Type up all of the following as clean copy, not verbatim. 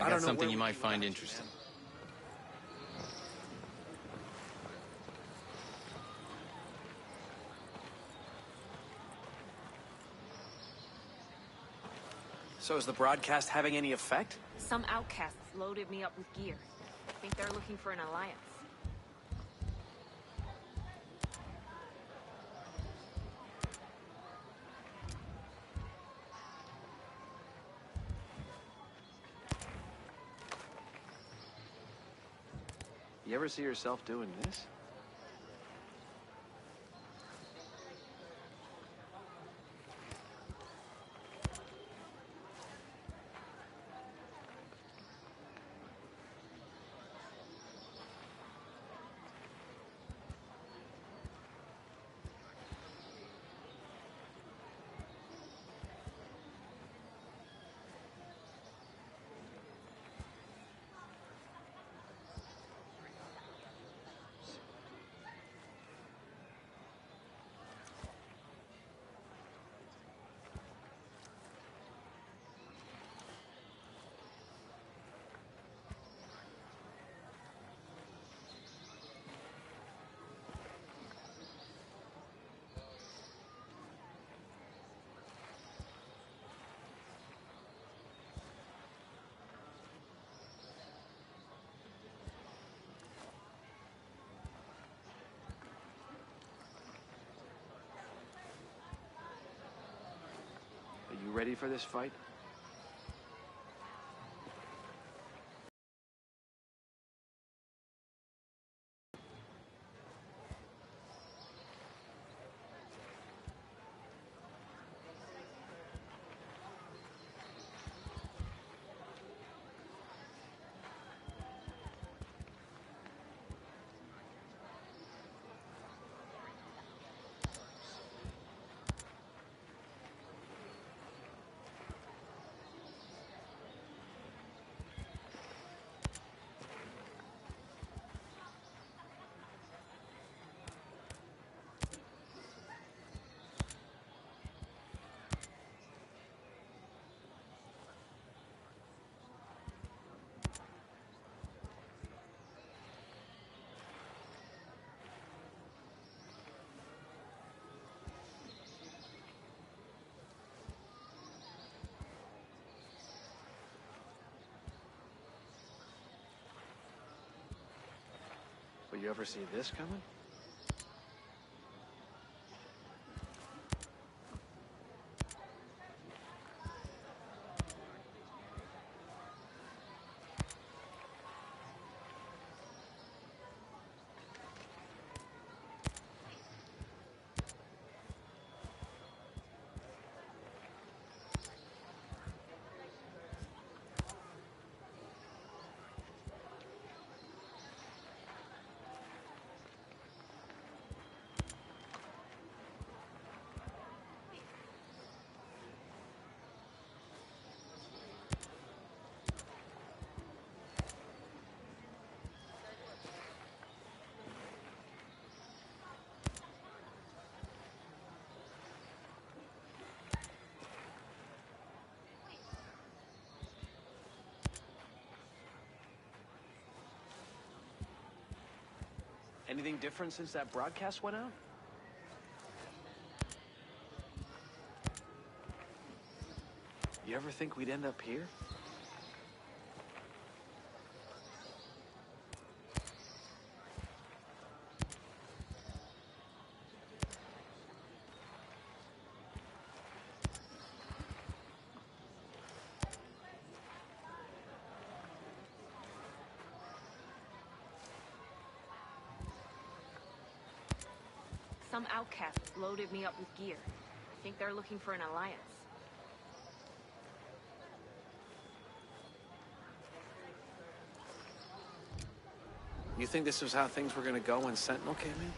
I got something you might find interesting. So is the broadcast having any effect? Some outcasts loaded me up with gear. I think they're looking for an alliance. You ever see yourself doing this? Are you ready for this fight? Will you ever see this coming? Anything different since that broadcast went out? You ever think we'd end up here? Some outcasts loaded me up with gear. I think they're looking for an alliance. You think this was how things were gonna go when Sentinel came in?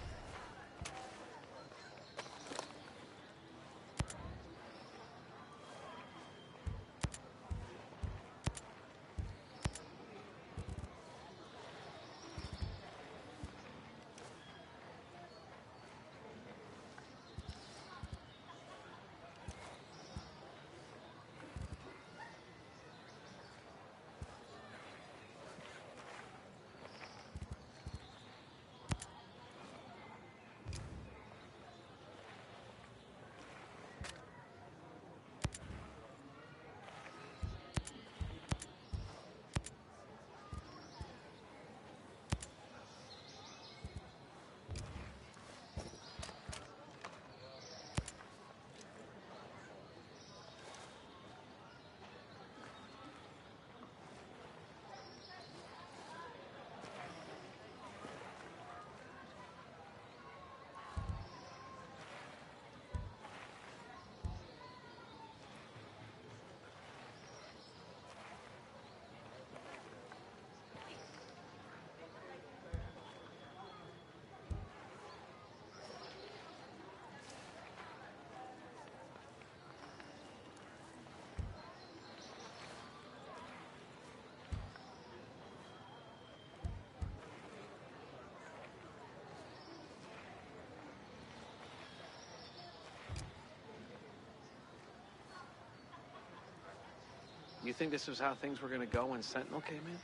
You think this was how things were gonna go when Sentinel came in?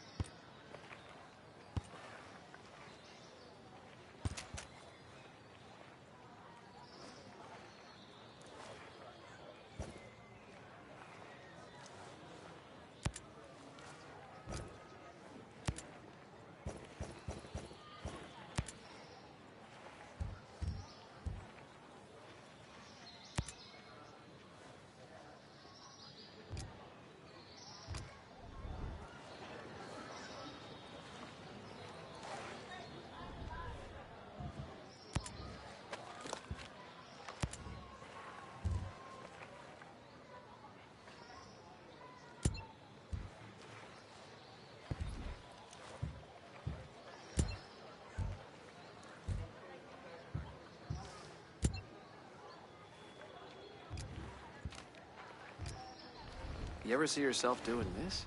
You ever see yourself doing this?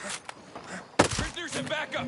Prisoners and backup!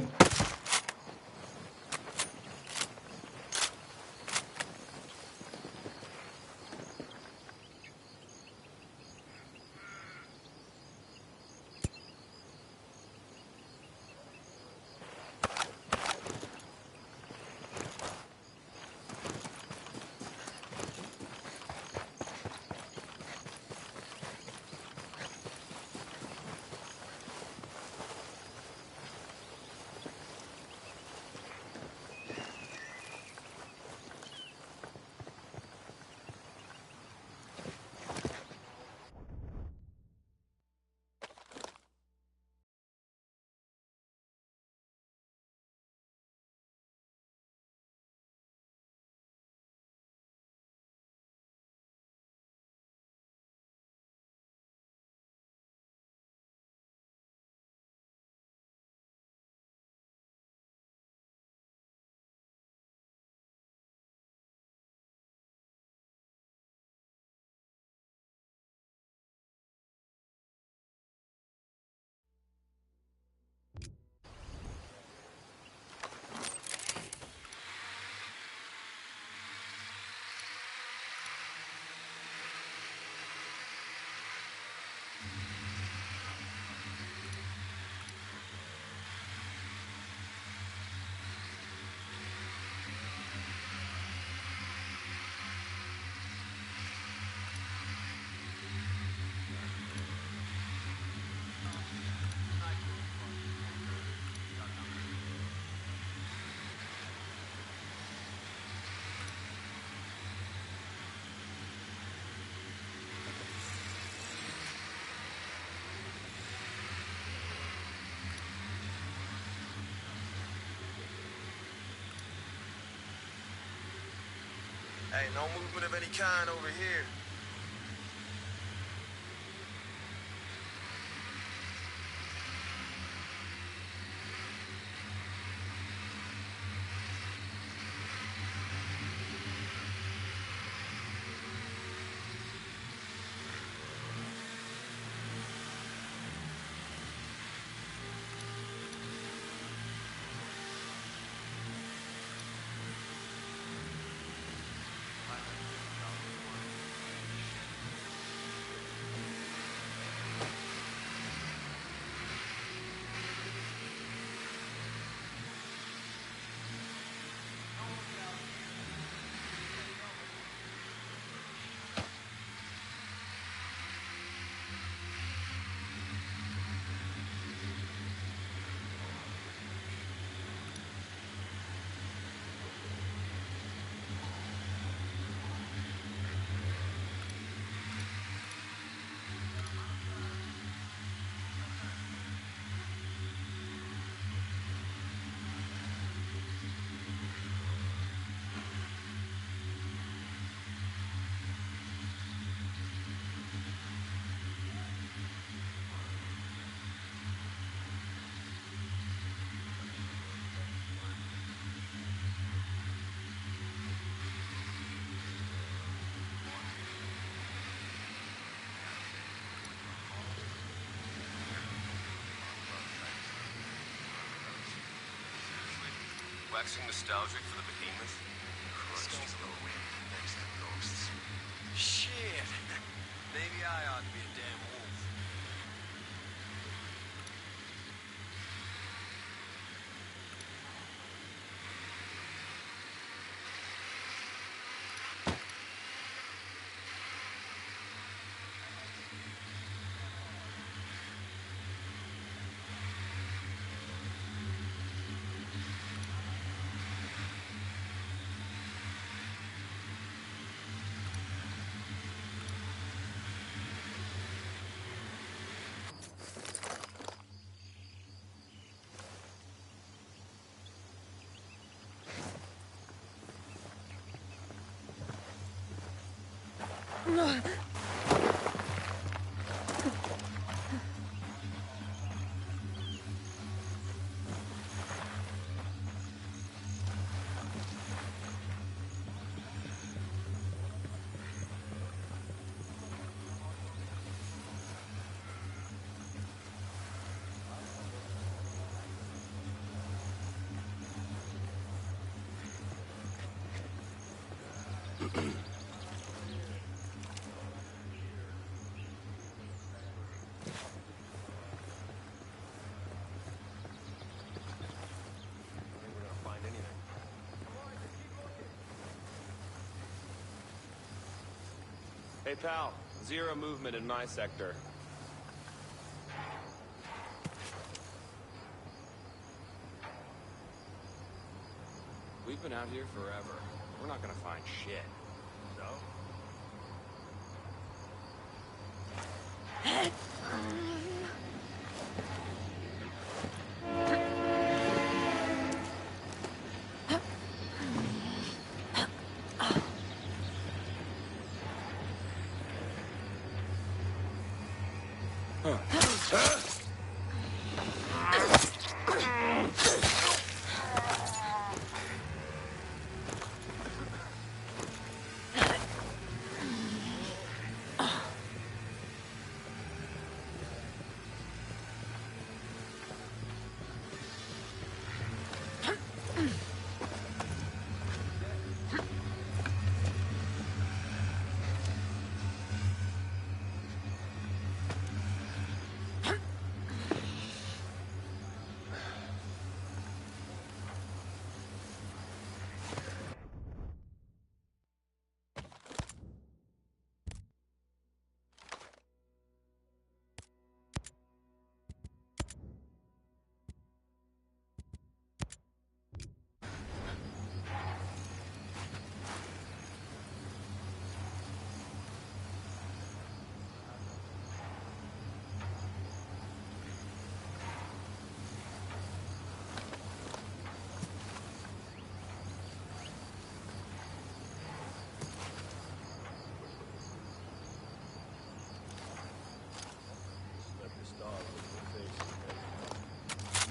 Hey, no movement of any kind over here. Waxing nostalgic for the behemoth? Christ. Shit. Maybe I ought to be a damn wolf. Hey, pal. Zero movement in my sector. We've been out here forever. We're not gonna find shit. So?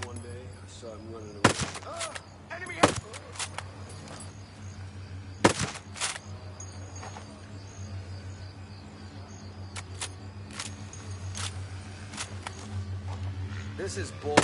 One day, I saw him running away. Enemy! This is bull.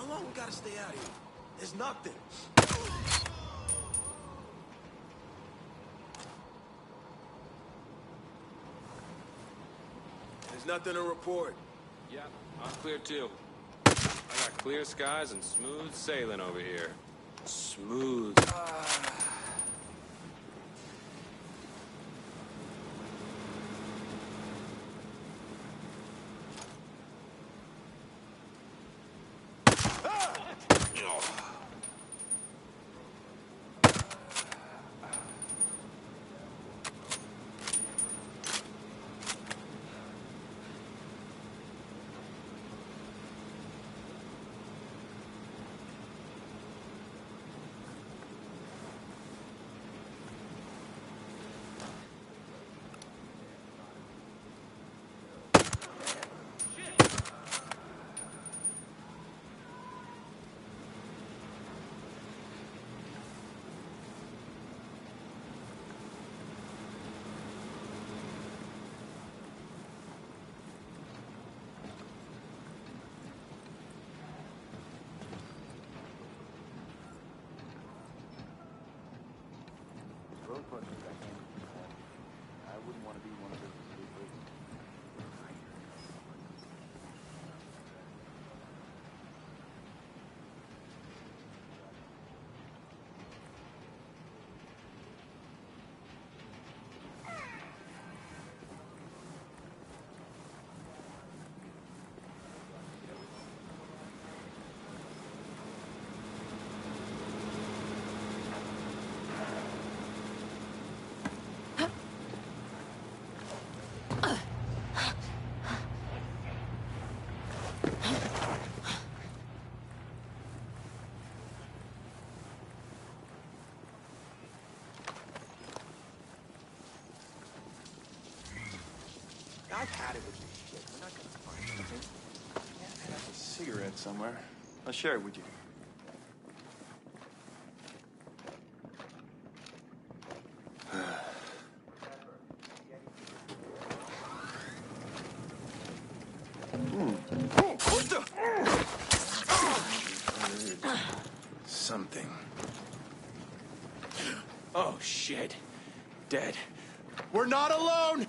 How long we gotta stay out here? There's nothing. There's nothing to report. Yeah, I'm clear too. I got clear skies and smooth sailing over here. Smooth. I wouldn't want to be one of those people. I've had it with this shit. We're not gonna find anything. Yeah, I have a cigarette somewhere. I'll share it with you. What the? Something. Oh, shit. Dead. We're not alone!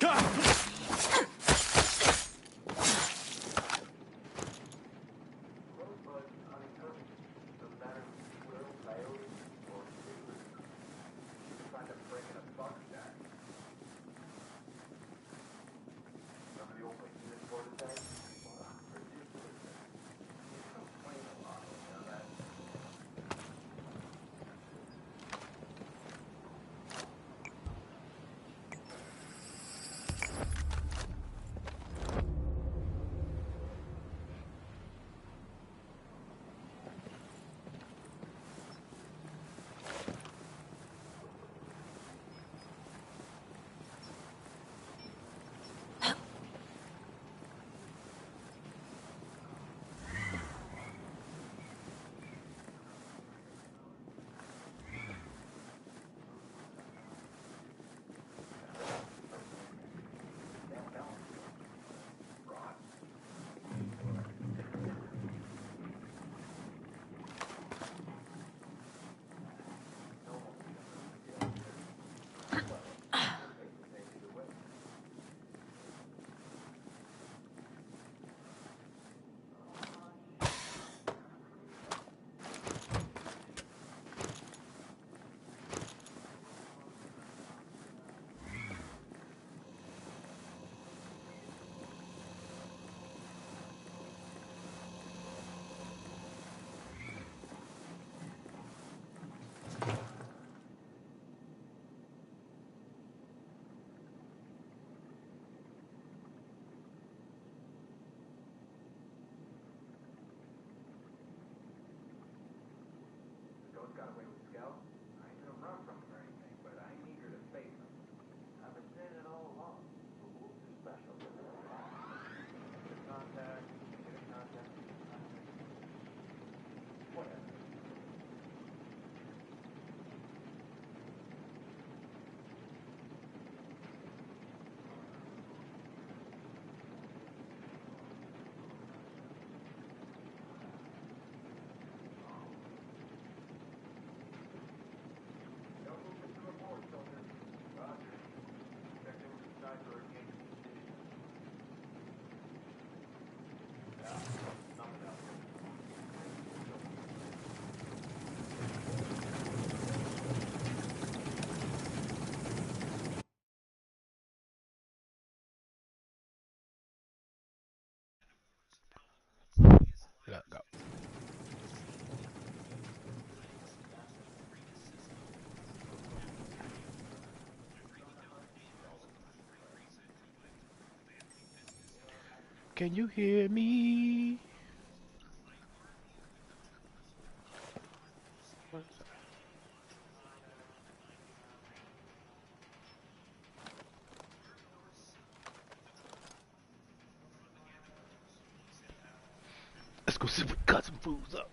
Got away with Scout. I ain't gonna run from him or anything, but I ain't eager to face him. I've been saying it all along. The wolves are special. Get a contact, get a contact, whatever. Can you hear me? Let's go see if we cut some foods up.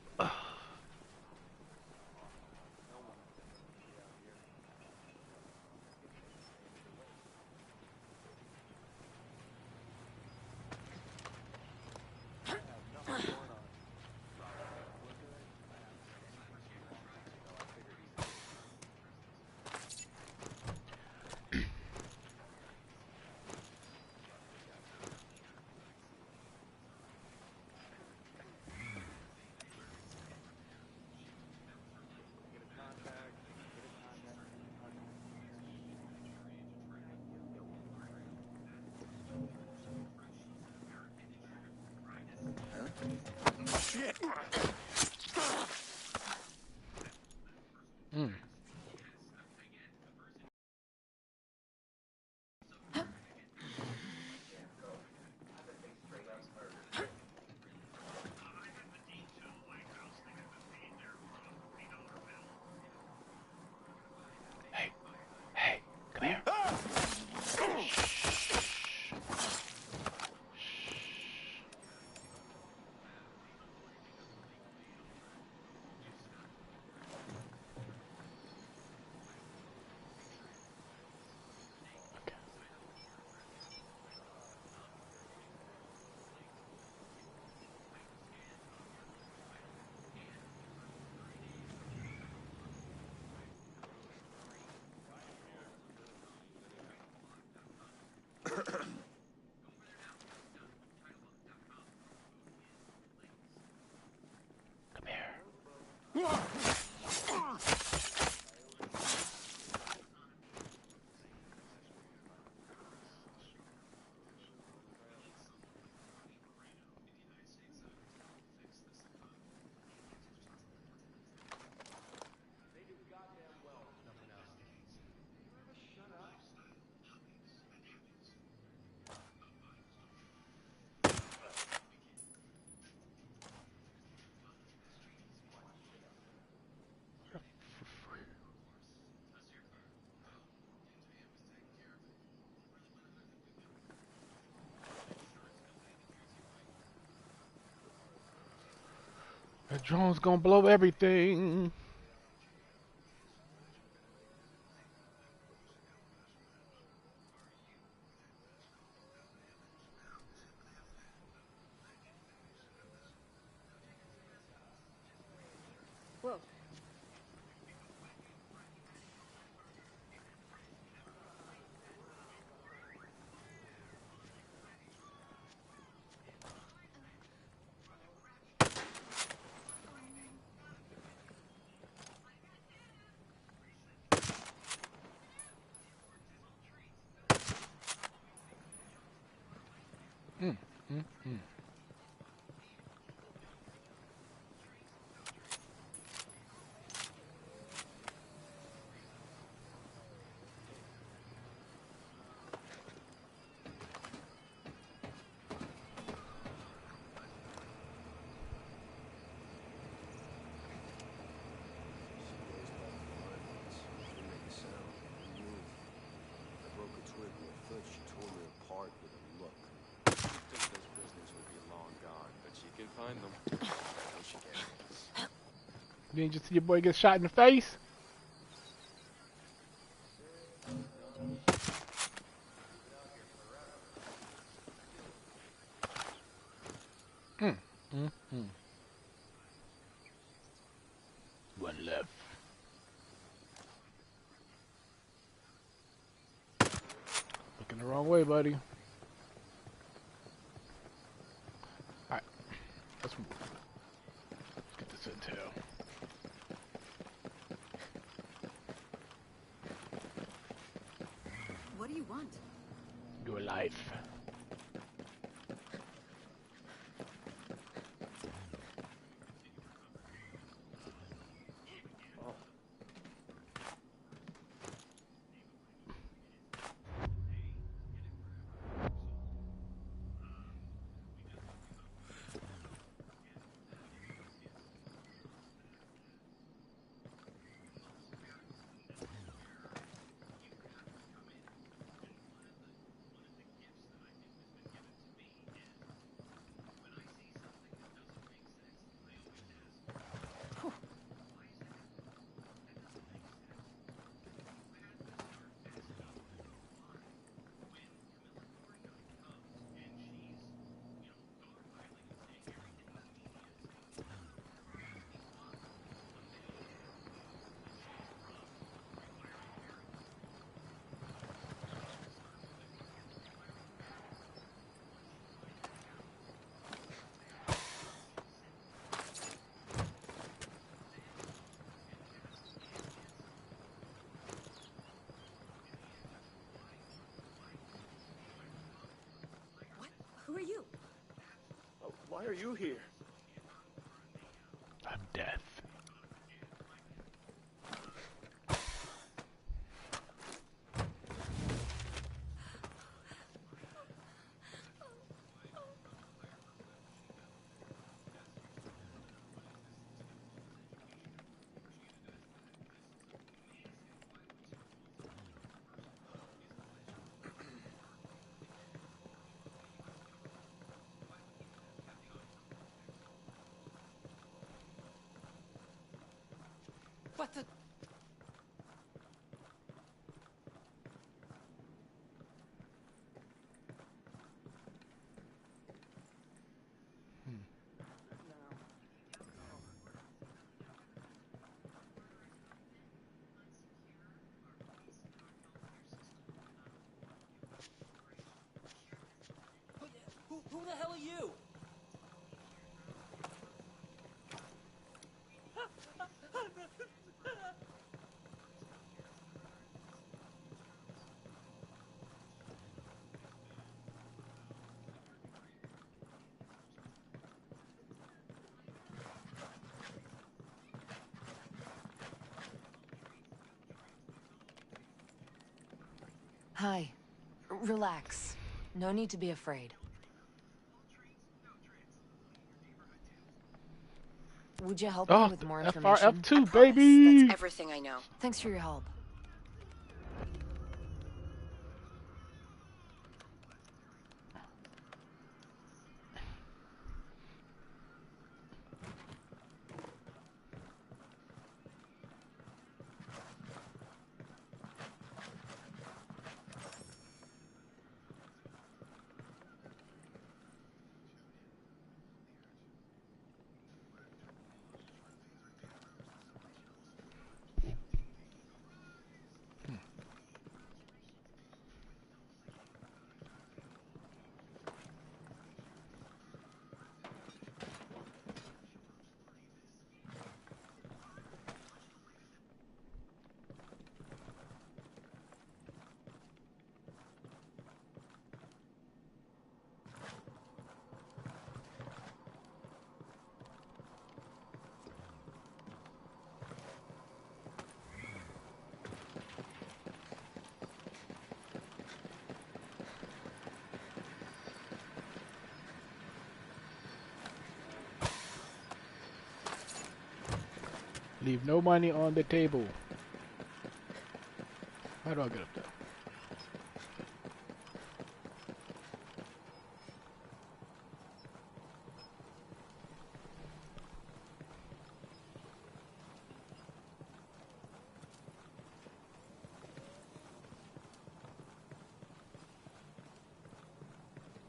Mm. Hey, hey, come here. Come here. The drone's gonna blow everything. Whoa. Mm, mm, mm. You ain't just see your boy get shot in the face? Mm, mm, mm. One left. Looking the wrong way, buddy. Alright, let's move. Let's get this intel. What do you want? Your life. Why are you here? I'm death. What the? Who the hell are you? Hi. Relax. No need to be afraid. Would you help me Oh, with more information? FRF2, baby! That's everything I know. Thanks for your help. Leave no money on the table. How do I get up there?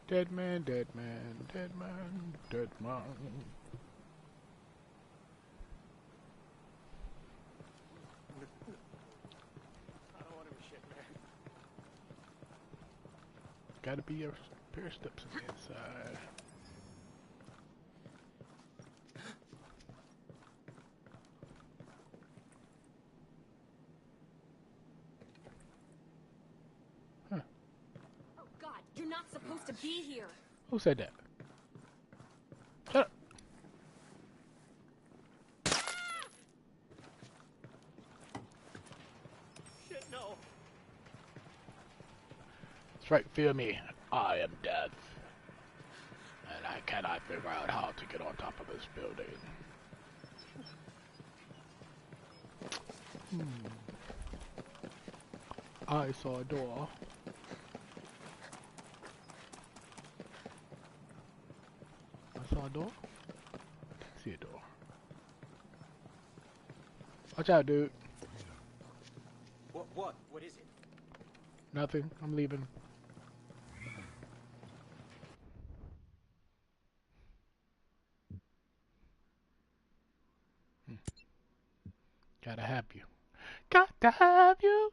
Dead man, dead man, dead man, dead man. I don't want to be shit, man. Gotta be your pair of steps on the inside. Oh God, you're not supposed to be here. Who said that? Shut up. Shit, no. That's right, fear me. I am death. And I cannot figure out how to get on top of this building. I saw a door. I saw a door? I see a door. Watch out, dude. What? What is it? Nothing. I'm leaving. Gotta have you. Got to have you.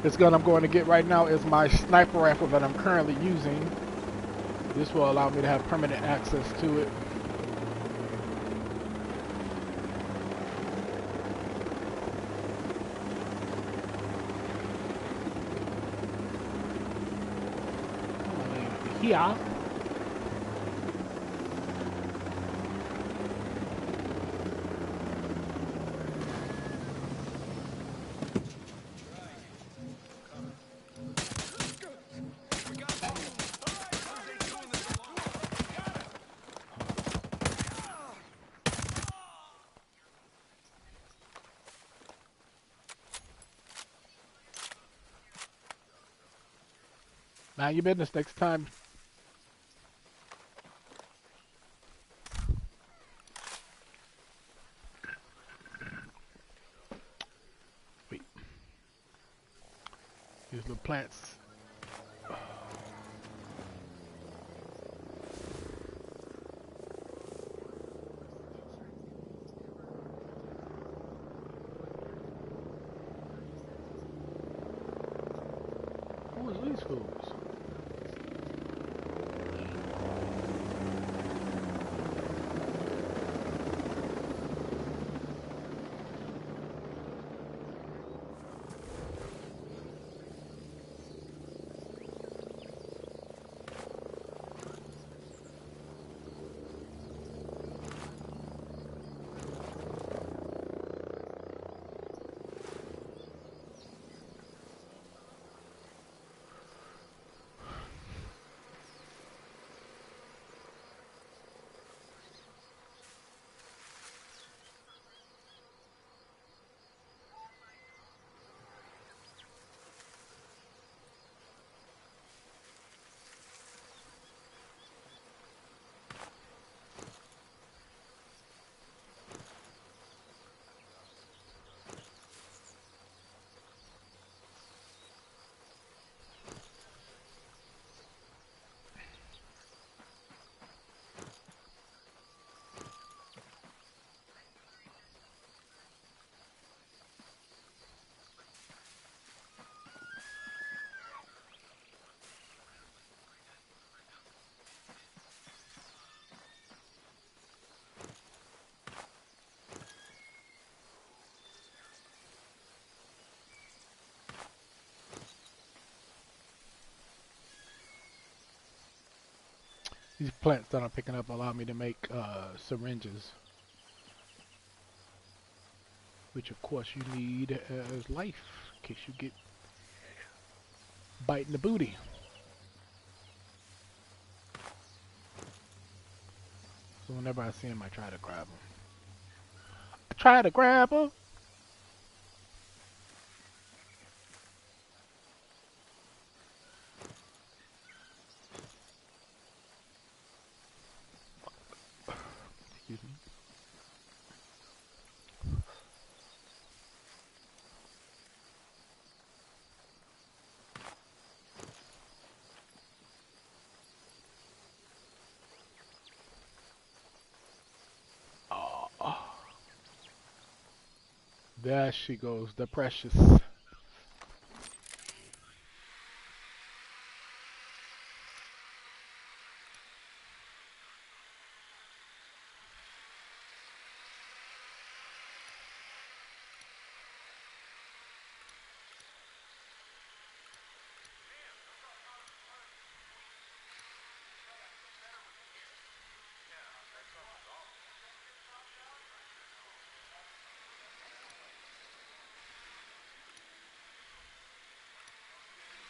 This gun I'm going to get right now is my sniper rifle that I'm currently using. This will allow me to have permanent access to it. Here. Mind your business next time. Wait. These little plants. Who is these fools? These plants that I'm picking up allow me to make syringes, which of course you need as life in case you get bite in the booty. So whenever I see him, I try to grab him. I try to grab him. Excuse me. There she goes, the precious.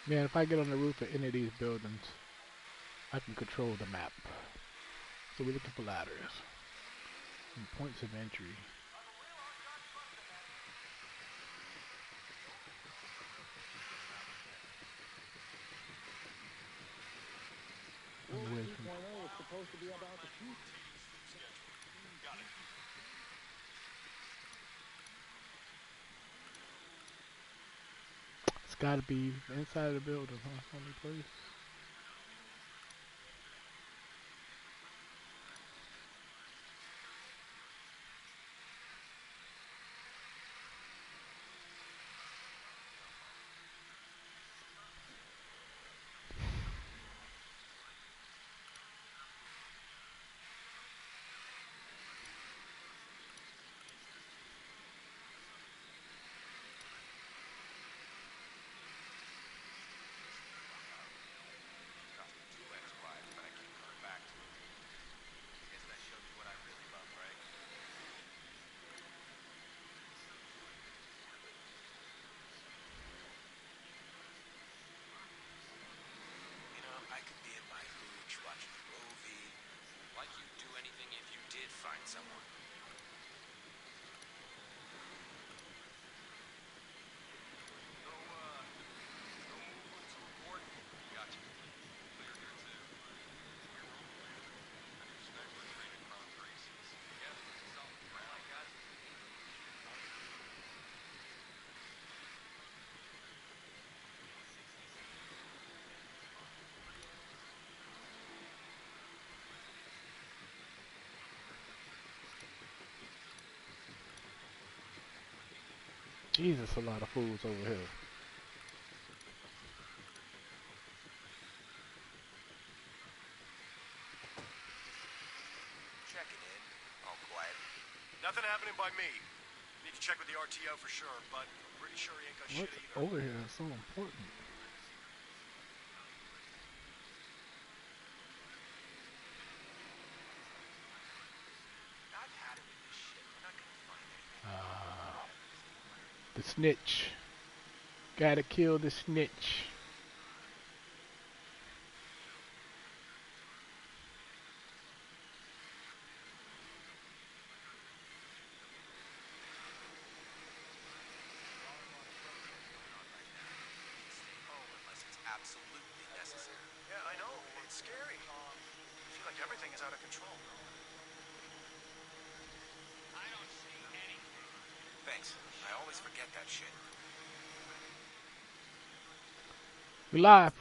Man, if I get on the roof of any of these buildings, I can control the map. So we're looking for ladders and points of entry. Away from it's gotta be inside the building, huh? Only place. Jesus, a lot of fools over here. Checking in. All quiet. Nothing happening by me. Need to check with the RTO for sure, but I'm pretty sure he ain't got shit What's either. over here is so important? I've had it with this shit. We're not gonna find anything. The snitch. Gotta kill the snitch. Stay home unless it's absolutely necessary. Yeah, I know. It's scary. I feel like everything is out of control. Thanks. I always forget that shit. We live.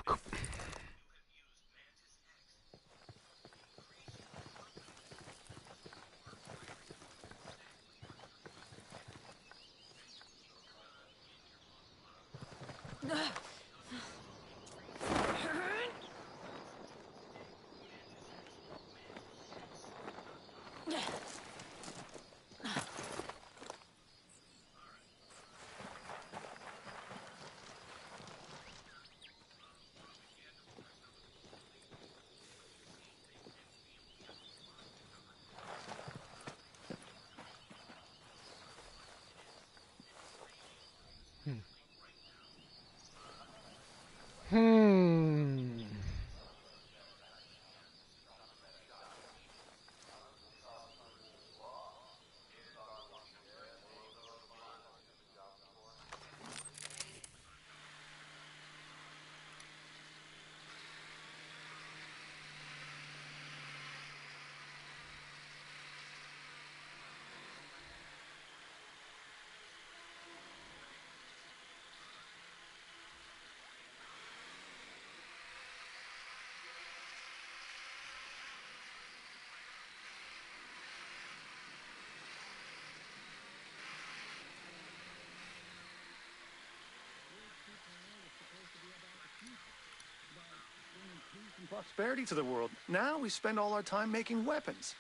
Prosperity to the world. Now we spend all our time making weapons.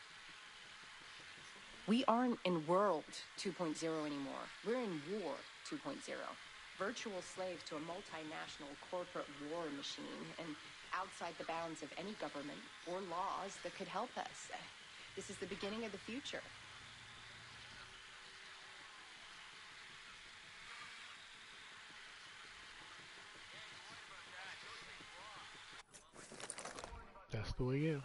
We aren't in World 2.0 anymore. We're in War 2.0. Virtual slaves to a multinational corporate war machine and outside the bounds of any government or laws that could help us. This is the beginning of the future. That's the way it is.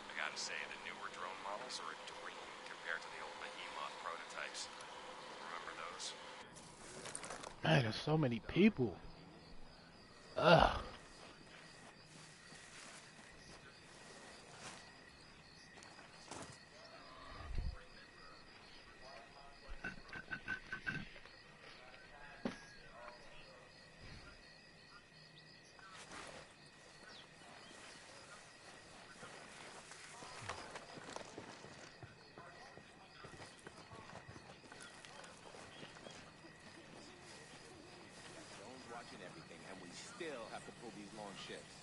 I gotta say, the newer drone models are a dream compared to the old behemoth prototypes. Remember those? Man, there's so many people. Ugh. Drones watching everything, and we still have to pull these long shifts.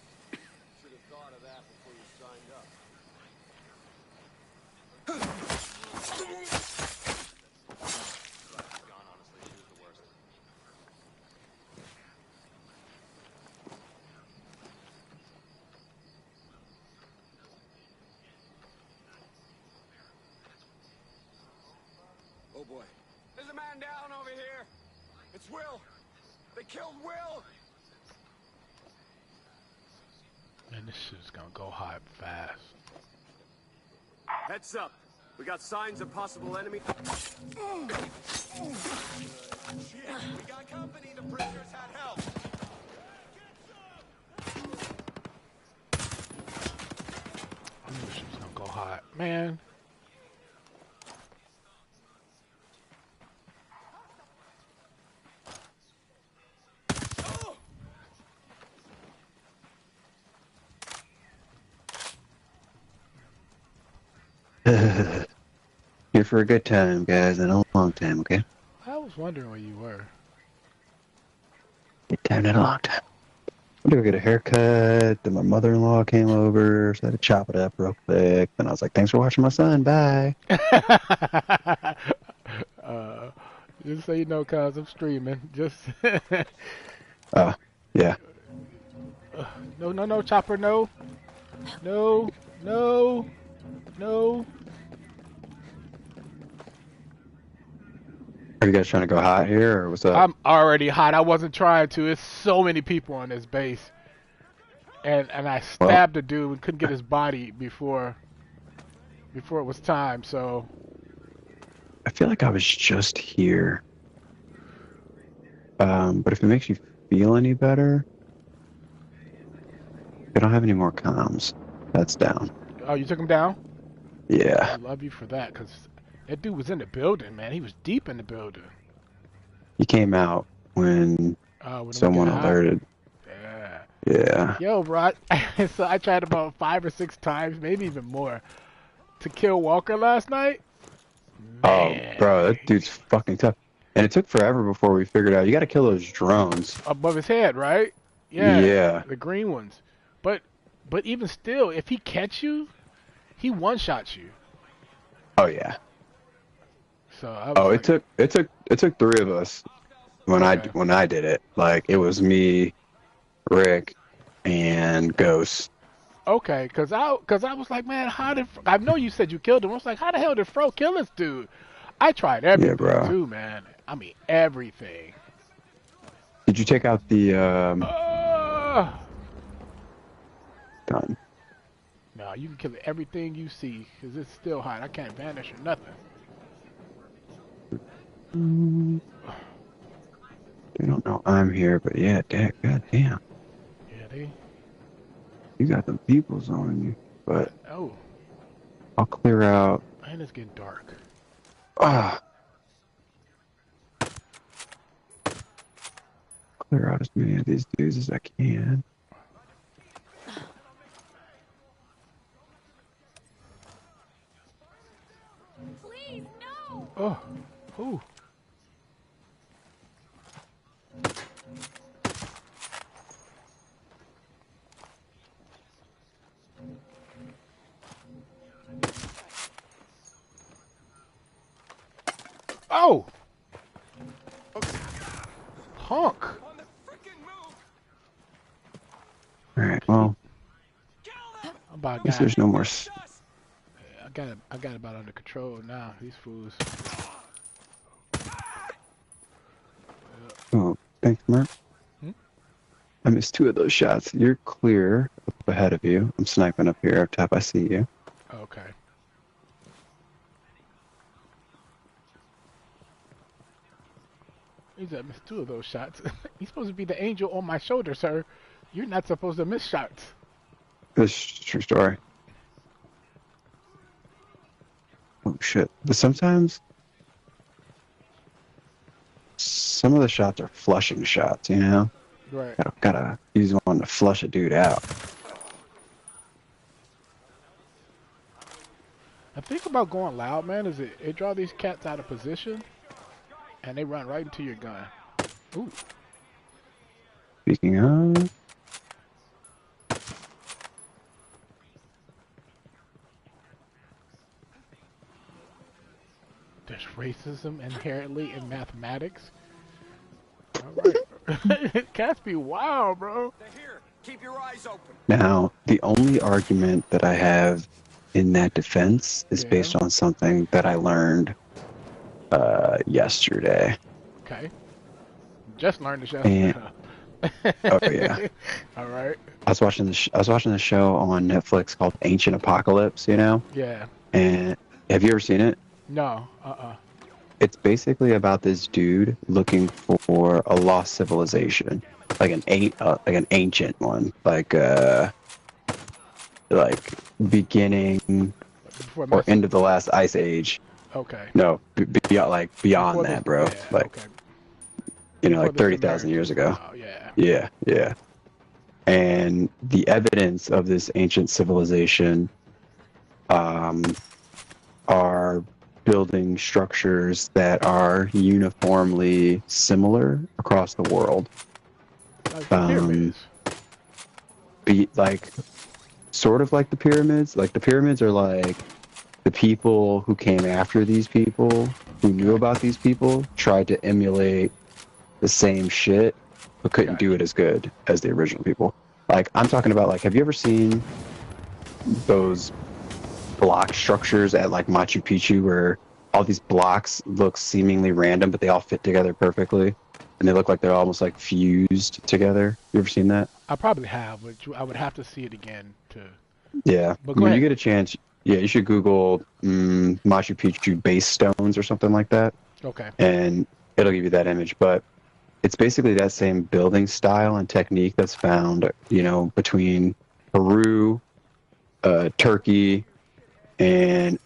Should have thought of that before you signed up. Gone, honestly, she was the worst. Oh boy. There's a man down over here. It's Will. They killed Will. Man, this shit's gonna go hot fast. Heads up. We got signs of possible enemy. Shit, we got company. The prisoners had help. I knew this shit's gonna go hot. Man. Here for a good time, guys, and a long time, okay? I was wondering where you were. Good time, not a long time. I went to go get a haircut, then my mother-in-law came over, so I had to chop it up real quick. Then I was like, thanks for watching my son, bye. Just so you know, cuz I'm streaming. Just yeah. No, Chopper, no. No. Are you guys trying to go hot here, or what's up? I'm already hot. I wasn't trying to. It's so many people on this base. And I stabbed the dude and couldn't get his body before it was time, so... I feel like I was just here. But if it makes you feel any better... I don't have any more comms. That's down. Oh, you took him down? Yeah. I love you for that, because that dude was in the building, man. He was deep in the building. He came out when someone alerted. Yeah. Yo, bro, so I tried about 5 or 6 times, maybe even more, to kill Walker last night. Man. Oh, bro, that dude's fucking tough. And it took forever before we figured out, you gotta kill those drones. Above his head, right? Yeah. Yeah. The green ones. But even still, if he catch you, he one-shots you. Oh, yeah. So it took 3 of us when I did it. Like, it was me, Rick, and Ghost. Okay, cause I was like, man, I know you said you killed him. I was like, how the hell did Fro kill this dude? I tried everything too, man. I mean, everything. Did you take out the gun? No, you can kill everything you see, cause it's still hot. I can't vanish or nothing. They don't know I'm here, but yeah, Dad, goddamn. Yeah, you got the peoples on you, but oh, I'll clear out. And it's getting dark. Clear out as many of these dudes as I can. Please, no! Oh, ooh. Oh! Punk! Alright, well. I guess there's no more. I got it about under control now. These fools. Oh, thanks, Mark. I missed 2 of those shots. You're clear up ahead of you. I'm sniping up here up top. I see you. Okay. He said, I missed 2 of those shots. He's supposed to be the angel on my shoulder, sir. You're not supposed to miss shots. This is a true story. Oh shit! But sometimes some of the shots are flushing shots, you know. Right. Gotta use one to flush a dude out. The thing about going loud, man, is it draw these cats out of position, and they run right into your gun. Ooh. Speaking of. There's racism inherently in mathematics. Alright. Cats be wild, bro. They're here. Keep your eyes open. Now, the only argument that I have in that defense is based on something that I learned yesterday. Okay. Just learned this And, yesterday. oh yeah. All right. I was watching the show on Netflix called Ancient Apocalypse, you know? Yeah. And have you ever seen it? No. It's basically about this dude looking for a lost civilization, like an ancient one, like beginning Before or messing. end of the last ice age. Okay. No, beyond Before that, this. bro. Yeah. Like, Okay. like Before the 30,000 years Samaritans. ago. Oh yeah. Yeah, yeah. And the evidence of this ancient civilization are building structures that are uniformly similar across the world. Like the pyramids. Be like sort of like the pyramids. Like the pyramids are like the people who came after these people, who knew about these people, tried to emulate the same shit, but couldn't do it as good as the original people. Like I'm talking about, like, have you ever seen those block structures at like Machu Picchu where all these blocks look seemingly random, but they all fit together perfectly, and they look like they're almost like fused together? You ever seen that? I probably have, but I would have to see it again to. Yeah. But go When ahead. you get a chance, yeah, you should Google Machu Picchu base stones or something like that. Okay. And it'll give you that image. But it's basically that same building style and technique that's found, between Peru, Turkey, and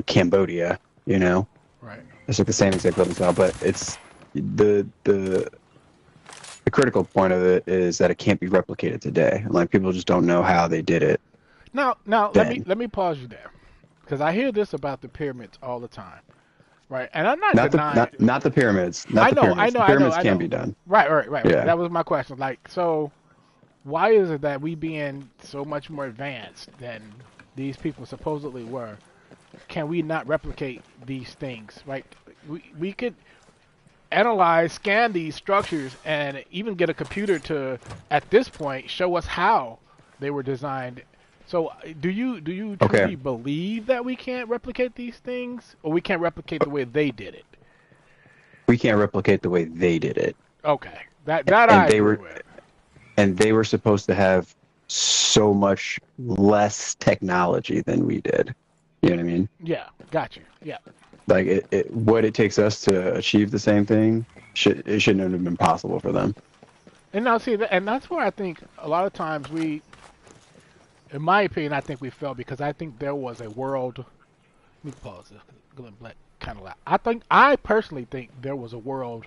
Cambodia. Right. It's like the same exact building style, but it's the critical point of it is that it can't be replicated today. Like people just don't know how they did it. Now let me pause you there, because I hear this about the pyramids all the time, right? And I'm not denying. Not the pyramids. I know. The pyramids can be done. Right. Yeah. That was my question. Like, so why is it that we being so much more advanced than these people supposedly were, can we not replicate these things? Right? We could analyze, scan these structures, and even get a computer to, at this point, show us how they were designed. So, do you truly believe that we can't replicate these things, or we can't replicate the way they did it? We can't replicate the way they did it. Okay, that I agree with. And they were supposed to have so much less technology than we did. You know what I mean? Yeah, got you. Yeah. Like what it takes us to achieve the same thing, it shouldn't have been possible for them. And now see, and that's where I think a lot of times we, in my opinion, I think we fell, because I think there was a world. Let me pause this. Kind of loud. I personally think there was a world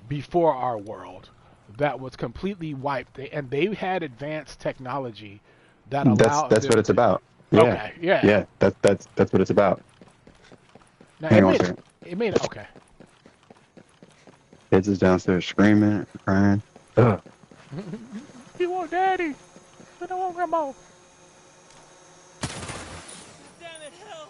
before our world that was completely wiped, and they had advanced technology that allowed. That's what it's about. Yeah. Okay. Yeah. Yeah. That's what it's about. Now, Hang on a second. Okay. Kids is downstairs screaming, crying. Ugh. You want daddy? I don't want grandma. Damn it, hell!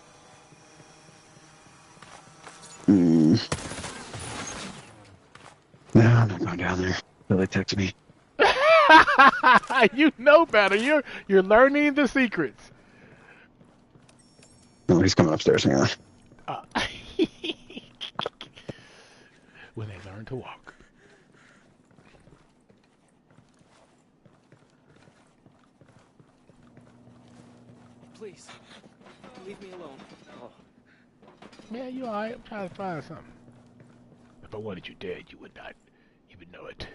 No, I'm not going down there. Billy texted me. You know better. You're learning the secrets. No, he's coming upstairs. Hang on. When they learn to walk. Please, leave me alone. Man, you alright? I'm trying to find something. If I wanted you dead, you would not even know it.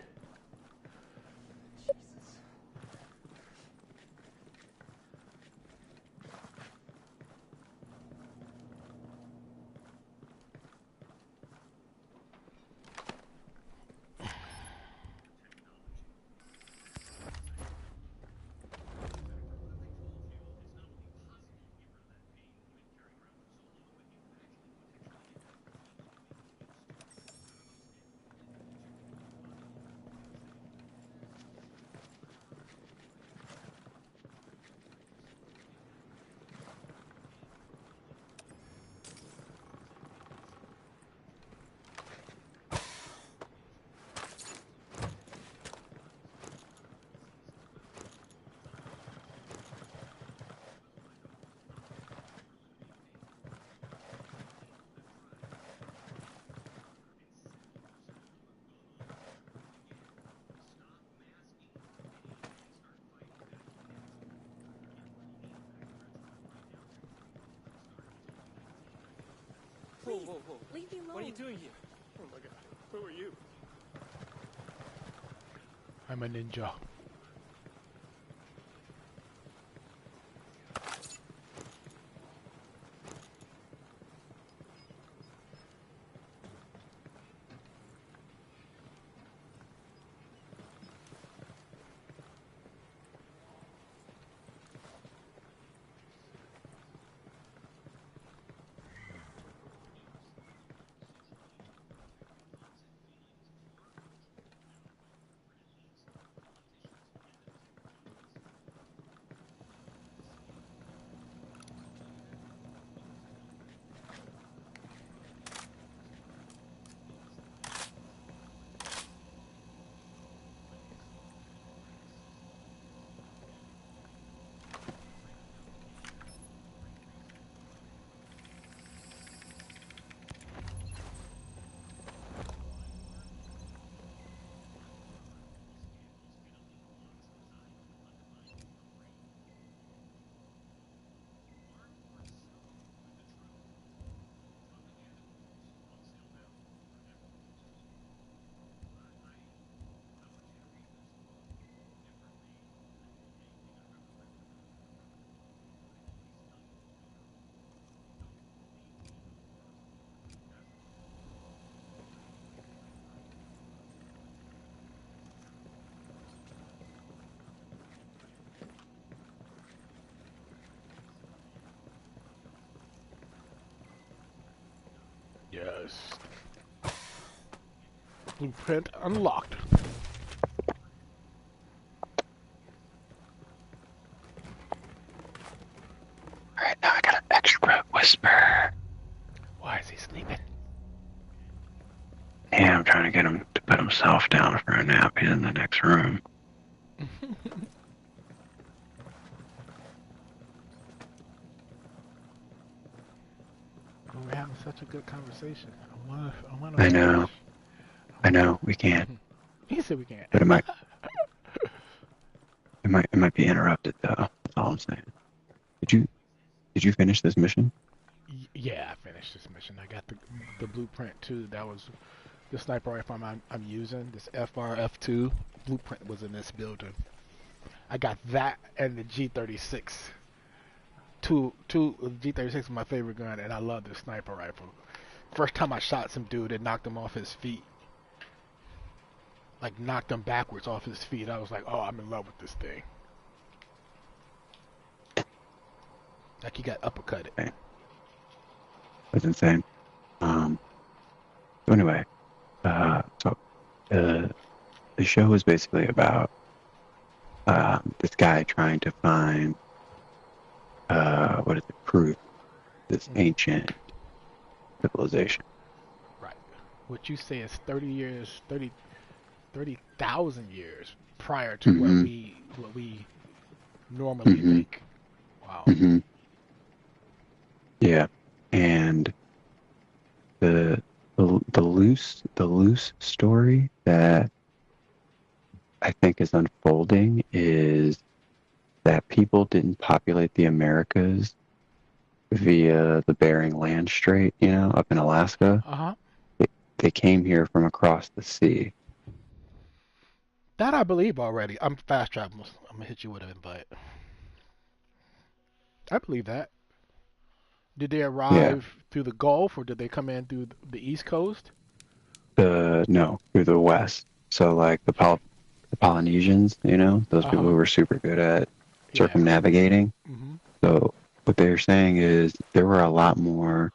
Please, whoa. leave me alone. What are you doing here? Oh my God. Who are you? I'm a ninja. Yes. Blueprint unlocked. Alright, now I got an extra whisper. Why is he sleeping? Yeah, I'm trying to get him to put himself down for a nap. He's in the next room. We're having such a good conversation. I know, we can't. He said we can't. But it might be interrupted though. That's all I'm saying. Did you finish this mission? Yeah, I finished this mission. I got the blueprint too. That was the sniper rifle I'm using. This FRF2 blueprint was in this building. I got that and the G36. The G36 is my favorite gun, and I love this sniper rifle. First time I shot some dude, it knocked him off his feet. Like, knocked him backwards off his feet. I was like, oh, I'm in love with this thing. Like, he got uppercutted. Okay. That's insane. So anyway, the show is basically about this guy trying to find proof this ancient civilization. Right. What you say is 30,000 years prior to what we normally think. Wow. Yeah, and the loose story that I think is unfolding is that people didn't populate the Americas via the Bering Land Strait, up in Alaska. They came here from across the sea. That I believe already. I'm fast traveling. I'm gonna hit you with an invite. I believe that. Did they arrive through the Gulf, or did they come in through the East Coast? No, through the West. So like the Polynesians, those people who were super good at circumnavigating. So what they're saying is there were a lot more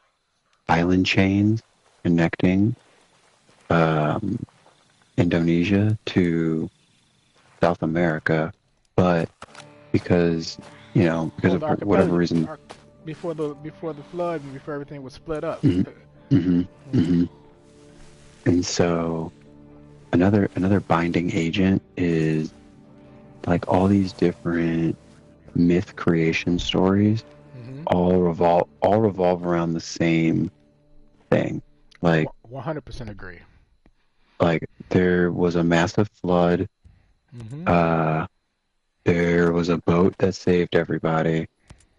island chains connecting Indonesia to South America, but because of whatever reason, before the flood and before everything was split up. And so another binding agent is like all these different myth creation stories all revolve around the same thing. Like 100% agree. Like there was a massive flood. There was a boat that saved everybody,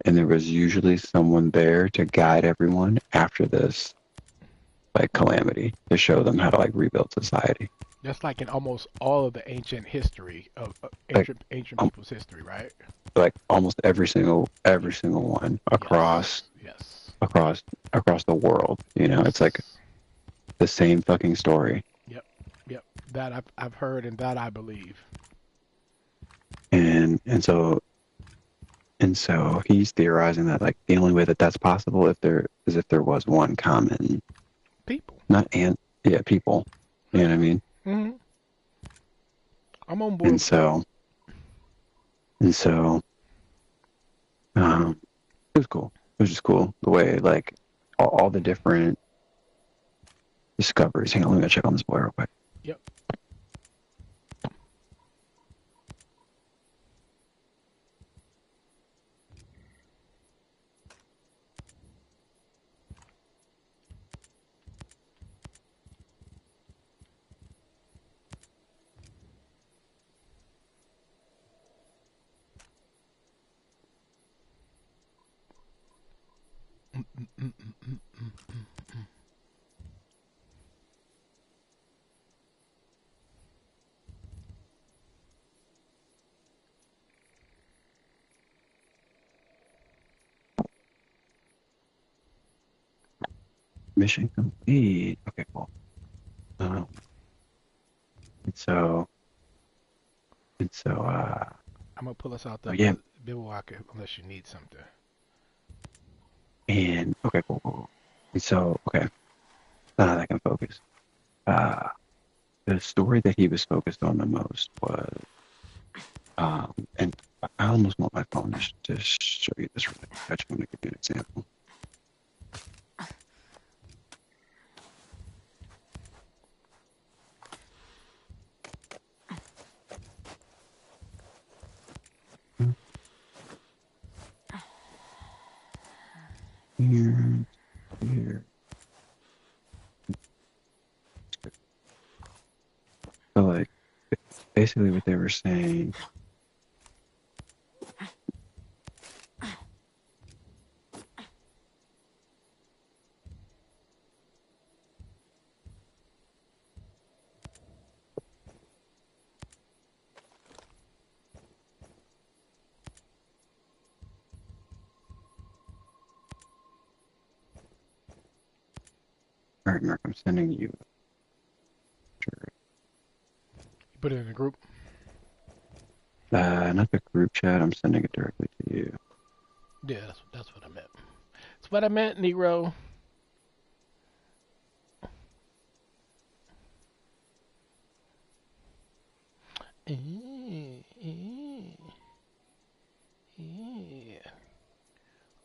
and there was usually someone there to guide everyone after this like calamity to show them how to like rebuild society. That's like in almost all of the ancient history of Like, ancient people's history, right? Like almost every single one across Yes. across the world. You know, it's like the same fucking story. Yep. That I've heard and that I believe. And so he's theorizing that like the only way that that's possible if there was one common people. People. You know what I mean? Mm-hmm. I'm on board. And so it was cool. It was just cool the way like all the different discoveries. Hang on, let me go check on this boy real quick. Yep. Mission complete. Okay, cool. And so I'm gonna pull us out the yeah. bivouac unless you need something. And okay, cool. And so okay, now that I can focus. The story that he was focused on the most was, and I almost want my phone to show you this really quick. I just want to give you an example. Here. So like, basically what they were saying. All right, Mark, I'm sending you. You put it in the group? Not the group chat. I'm sending it directly to you. Yeah, that's what I meant. That's what I meant, Nero. Yeah.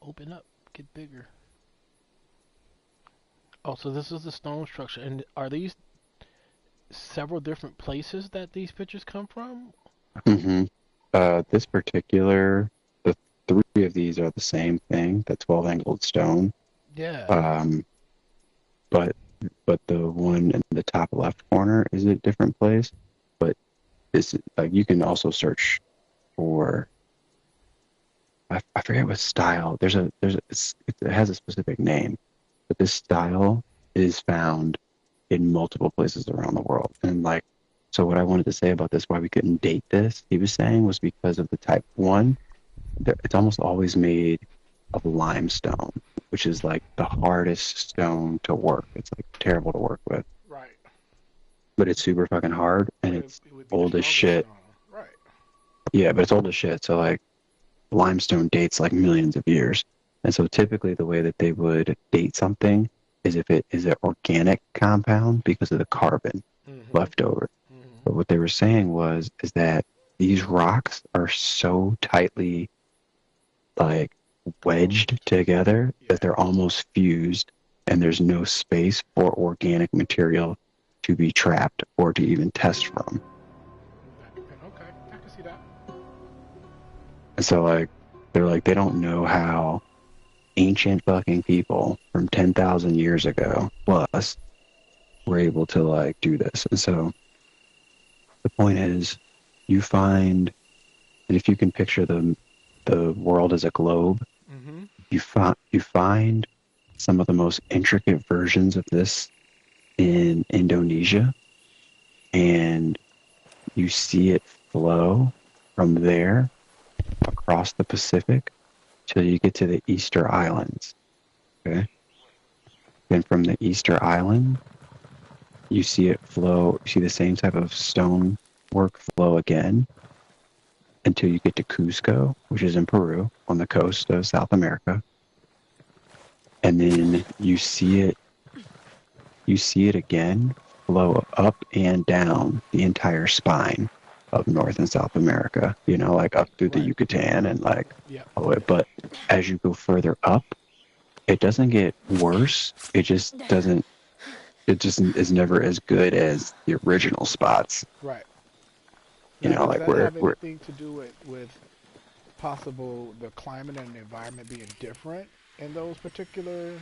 Open up. Get bigger. Oh, so this is the stone structure. And are these several different places that these pictures come from? Mm-hmm. This particular, the 3 of these are the same thing, the 12-angled stone. Yeah. But the one in the top left corner is a different place. But it's like you can also search for. I forget what style. It has a specific name, but this style is found in multiple places around the world. And like, so what I wanted to say about this, why we couldn't date this, he was saying, was because of the type 1. It's almost always made of limestone, which is like the hardest stone to work. It's like terrible to work with. Right. But it's super fucking hard, and it's old as shit. Stone. Right. Yeah, but it's old as shit. So like, limestone dates like millions of years. And so typically the way that they would date something is if it is an organic compound because of the carbon left over. But what they were saying is that these rocks are so tightly like wedged together that they're almost fused, and there's no space for organic material to be trapped or to even test from. Okay, I can see that. And so like, they're like, they don't know how ancient fucking people from 10,000 years ago plus were able to like do this. And so the point is, you find, and if you can picture the world as a globe, you find some of the most intricate versions of this in Indonesia, and you see it flow from there across the Pacific till you get to the Easter Islands. Okay? Then from the Easter Island, you see it flow, you see the same type of stone work flow again until you get to Cusco, which is in Peru on the coast of South America. And then you see it again flow up and down the entire spine of North and South America, like up through the Yucatan and like all the way. But as you go further up, it doesn't get worse. It just is never as good as the original spots. Right. Does that have anything to do with possible the climate and the environment being different in those particular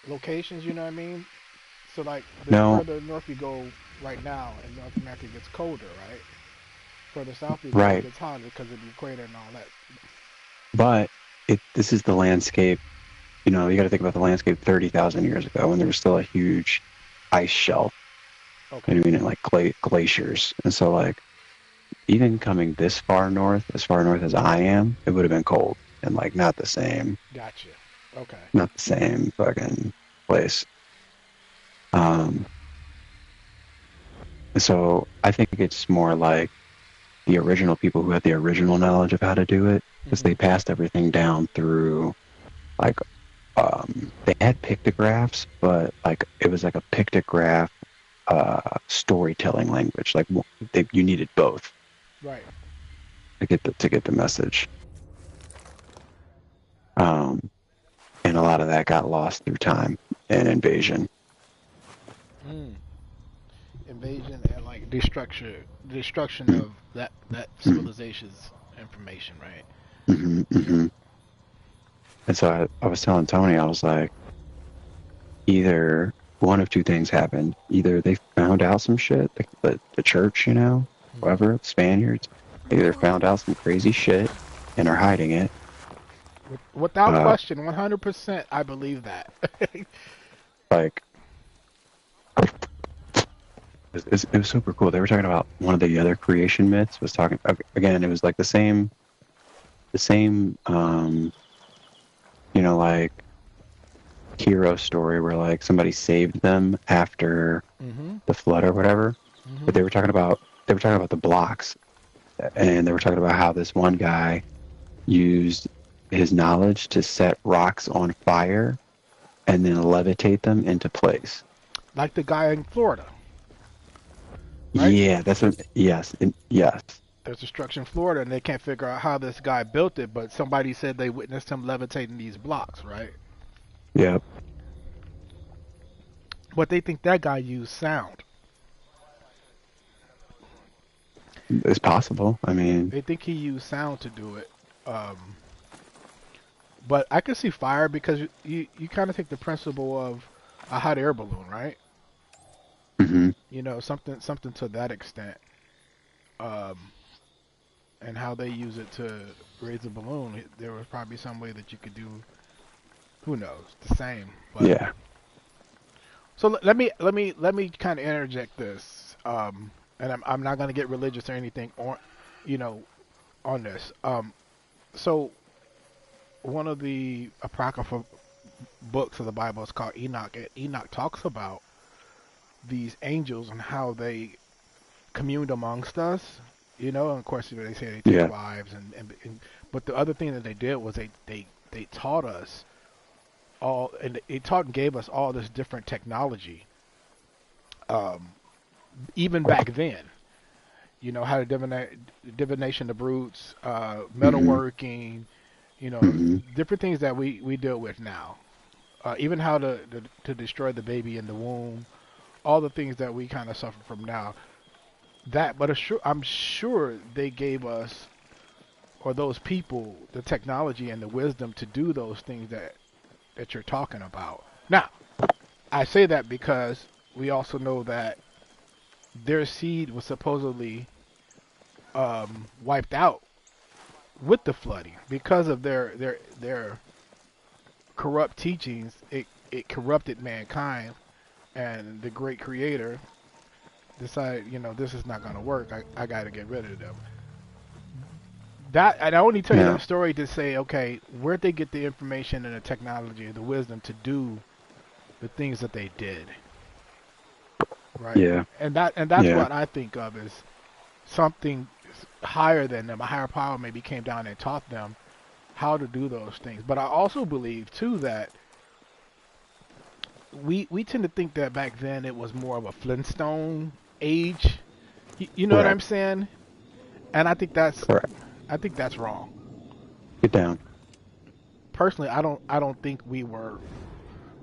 locations? You know what I mean? So like the further north you go right now in North America, it gets colder, right? Further south you go, it gets hotter because of the equator and all that. But this is the landscape. You got to think about the landscape 30,000 years ago when there was still a huge ice shelf. Okay. You know what I mean? And like glaciers. And so like even coming this far north, as far north as I am, it would have been cold and like not the same. Gotcha. Okay. Not the same fucking place. So I think it's more like the original people who had the original knowledge of how to do it, because they passed everything down through like they had pictographs, but like it was like a pictograph storytelling language. Like you needed both, right, to get the message. And a lot of that got lost through time and invasion. Invasion and like destruction of that civilization's information, right? And so I was telling Tony, I was like, either one of two things happened. Either they found out some shit, the church, whoever, the Spaniards, they either found out some crazy shit and are hiding it. Without question, 100%, I believe that. Like, it was super cool. They were talking about one of the other creation myths. Was talking again. It was like the same. Like hero story where like somebody saved them after the flood or whatever. But they were talking about the blocks, and they were talking about how this one guy used his knowledge to set rocks on fire and then levitate them into place. Like the guy in Florida. Right? Yeah, that's what. Yes, yes. There's destruction in Florida, and they can't figure out how this guy built it, but somebody said they witnessed him levitating these blocks, right? Yep. But they think that guy used sound. It's possible. I mean, they think he used sound to do it. But I could see fire because you kind of take the principle of a hot air balloon, right? Something to that extent. And how they use it to raise a balloon, there was probably some way that you could do. Who knows? The same. But, yeah. So let me kind of interject this, and I'm not going to get religious or anything on this. So one of the apocryphal books of the Bible is called Enoch. And Enoch talks about these angels and how they communed amongst us. And of course, they say they took wives, but the other thing that they did was they taught us all, and they taught and gave us all this different technology. Even back then, how to divination the brutes, metalworking, different things that we deal with now. Even how to destroy the baby in the womb, all the things that we kind of suffer from now. I'm sure they gave us, or those people, the technology and the wisdom to do those things that you're talking about. Now, I say that because we also know that their seed was supposedly wiped out with the flooding because of their corrupt teachings. It corrupted mankind and the great creator decide, this is not going to work. I got to get rid of them. That, and I only tell you that story to say, okay, where'd they get the information and the technology and the wisdom to do the things that they did? Right. Yeah. And that's what I think of as something higher than them. A higher power maybe came down and taught them how to do those things. But I also believe too that we tend to think that back then it was more of a Flintstone age. You know what I'm saying? And I think that's wrong. Get down. Personally, I don't think we were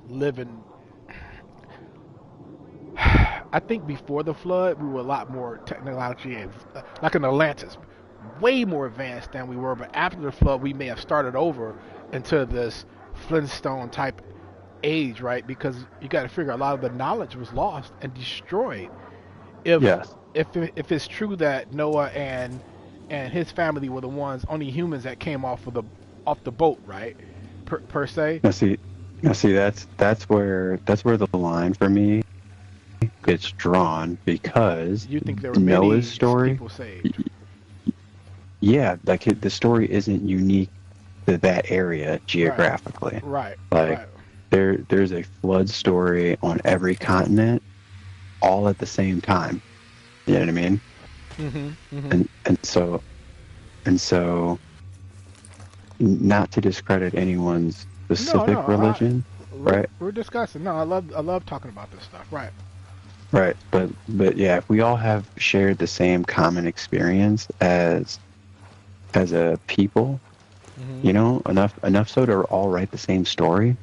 living. I think before the flood, we were a lot more technologically, like in Atlantis, way more advanced than we were. But after the flood, we may have started over into this Flintstone type age, right? Because you got to figure a lot of the knowledge was lost and destroyed. If it's true that Noah and his family were the only humans that came off the boat, right? Per se. Now see, that's where the line for me gets drawn, because you think there were Noah's many story, people saved. Yeah, like the story isn't unique to that area geographically. Right. Like there's a flood story on every continent, all at the same time. You know what I mean? And so, not to discredit anyone's specific religion, right? We're discussing. No, I love talking about this stuff. Right. Right, but yeah, if we all have shared the same common experience as a people, enough so to all write the same story.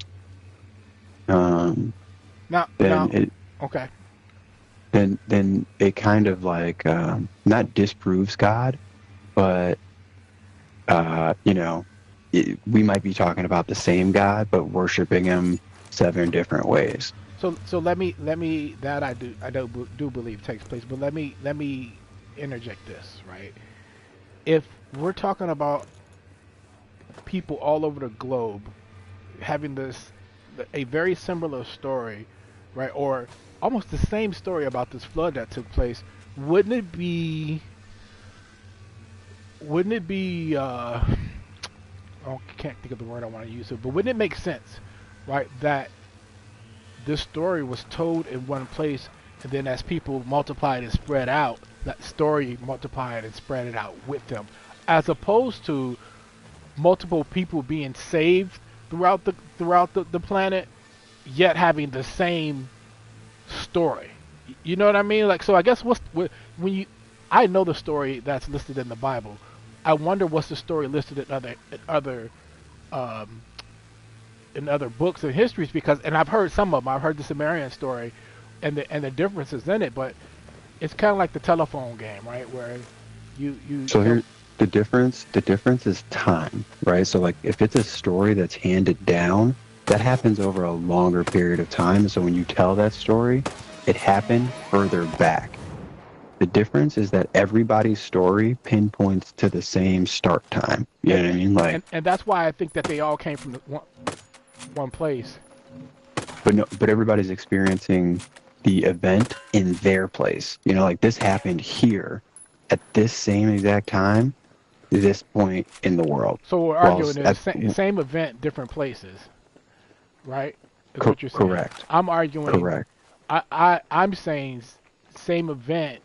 Then it kind of like not disproves God, but we might be talking about the same God, but worshiping him 7 different ways. So let me that I do believe takes place, but let me interject this, right? If we're talking about people all over the globe having a very similar story, right, or almost the same story about this flood that took place, wouldn't it be I can't think of the word I want to use, but wouldn't it make sense, right, that this story was told in one place, and then as people multiplied and spread out, that story multiplied and spread it out with them, as opposed to multiple people being saved throughout the planet, yet having the same story. You know what I mean? Like, so I guess I know the story that's listed in the Bible. I wonder what's the story listed in other books and histories, and I've heard some of them. I've heard the Sumerian story and the differences in it, but it's kind of like the telephone game, right? Where So here, the difference is time, right? So like if it's a story that's handed down, that happens over a longer period of time. So when you tell that story, it happened further back. The difference is that everybody's story pinpoints to the same start time. You know what I mean? Like, and that's why I think that they all came from one place. But everybody's experiencing the event in their place. Like this happened here at this same exact time, this point in the world. So we're arguing the same event, different places, right? Is what you're saying. Correct. I'm arguing. Correct. I'm saying same event,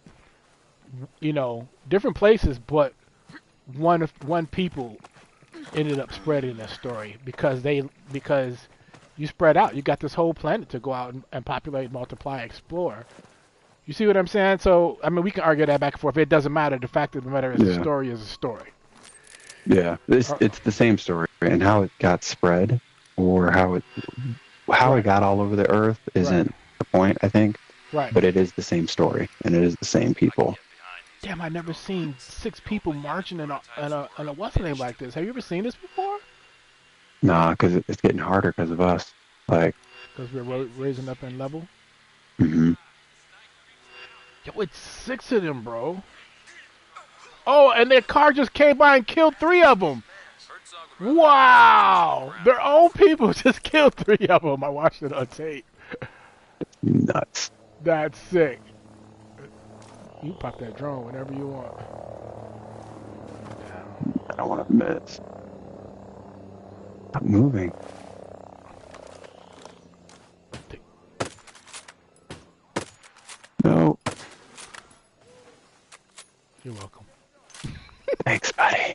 different places, but one people ended up spreading this story because you spread out. You got this whole planet to go out and populate, multiply, explore. You see what I'm saying? So, I mean, we can argue that back and forth. It doesn't matter. The fact of the matter is the story is a story. Yeah, it's the same story, and how it got spread or how it got all over the earth isn't the point, I think. Right. But it is the same story, and it is the same people. Damn, I never seen 6 people marching in a what's the name like this. Have you ever seen this before? Nah, because it's getting harder because of us. Like, because we're raising up in level. Mm-hmm. Yo, it's 6 of them, bro. Oh, and their car just came by and killed 3 of them. Wow, their own people just killed 3 of them. I watched it on tape. Nuts. That's sick. You pop that drone whenever you want. I don't want to miss. Stop moving. No. You're welcome. Thanks, buddy.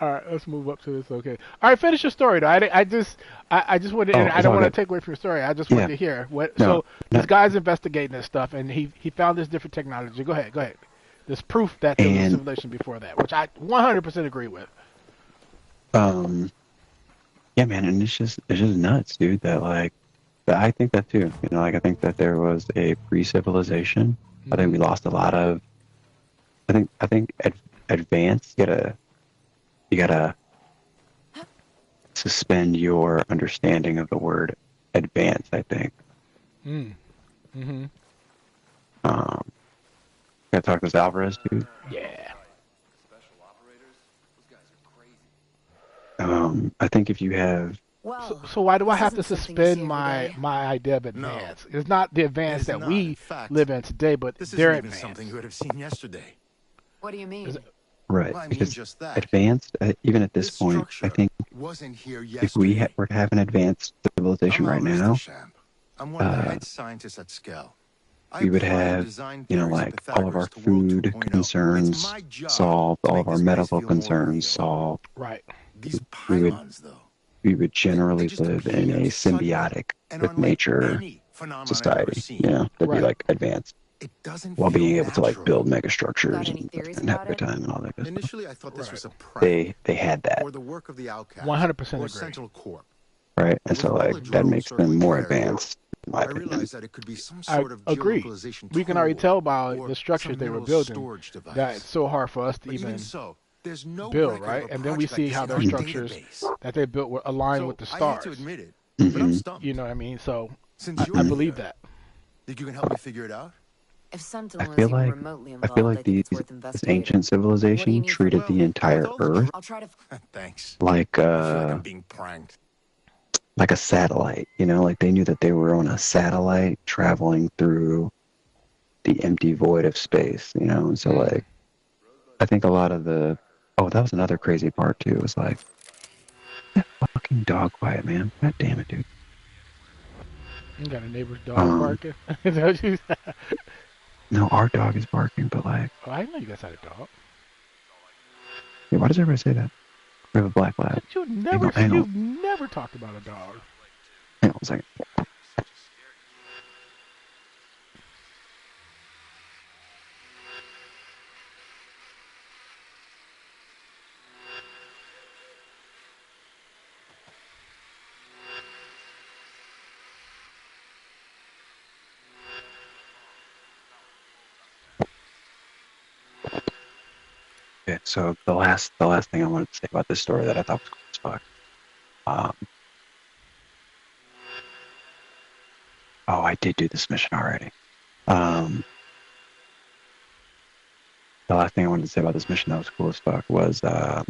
All right, let's move up to this. Okay. All right, finish your story though. I just wanted. Oh, I don't want to good. take away from your story. I just wanted to hear what. No, So no. this guy's investigating this stuff, and he found this different technology. Go ahead. There's proof that there was a civilization before that, which I 100% agree with. Yeah, man, and it's just nuts, dude. That like, I think that too. You know, like I think that there was a pre-civilization. I think we lost a lot of. I think advanced. You gotta suspend your understanding of the word advanced. I think. Gotta talk to this Alvarez, dude. Yeah. I think if you have. So why do I have to suspend my idea of advance? No, it's not the advance that we live in today, but this their isn't even advance. something you would have seen yesterday. What do you mean? Right, Well, I mean because just that. advanced, even at this point, I think Wasn't here if we yesterday. were to have an advanced civilization right now, I'm one of the head scientists at Skell. I we would apply and have, design you know, theories of like all of our Pythagoras to World food 2.0. concerns It's my job solved, to all make of our this place medical feel more concerns real. solved. Right. These We would, pylons, though, we would generally just live in appear a suddenly symbiotic and with unlike nature any phenomenon I've ever society. seen. You know, that'd Right. be like advanced, It doesn't while feel being able to like natural. build mega structures Got any and, theories and have a about good it? time and all that good stuff. Initially, I thought this was a prank. They had that, Or the work of the outcast. 100% or agree. Central Corp. right? And With so all like the that drones makes them circling more the area, advanced, in my I opinion. realized that it could be some I sort of agree. geolocalization We can already tool tell by or the structures some they were mineral building storage device. that it's so hard for us to But even even so, there's no build, record right? of a And then we project see how like their this in our structures database. that they built were aligned So with the I hate stars. to admit it, but I'm stumped. You know what I mean? So Since I you're believe here, that. think you can help me figure it out? If I Sentinel is feel even like remotely I involved, feel I like think these it's worth this investigating. ancient What do you civilization need from treated me? the entire with all the Earth I'll try to. Thanks. like I feel like I'm being pranked. like a satellite. You know, like they knew that they were on a satellite traveling through the empty void of space. You know, and so like I think a lot of the that was another crazy part too. It was like that fucking dog quiet, man. God damn it, dude. You got a neighbor's dog barking. Is that what you said? No, our dog is barking, but like, Oh, I know you guys had a dog. yeah, why does everybody say that? We have a black lab. But you've never talked about a dog. Hang on a second. Okay, so the last thing I wanted to say about this story that I thought was cool as fuck. I did do this mission already. The last thing I wanted to say about this mission that was cool as fuck was so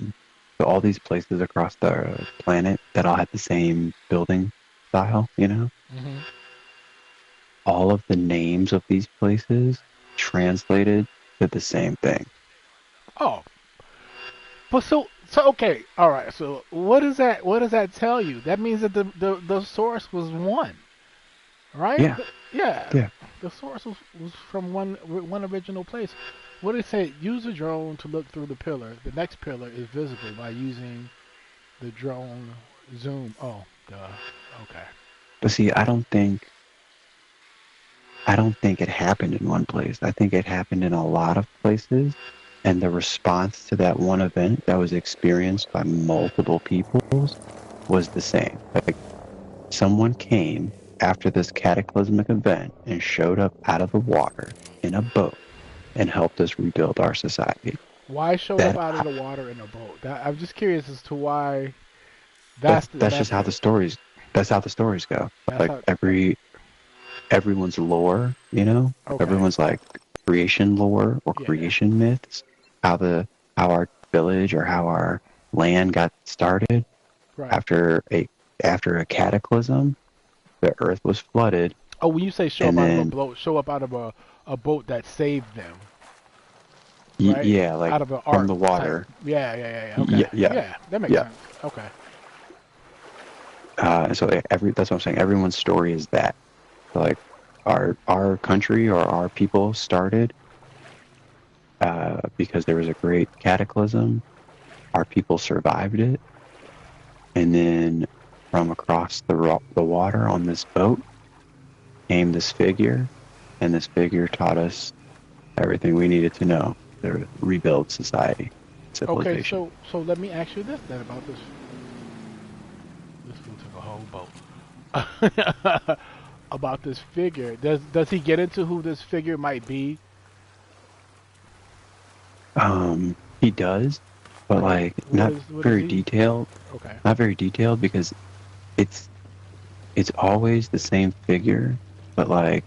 all these places across the planet that all had the same building style, you know? Mm-hmm. All of the names of these places translated to the same thing. Oh, but so okay, all right. So what does that tell you? That means that the source was one, right? Yeah. Yeah. The source was from one original place. What did it say? Use a drone to look through the pillar. The next pillar is visible by using the drone zoom. Oh, duh. Okay. But see, I don't think it happened in one place. I think it happened in a lot of places, and the response to that one event that was experienced by multiple peoples was the same. Like, someone came after this cataclysmic event and showed up out of the water in a boat and helped us rebuild our society. Why show up out of the water in a boat? I'm just curious as to why. That's just how the stories. That's how the stories go. Like everyone's lore, you know, everyone's like creation lore or creation myths. How our village or how our land got started after a cataclysm. The earth was flooded, Oh, when you say show And up out of a then, boat, show up out of a boat that saved them, right? yeah, like Out of an from ark the type. water. Yeah. Okay. Yeah, Yeah, that makes yeah. sense. Okay. So like, that's what I'm saying. Everyone's story is that. So, like, our country or our people started because there was a great cataclysm. Our people survived it, and then from across the water on this boat came this figure, and this figure taught us everything we needed to know to rebuild society, Okay, civilization. so let me ask you this then about this. This fool took a whole boat. About this figure. Does he get into who this figure might be? He does, but like not What is very he? detailed. Okay. Not very detailed because it's it's always the same figure, but like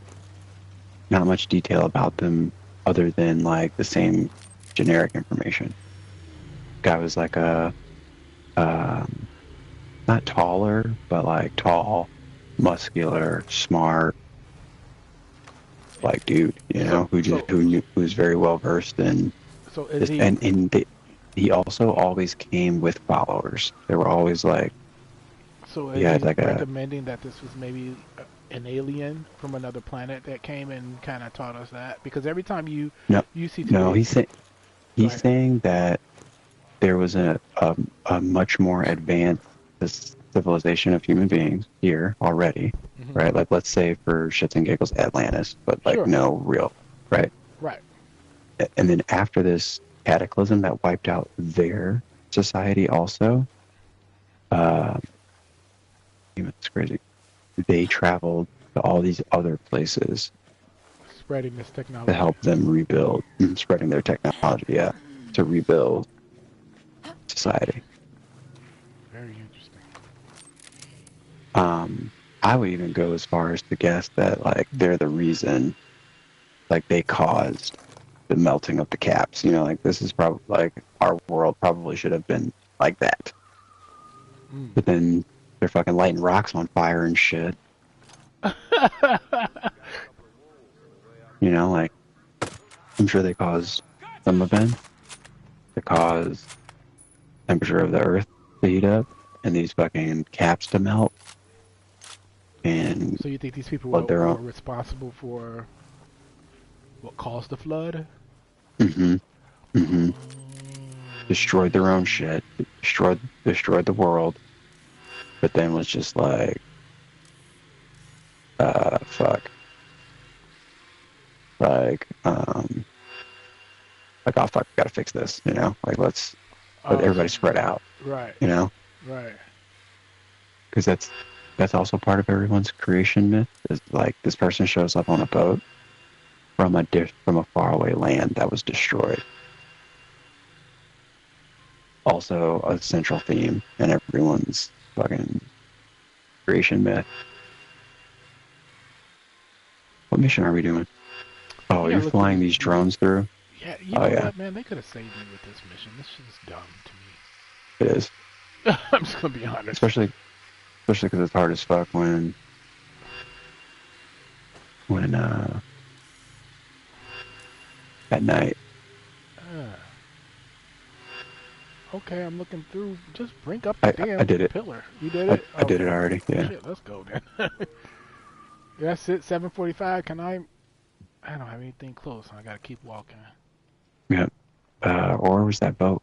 not much detail about them other than like the same generic information. Guy was like a not taller, but like tall, muscular, smart, like dude, you know, who's very well versed in So is this, he? and he also always came with followers. They were always like, So he is had he like recommending that this was maybe an alien from another planet that came and kind of taught us that? Because every time no, you see no, today, he's saying that there was a much more advanced civilization of human beings here already, right? Like let's say for shits and giggles Atlantis, but like sure, no real, right? right. And then after this cataclysm that wiped out their society also, it's crazy. They traveled to all these other places Spreading this to technology. help them rebuild, spreading their technology, yeah, to rebuild society. Very interesting. I would even go as far as to guess that like they're the reason, like they caused the melting of the caps. You know, like this is probably like our world probably should have been like that. But then they're fucking lighting rocks on fire and shit. You know, like I'm sure they caused some events to cause temperature of the earth to heat up and these fucking caps to melt. And So you think these people flood their were own. responsible for what caused the flood? Destroyed their own shit, destroyed the world, but then was just like, fuck. Like, oh fuck, we gotta fix this, you know? Like, let everybody spread out, Right. you know? Right. Because that's also part of everyone's creation myth, is like, this person shows up on a boat from a faraway land that was destroyed. Also a central theme in everyone's fucking creation myth. What mission are we doing? Oh, Yeah, you're look, flying these drones through? Yeah, you know what, man? They could have saved me with this mission. This shit is dumb to It is. me. I'm just gonna be honest. Especially because it's hard as fuck when at night. Okay, I'm looking through. Just bring up the damn I did it. pillar. You did it? I did it already. Yeah. Shit, let's go then. That's it. 7:45. Can I? I don't have anything close. I gotta keep walking. Yeah. Or was that boat?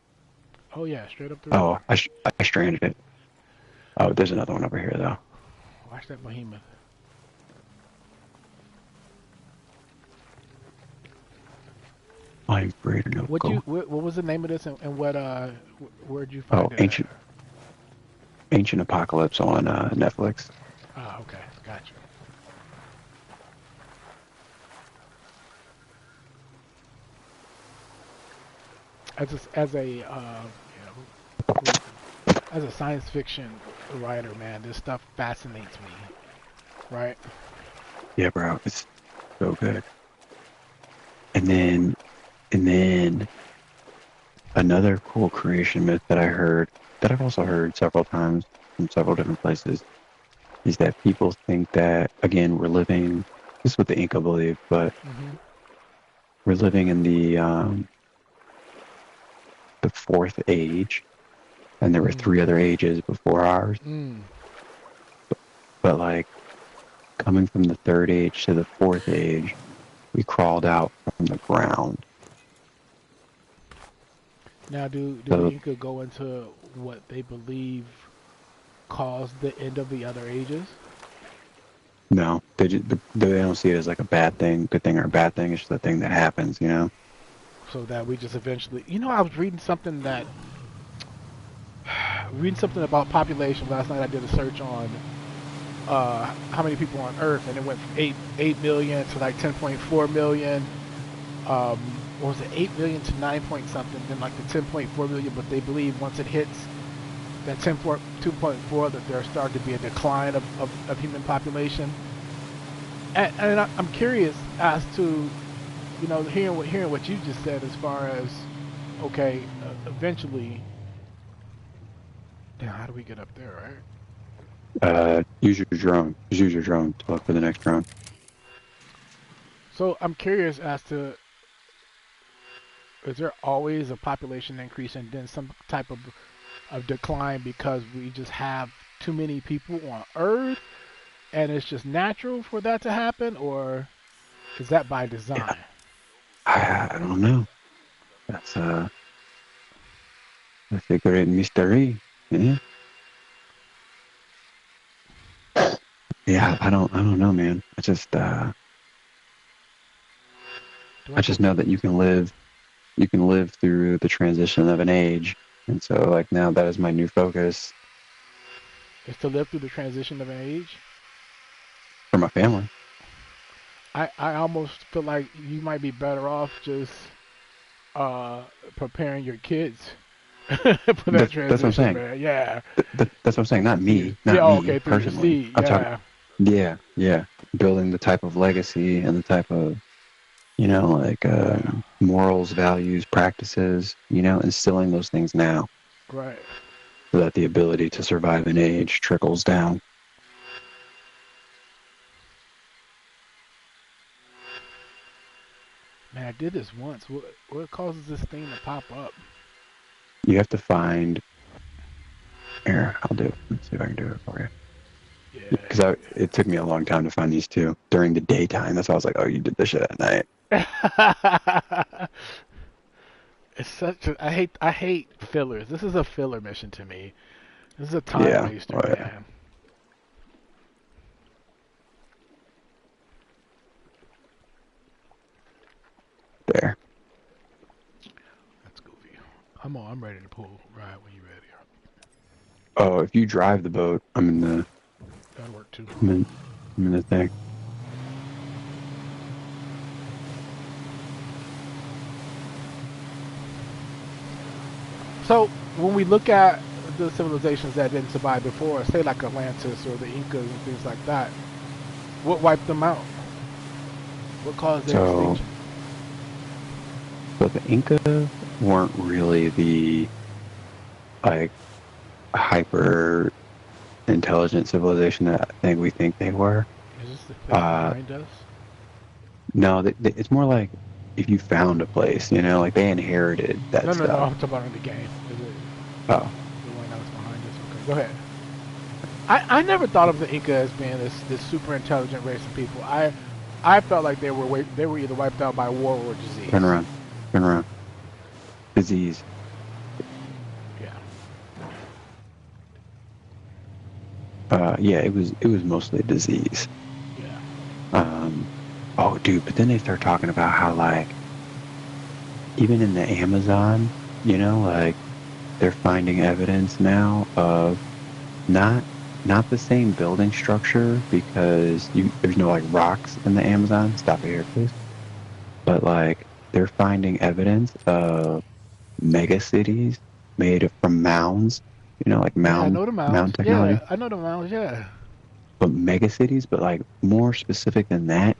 Oh yeah, straight up the Oh, river. I stranded it. Oh, there's another one over here though. Watch that behemoth. I'm afraid of no go. What was the name of this and where'd you find it? Ancient Apocalypse on Netflix. Ah, okay, gotcha. As a science fiction writer, man, this stuff fascinates me. Right? Yeah, bro, it's so good. And then another cool creation myth that I've also heard several times from several different places, is that people think that, again, we're living, this is what the Inca believe, but we're living in the fourth age, and there were 3 other ages before ours. But like, coming from the 3rd age to the 4th age, we crawled out from the ground. Now, do the Inca go into what they believe caused the end of the other ages? No, they don't see it as like a bad thing, good thing or a bad thing. It's just a thing that happens, you know? So that we just eventually... You know, I was reading something about population last night. I did a search on how many people on Earth, and it went from 8 million to like 10.4 million. Or was it 8 million to 9 point something, then like the 10.4 million, but they believe once it hits that 2.4 that there started to be a decline of human population. And I'm curious as to, you know, hearing what you just said as far as, okay, eventually, damn, how do we get up there, right? Use your drone. Just use your drone to look for the next drone. So I'm curious as to, is there always a population increase and then some type of decline because we just have too many people on Earth and it's just natural for that to happen, or is that by design? Yeah. I don't know. That's a great mystery. Yeah. Yeah, I don't know, man. I just know that you can live through the transition of an age. And so, like, now that is my new focus. Is to live through the transition of an age? For my family. I almost feel like you might be better off just preparing your kids for that transition, that's what I'm saying. Man. Yeah. That's what I'm saying. Not me. Not me, okay, through personally. the seed, yeah. Yeah. Building the type of legacy and the type of, you know, like morals, values, practices, you know, instilling those things now. Right. So that the ability to survive an age trickles down. Man, I did this once. What causes this thing to pop up? You have to find... Here, I'll do it. Let's see if I can do it for you. Yeah. Because it took me a long time to find these two. During the daytime. That's why I was like, oh, you did this shit at night. It's such a... I hate fillers. This is a filler mission to me. This is a time waster, man. Yeah. There. That's goofy. I'm ready to pull ride when you're ready. Oh, if you drive the boat, I'm in the... That'll work too. I'm in the thing. So, when we look at the civilizations that didn't survive before, say like Atlantis or the Incas and things like that, what wiped them out? What caused their extinction? So the Inca weren't really the, like, hyper intelligent civilization that I think we think they were. Is this the thing behind us? No, it's more like if you found a place, you know, like they inherited that stuff. No, I'm talking about in the game. Is it the one that was behind us? Okay, go ahead. I never thought of the Inca as being this super intelligent race of people. I felt like they were either wiped out by war or disease. Turn around. Disease. Yeah, it was mostly disease. Yeah. Oh, dude, but then they start talking about how, like, even in the Amazon, you know, like, they're finding evidence now of not the same building structure because there's no, like, rocks in the Amazon. Stop it here, please. But, like, they're finding evidence of mega cities made from mounds. You know, like mound technology. Yeah, I know the mounds, yeah. But mega cities, but like more specific than that,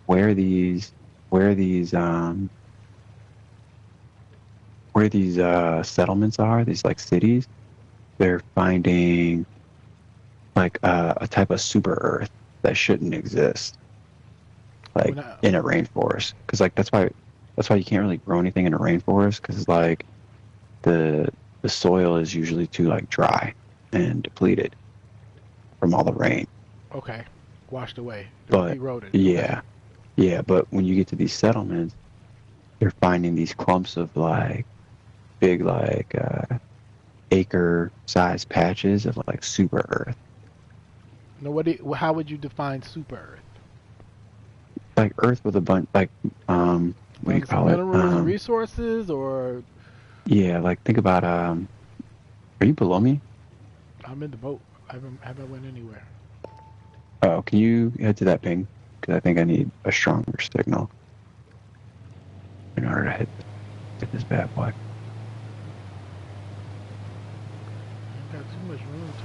where these settlements are, these like cities, they're finding like a type of super Earth that shouldn't exist, like in a rainforest. Because like that's why you can't really grow anything in a rainforest, because like the soil is usually too like dry and depleted from all the rain. Okay, washed away, But eroded. yeah, yeah. But when you get to these settlements, you're finding these clumps of like big like acre-sized patches of like super Earth. No, how would you define super Earth? Like Earth with a bunch like what do you call it? Minerals and resources, or yeah, like think about are you below me? I'm in the boat. I haven't went anywhere. Oh, can you head to that ping? Because I think I need a stronger signal in order to hit this bad boy. I've got too much room to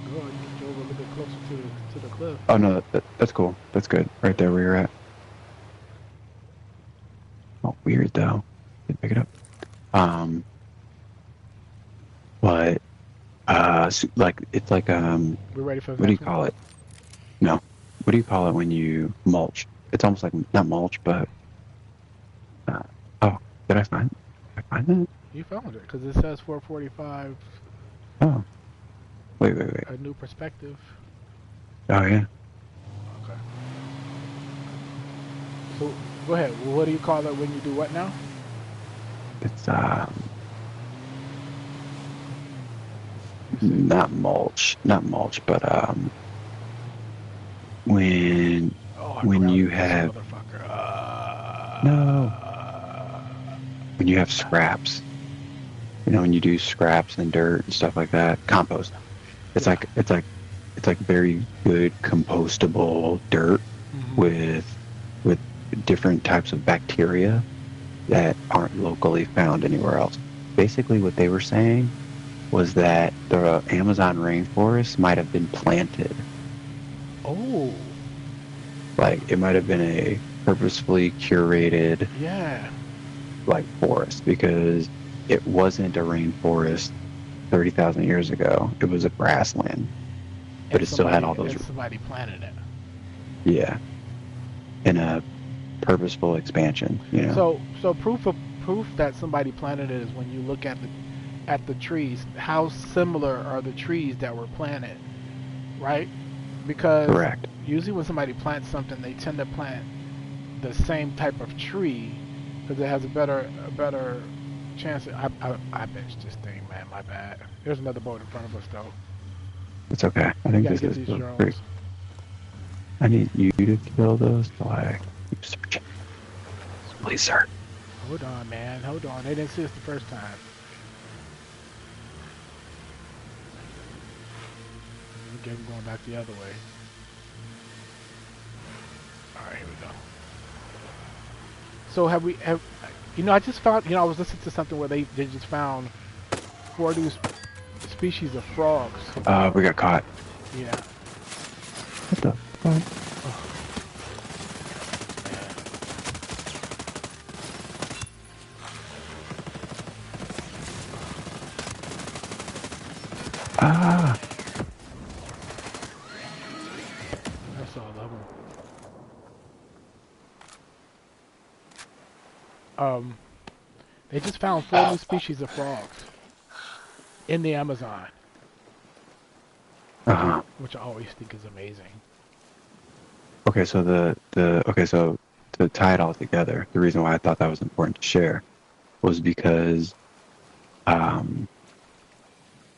go. You can go a little bit closer to the cliff. Oh no, that's cool. That's good. Right there where you're at. Oh, weird though. Didn't pick it up. But like it's like We're ready for the what do you next call one? it? No, what do you call it when you mulch? It's almost like not mulch, but oh, did I find that? You found it because it says 445. Oh, wait. A new perspective. Oh yeah. Okay. So go ahead. Well, what do you call it when you do what now? It's not mulch, but when you have when you have scraps, you know, when you do scraps and dirt and stuff like that, compost. It's like very good compostable dirt with different types of bacteria that aren't locally found anywhere else. Basically, what they were saying was that the Amazon rainforest might have been planted. Oh. Like, it might have been a purposefully curated, like, forest, because it wasn't a rainforest 30,000 years ago. It was a grassland. But it still had all those... Somebody planted it. Yeah. In a purposeful expansion, you know? So proof that somebody planted it is when you look at the trees. How similar are the trees that were planted, right? Because correct. Usually when somebody plants something, they tend to plant the same type of tree because it has a better chance. I benched this thing, man. My bad. There's another boat in front of us, though. It's okay. I think this is pretty. I need you to kill those flags. Keep searching. Please, sir. Hold on, man. Hold on. They didn't see us the first time. Okay, we're going back the other way. Alright, here we go. So I just found, I was listening to something where they just found 4 new species of frogs. We got caught. Yeah. What the fuck? Ah! That's all of them. They just found 4 new species of frogs in the Amazon. Which I always think is amazing. Okay, so so to tie it all together, the reason why I thought that was important to share was because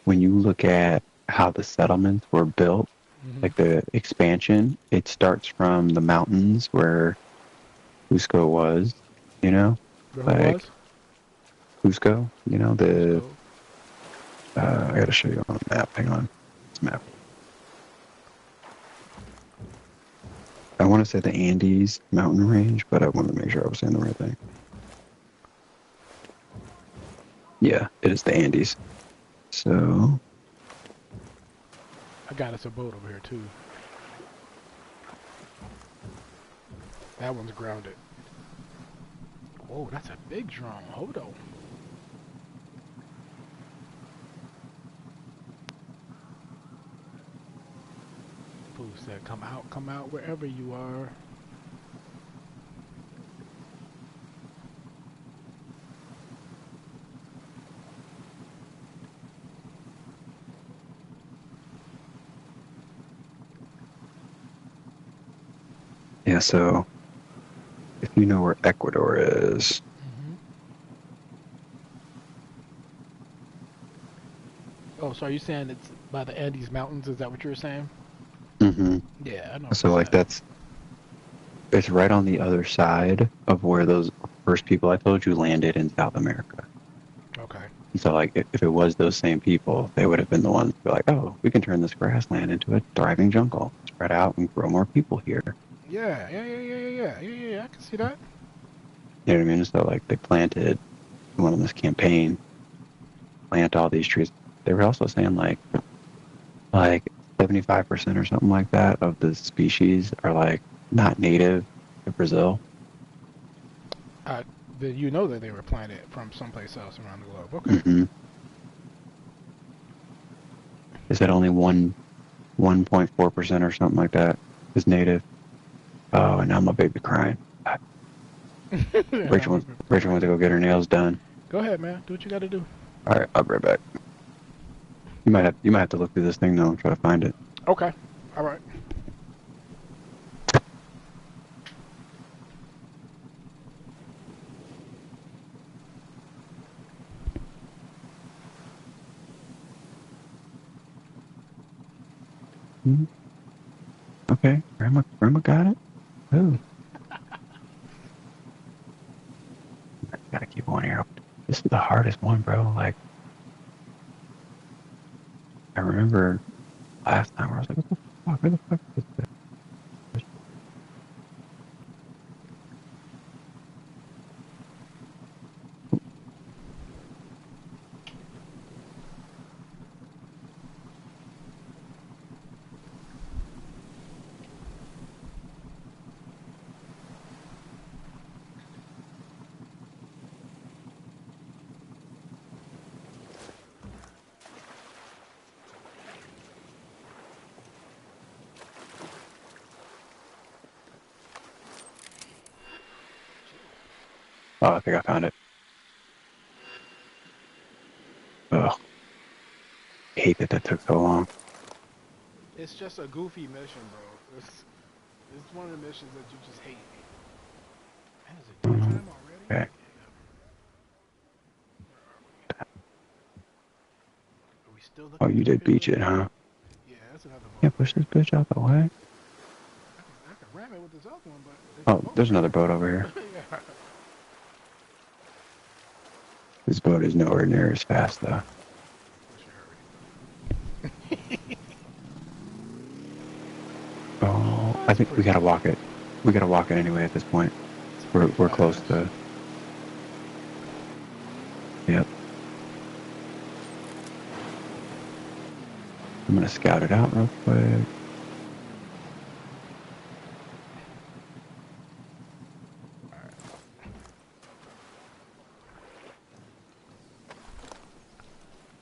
when you look at how the settlements were built, like the expansion, it starts from the mountains where Cusco was, you know? Where was? Cusco, you know, I gotta show you on the map, hang on. This map. I want to say the Andes mountain range, but I wanted to make sure I was saying the right thing. Yeah, it is the Andes. So... I got us a boat over here, too. That one's grounded. Whoa, that's a big drone. Hold on. said, come out wherever you are. Yeah, so if you know where Ecuador is. Oh, so are you saying it's by the Andes Mountains? Is that what you were saying? Mm-hmm. Yeah, I know. So like it's right on the other side of where those first people I told you landed in South America. Okay. And so like if it was those same people, they would have been the ones to be like, oh, we can turn this grassland into a thriving jungle, spread out and grow more people here. Yeah. I can see that. You know what I mean? So like they planted one on this campaign, plant all these trees. They were also saying like 75% or something like that of the species are like not native to Brazil. You know that they were planted from someplace else around the globe. Okay. Mm-hmm. They said only 1.4% or something like that is native. Oh, and now my baby crying. Rachel wants to go get her nails done. Go ahead, man. Do what you got to do. All right, I'll be right back. You might have to look through this thing though and try to find it. Okay. All right. Mm-hmm. Okay, Grandma got it. Ooh. I gotta keep one ear open. This is the hardest one, bro. Like, I remember last time where I was like, what the fuck? Where the fuck is this? Oh, I think I found it. Ugh. I hate that took so long. It's just a goofy mission, bro. It's one of the missions that you just hate. Man, is it daytime already? Okay. Are we still looking Oh, you did beach it, huh? Yeah, that's another boat. Yeah, push this bitch out the way. I can ram it with this other one, but... Oh, there's another boat over here. Yeah. This boat is nowhere near as fast, though. Oh, I think we gotta walk it. We gotta walk it anyway at this point. We're close to... Yep. I'm gonna scout it out real quick.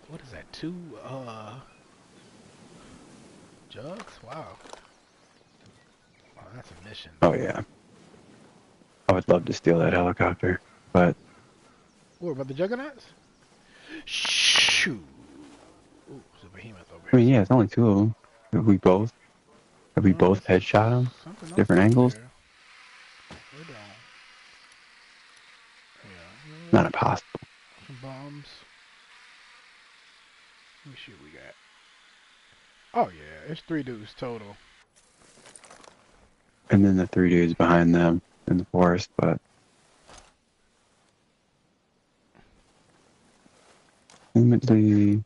What is that? 2 jugs? Wow. Oh, that's a mission. Oh yeah. I would love to steal that helicopter, but... What about the juggernauts? Shoot. Ooh, there's a behemoth over here. I mean, yeah, it's only 2 of them. Have we both headshot them? Different angles? We're down. Yeah. Not impossible. Some bombs. Let me see what we got. Oh yeah, it's 3 dudes total. And then the 3 dudes behind them in the forest, but... Ultimately...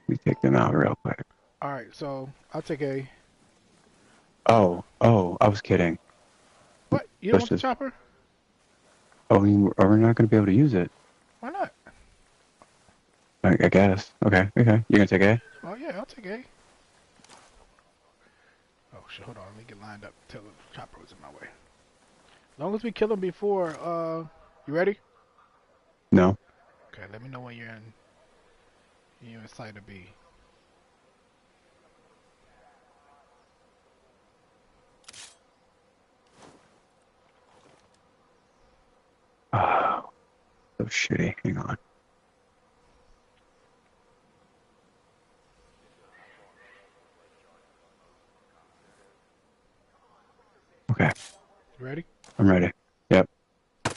We take them out real quick. Alright, so I'll take a... Oh, I was kidding. What? You don't want the chopper? Oh, are we not going to be able to use it? Why not? I guess. Okay. You're going to take A? Oh yeah, I'll take A. Oh shit, hold on, let me get lined up till the chopper was in my way. As long as we kill him before, you ready? No. Okay, let me know when you're in. You in sight of B. Oh, so shitty. Hang on. Okay. You ready? I'm ready. Yep. We're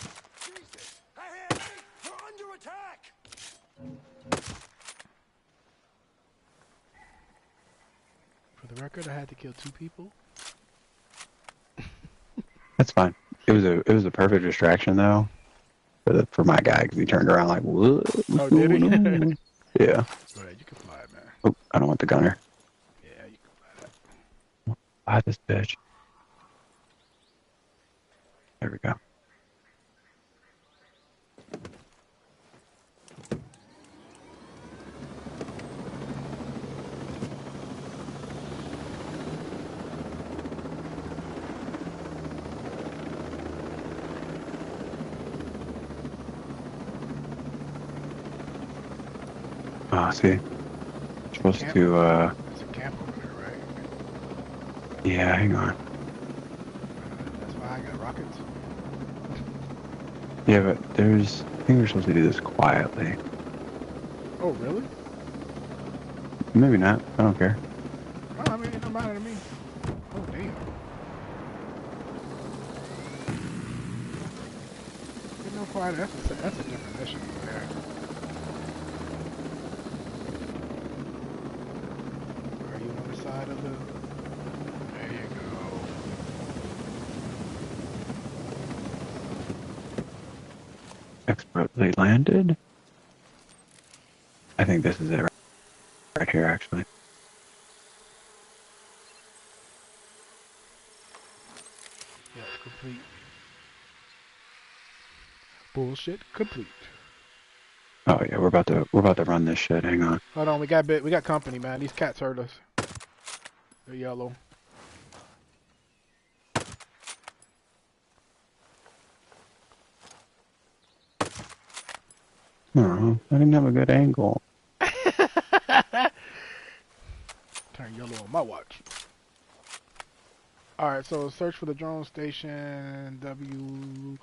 under attack! For the record, I had to kill 2 people. That's fine. It was a perfect distraction though, for my guy, because he turned around like, what? Oh, did he? Yeah. Go ahead, you can fly it, man. Oh, I don't want the gunner. Yeah, you can fly that. Fly this bitch. There we go. Oh, see, supposed Camp? to, There's a camp over there, right? yeah, hang on. That's why I got rockets. Yeah, but I think we're supposed to do this quietly. Oh, really? Maybe not, I don't care. Oh, I mean, it don't matter to me. Oh, damn. There's no quiet, that's a different mission over there. Are you on the side of the... There you go. Expertly landed? I think this is it right here, actually. Yeah, complete. Bullshit complete. Oh yeah, we're about to run this shit. Hang on. Hold on, we got company, man. These cats heard us. They're yellow. Oh, I didn't have a good angle. Turn yellow on my watch. Alright, so search for the drone station W111.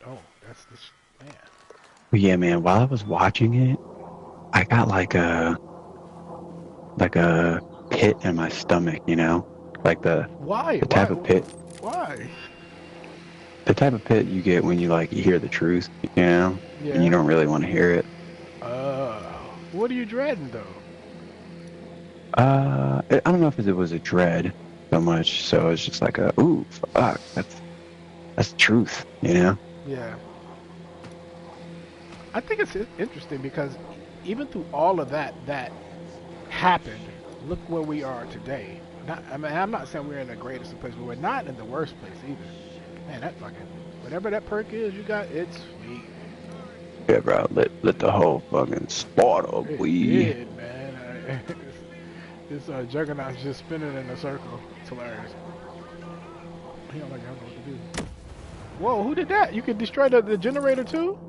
Oh, that's the man. Yeah, man. While I was watching it, I got like a pit in my stomach. You know, like the type of pit. Why? The type of pit you get when you hear the truth. You know, Yeah. and you don't really want to hear it. What are you dreading though? I don't know if it was a dread so much. So it's just like ooh, fuck, that's truth. You know. Yeah. I think it's interesting because even through all of that happened, look where we are today. I'm not saying we're in the greatest of places, but we're not in the worst place either. Man, that fucking whatever that perk is you got, it's sweet. Yeah, bro. Let the whole fucking spot up, It we. did, man. This Juggernaut's just spinning in a circle. It's hilarious. He don't like I don't know what to do. Whoa, who did that? You could destroy the generator too?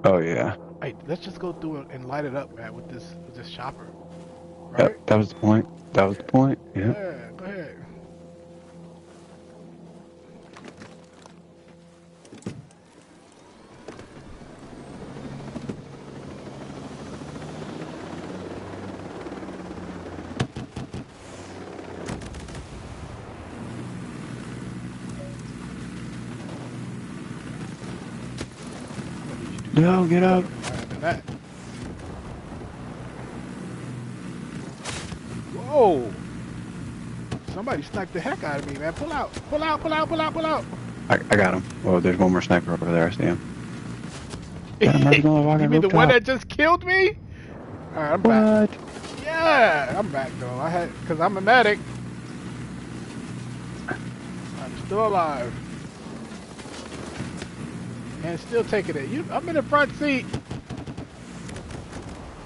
Oh yeah. Hey, let's just go through it and light it up, man, with this chopper. Right? Yep, that was the point. That was the point. Yeah. Yeah, go ahead. No, get up. Whoa! Somebody sniped the heck out of me, man. Pull out! Pull out! Pull out! Pull out! Pull out! I got him. Oh, there's one more sniper over there. I see him. Yeah, you mean the one that just killed me? Alright, I'm back. Yeah, I'm back though. Cause I'm a medic. I'm still alive. And still taking it. I'm in the front seat.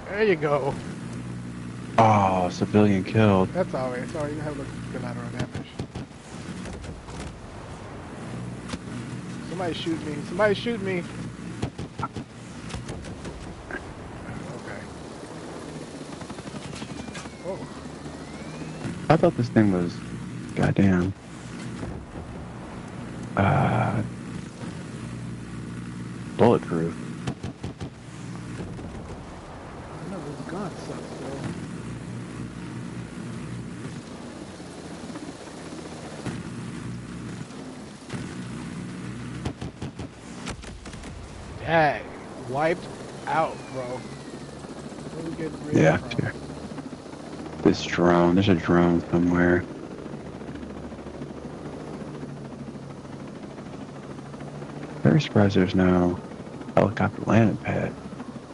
There you go. Oh, civilian killed. That's alright. Sorry, you have a good collateral damage. Somebody shoot me. Somebody shoot me. Okay. Oh. I thought this thing was goddamn. Bulletproof. I know this gun sucks, though. Dang, wiped out, bro. Where we getting rid Yeah, from? sure. This drone. There's a drone somewhere. Very surprised there's no helicopter landing pad.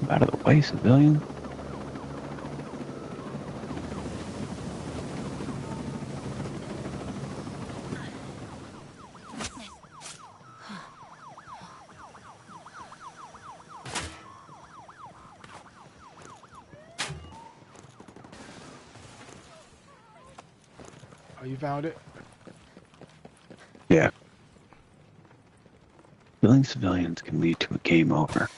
Out of the way, civilian. Oh, you found it? Yeah. Killing civilians can lead to a game over.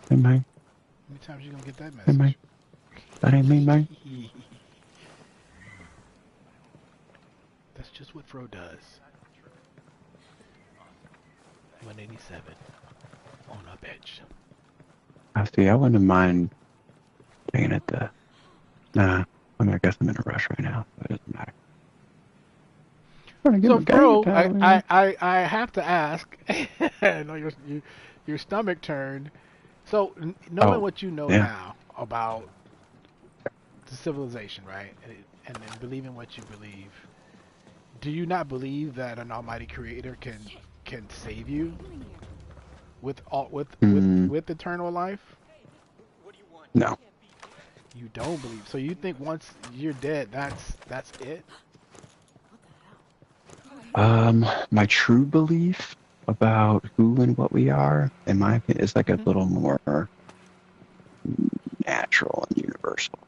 Hey, man. How many times you gonna get that Hey, message? man. That ain't me, man. That's just what Fro does. 187 on a bench. I see. I wouldn't mind taking it to. Nah. I mean, I guess I'm in a rush right now, so it doesn't matter. So, Fro, I have to ask. I know your stomach turned. So, knowing what you know now about the civilization, right, and then believing what you believe, do you not believe that an almighty creator can save you with eternal life? No. You don't believe. So you think once you're dead, that's it? My true belief about who and what we are, in my opinion, is like a little more natural and universal.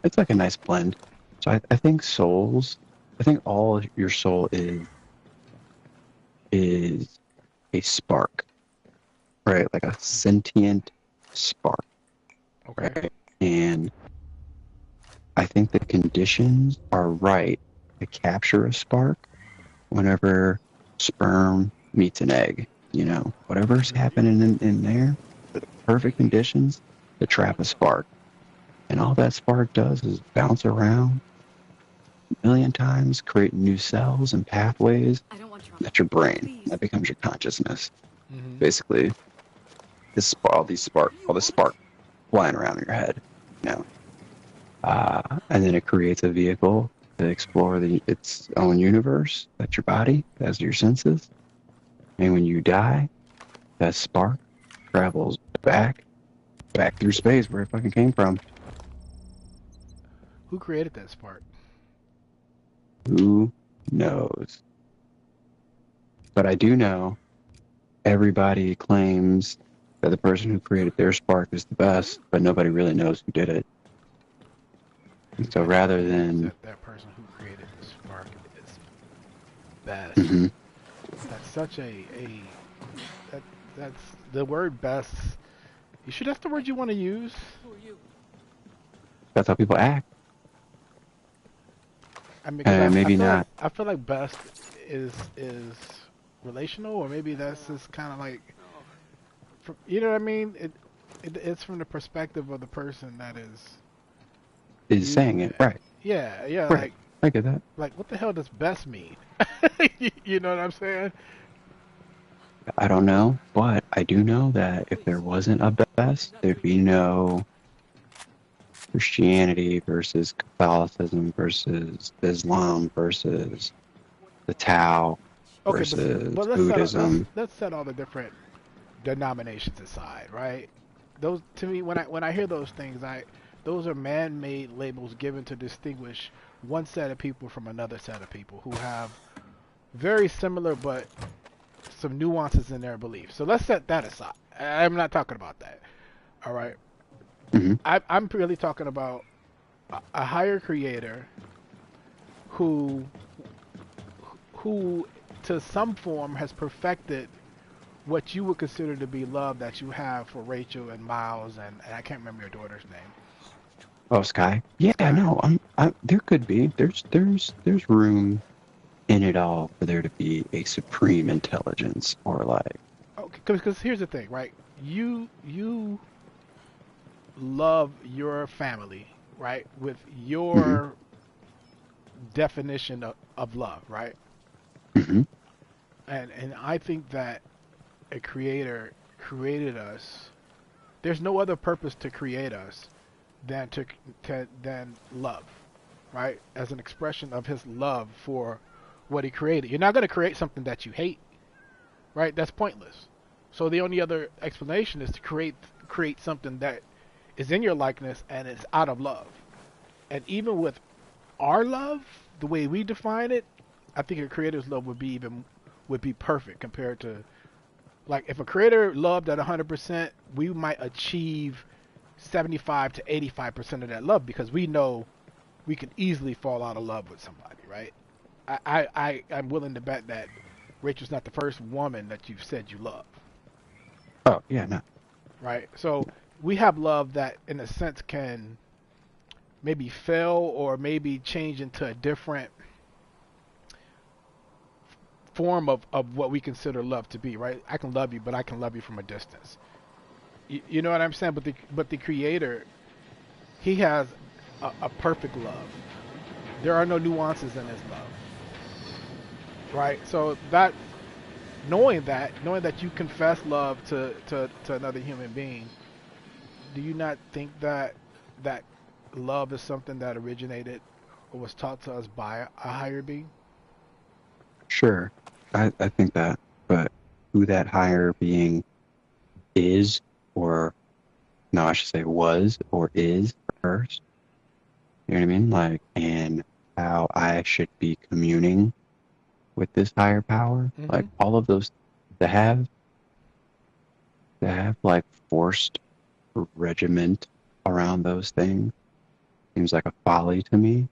It's like a nice blend. So I think souls, I think all your soul is a spark, right? Like a sentient spark. Okay. Right? And I think the conditions are right to capture a spark whenever sperm meets an egg. You know, whatever's happening in there, the perfect conditions to trap a spark. And all that spark does is bounce around a million times, create new cells and pathways. That's your brain. That becomes your consciousness. Basically, all this spark flying around in your head. You know, and then it creates a vehicle to explore its own universe. That's your body. That's your senses. And when you die, that spark travels back through space where it fucking came from. Who created that spark? Who knows? But I do know everybody claims that the person who created their spark is the best, but nobody really knows who did it. And so rather than that person who created the spark is best. That's such that's the word best. You sure that's the word you want to use? Who are you? that's how people act. I mean, maybe not. I feel like best is relational, or maybe that's just kind of like, you know what I mean? It's from the perspective of the person that is saying it, right? Yeah, right. Like I get that. Like, what the hell does best mean? You know what I'm saying? I don't know, but I do know that if there wasn't a best, there'd be no Christianity versus Catholicism versus Islam versus the Tao versus but Buddhism. Let's set all the different denominations aside, right? Those, to me, when I hear those things, those are man-made labels given to distinguish one set of people from another set of people who have very similar but some nuances in their beliefs. So let's set that aside. I'm not talking about that. All right. I'm really talking about a higher creator who who, to some form, has perfected what you would consider to be love that you have for Rachel and Miles, and I can't remember your daughter's name. Oh, Sky. Yeah, Sky. no, there could be. There's room in it all for there to be a supreme intelligence, or like. Okay, because here's the thing, right? You love your family, right? With Mhm. your definition of love, right? Mhm. And I think that a creator created us. There's no other purpose to create us than than love, right? As an expression of his love for what he created. You're not going to create something that you hate, right? That's pointless. So the only other explanation is to create something that is in your likeness and it's out of love. And even with our love, the way we define it, I think a creator's love would be perfect compared to, like, if a creator loved at 100%, we might achieve 75 to 85% of that love because we know we can easily fall out of love with somebody, right? I'm willing to bet that Rachel's not the first woman that you've said you love. Oh yeah, no. Right? So we have love that, in a sense, can maybe fail or maybe change into a different form of what we consider love to be, right? I can love you, but I can love you from a distance. You know what I'm saying? But the creator, he has a perfect love. There are no nuances in his love, right? So that knowing that you confess love to another human being, do you not think that that love is something that originated or was taught to us by a higher being? Sure, I think that, but who that higher being is, or no, I should say was or is first. You know what I mean? Like, and how I should be communing with this higher power. Mm-hmm. Like all of those to have like forced regiment around those things seems like a folly to me.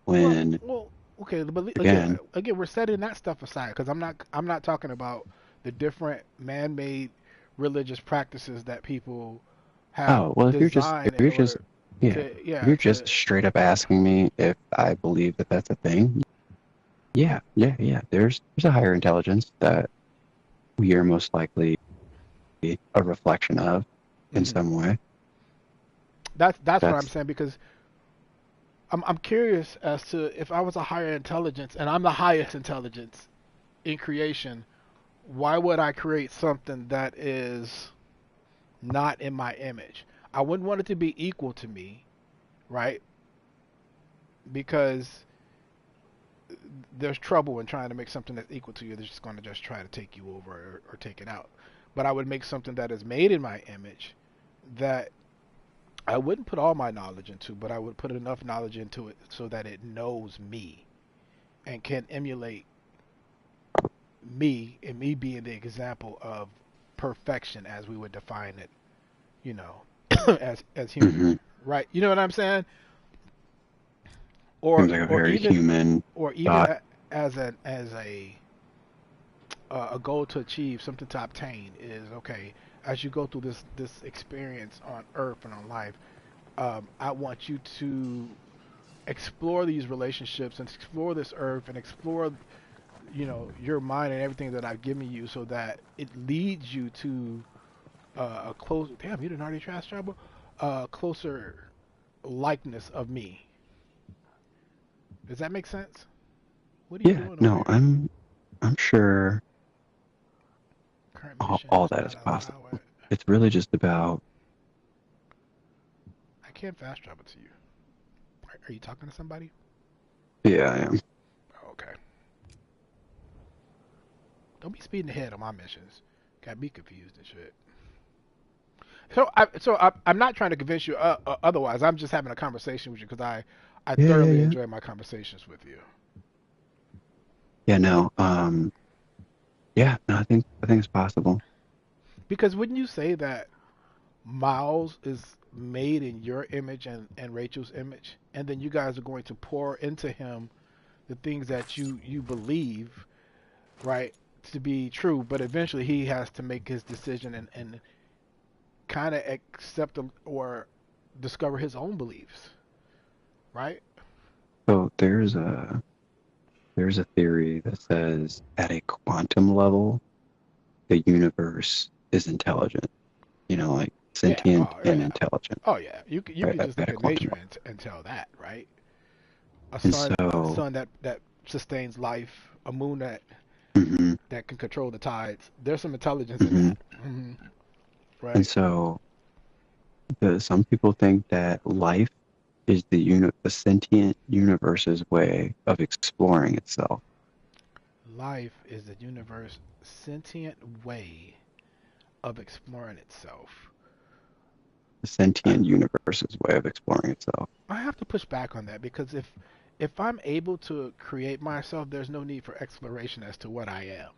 When Well, okay, but again, again, we're setting that stuff aside because I'm not talking about the different man-made religious practices that people have oh well, if designed in you're just order yeah, to, if yeah, you're to just straight up asking me if I believe that that's a thing, yeah. There's a higher intelligence that we are most likely a reflection of in mhm. some way. That's what I'm That's saying because I'm curious as to if I was a higher intelligence and I'm the highest intelligence in creation, why would I create something that is not in my image? I wouldn't want it to be equal to me, right? Because there's trouble in trying to make something that's equal to you. They're just going to just try to take you over or take it out. But I would make something that is made in my image that I wouldn't put all my knowledge into, but I would put enough knowledge into it so that it knows me and can emulate me, and me being the example of perfection as we would define it, you know, as human, mhm, right? You know what I'm saying? Or seems like a or very even human or even thought. as a goal to achieve, something to obtain is okay. As you go through this experience on Earth and on life, I want you to explore these relationships and explore this Earth and explore, you know, your mind and everything that I've given you, so that it leads you to a close. Damn, you didn't already trash trouble. Closer likeness of me. Does that make sense? What are you Yeah, doing over no, here? I'm sure Current mission all is that not is possible. allowed. It's really just about I can't fast travel to you. Are you talking to somebody? yeah, I am. Okay. Don't be speeding ahead on my missions. Got me confused and shit. I'm not trying to convince you otherwise. I'm just having a conversation with you because I thoroughly Yeah. enjoy my conversations with you. Yeah, no. Yeah, no, I think it's possible. Because wouldn't you say that Miles is made in your image and Rachel's image, and then you guys are going to pour into him the things that you believe, right, to be true, but eventually he has to make his decision and kind of accept them or discover his own beliefs, right? So there's a theory that says at a quantum level, the universe is intelligent. You know, like sentient and intelligent. Oh yeah, you can just look at nature and tell that, right? A sun that sustains life, a moon that that can control the tides. There's some intelligence in that, right? And so, some people think that life is the sentient universe's way of exploring itself. Life is the universe's sentient way of exploring itself. The sentient universe's way of exploring itself. I have to push back on that because if I'm able to create myself, there's no need for exploration as to what I am.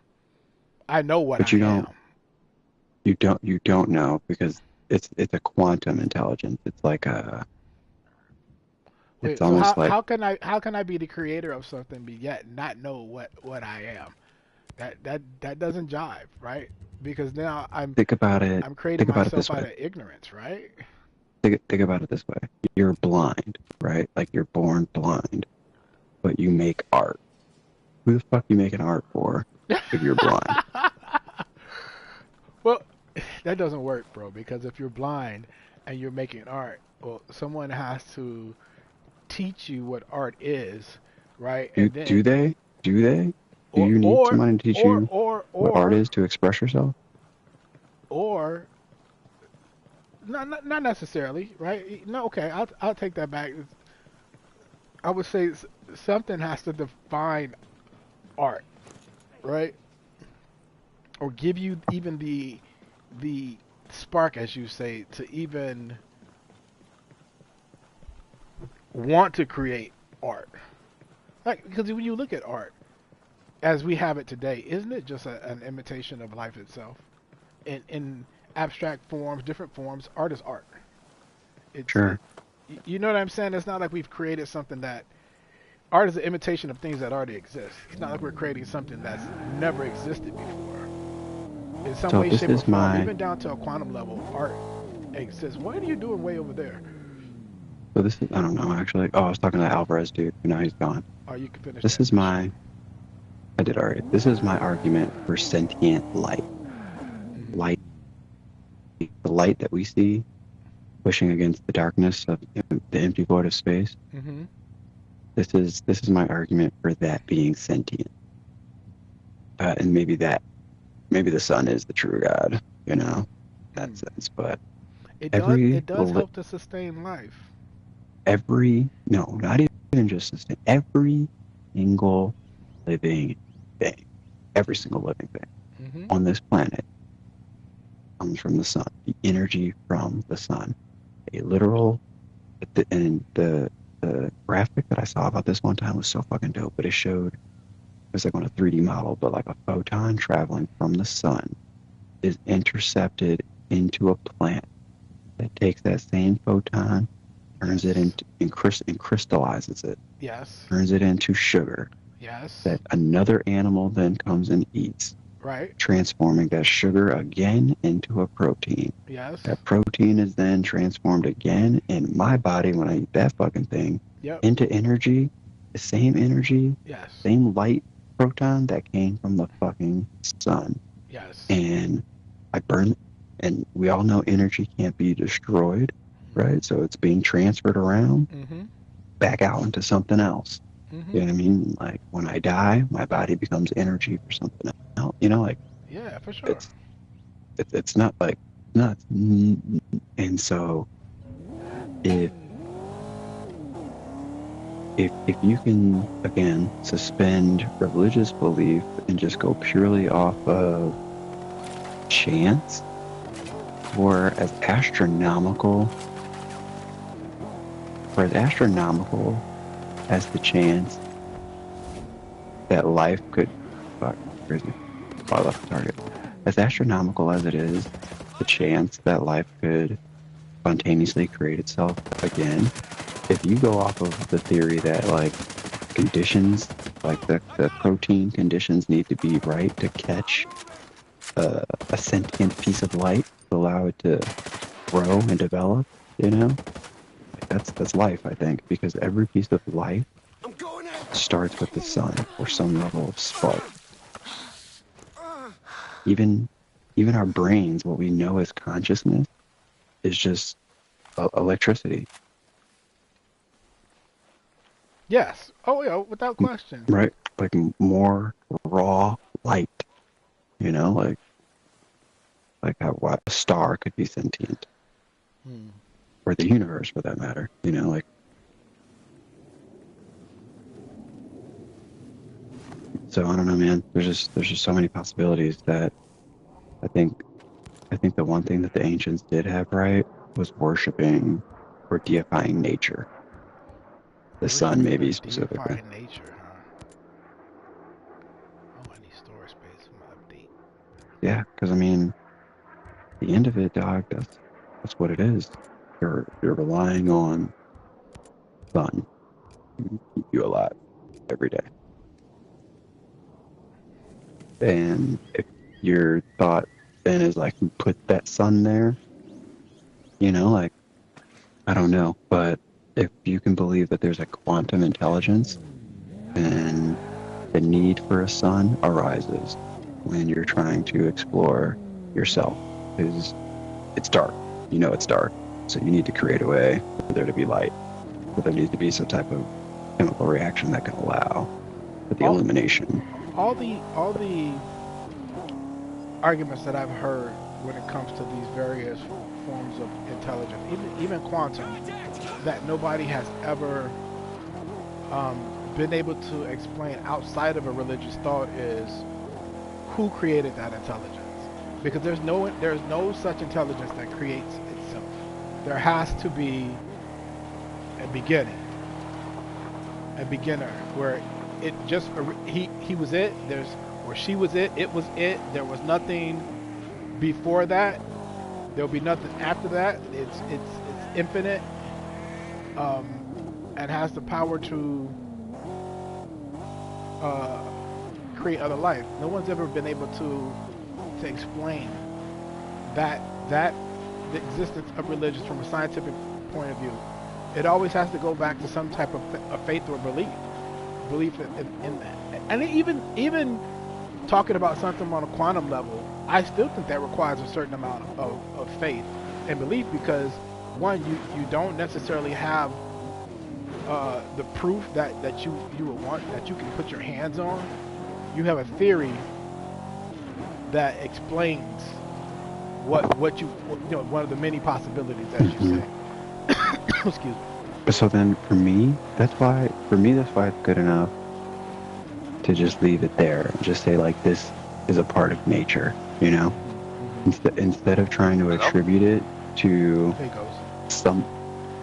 I know what I am. You don't know because it's a quantum intelligence. It's like a. It's almost like how can I be the creator of something but yet not know what I am? That doesn't jive, right? Because now think about it. I'm creating myself out of ignorance, right? Think about it this way: you're blind, right? Like you're born blind, but you make art. Who the fuck you making art for if you're blind? Well, that doesn't work, bro. Because if you're blind and you're making art, well, someone has to teach you what art is, right? Do they? Do you need someone to teach you what art is to express yourself? Or not necessarily, right? No, okay, I'll take that back. I would say something has to define art, right? Or give you even the spark, as you say, to even want to create art. Like, because when you look at art as we have it today, isn't it just an imitation of life itself? In abstract forms, different forms, art is art. Sure. You know what I'm saying? It's not like we've created something that... Art is an imitation of things that already exist. It's not like we're creating something that's never existed before. In some way, shape, or form, even down to a quantum level, art exists. What are you doing way over there? So this is... I don't know, actually. Oh, I was talking to Alvarez, dude, but now he's gone. Oh, you can finish. This is my... I did already. This is my argument for sentient light. Light. The light that we see pushing against the darkness of the empty void of space. This is my argument for that being sentient. And maybe the sun is the true God, you know, in that sense. But it does help to sustain life. Not even just sustain. Every single living thing, every single living thing on this planet comes from the sun. The energy from the sun. A literal, and the graphic that I saw about this one time was so fucking dope. But it was like on a 3D model, but like a photon traveling from the sun is intercepted into a plant that takes that same photon, turns it into and crystallizes it. Yes. Turns it into sugar. Yes. That another animal then comes and eats. Right. Transforming that sugar again into a protein. Yes. That protein is then transformed again in my body when I eat that fucking thing into energy. The same energy. Yes. Same light proton that came from the fucking sun. Yes. And I burn, and we all know energy can't be destroyed, right? So it's being transferred around back out into something else. You know what I mean? Like when I die, my body becomes energy for something else. You know, like yeah, for sure. It's not like nuts. And so if you can again suspend religious belief and just go purely off of chance, or as astronomical as the chance that life could I left the target. As astronomical as it is, the chance that life could spontaneously create itself again, if you go off of the theory that like conditions, like the protein conditions need to be right to catch a sentient piece of light to allow it to grow and develop, you know? Like that's life, I think, because every piece of life starts with the sun or some level of spark. Even our brains, what we know as consciousness, is just electricity. Yes. Oh, yeah, without question. Right? Like more raw light, you know, like how a star could be sentient, or the universe for that matter, you know, like. So I don't know, man. There's just so many possibilities that I think the one thing that the ancients did have right was worshiping or deifying nature. The sun, maybe specifically. Deifying nature, huh? Oh, I need storage space for my update. Yeah, because I mean, the end of it, dog. That's what it is. You're relying on sun to keep you alive every day. And if your thought then is like, who put that sun there? You know, like, I don't know, but if you can believe that there's a quantum intelligence, then the need for a sun arises when you're trying to explore yourself. Because it's dark. You know it's dark. So you need to create a way for there to be light. But there needs to be some type of chemical reaction that can allow for the illumination. All the arguments that I've heard when it comes to these various forms of intelligence, even quantum, that nobody has ever been able to explain outside of a religious thought is who created that intelligence. Because there's no such intelligence that creates itself. There has to be a beginner where it just he was it. Or she was it. It was it. There was nothing before that. There'll be nothing after that. It's infinite, and has the power to create other life. No one's ever been able to explain that the existence of religion from a scientific point of view. It always has to go back to some type of faith or belief in that. And even talking about something on a quantum level, I still think that requires a certain amount of faith and belief, because one, you don't necessarily have the proof that you would want, that you can put your hands on. You have a theory that explains what you know, one of the many possibilities, as you say. Excuse me. So then, for me, that's why it's good enough to just leave it there and just say, like, this is a part of nature, you know? Instead of trying to attribute it to something.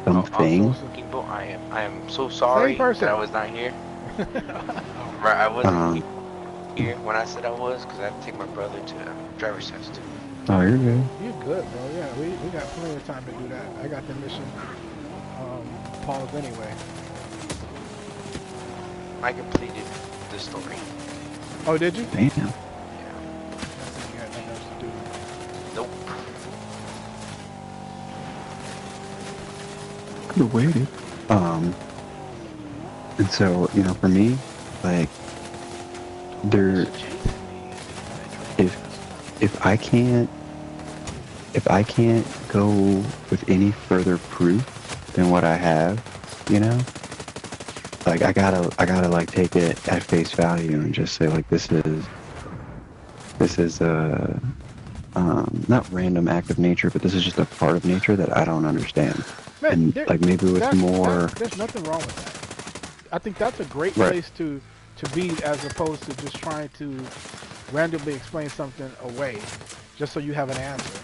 I am so sorry that I was not here. Right, I wasn't here when I said I was, because I had to take my brother to driver's test. Oh, you're good. You're good, bro. Yeah, we got plenty of time to do that. I got the mission paused anyway. I completed the story. Oh, did you? Damn. Yeah. You had nothing else to do. Nope. Could have waited. And so, you know, for me, like, if I can't go with any further proof than what I have, you know, like I gotta like take it at face value and just say, like, this is a not random act of nature, but this is just a part of nature that I don't understand. Man, and like maybe with more, there's nothing wrong with that. I think that's a great place to be, as opposed to just trying to randomly explain something away just so you have an answer.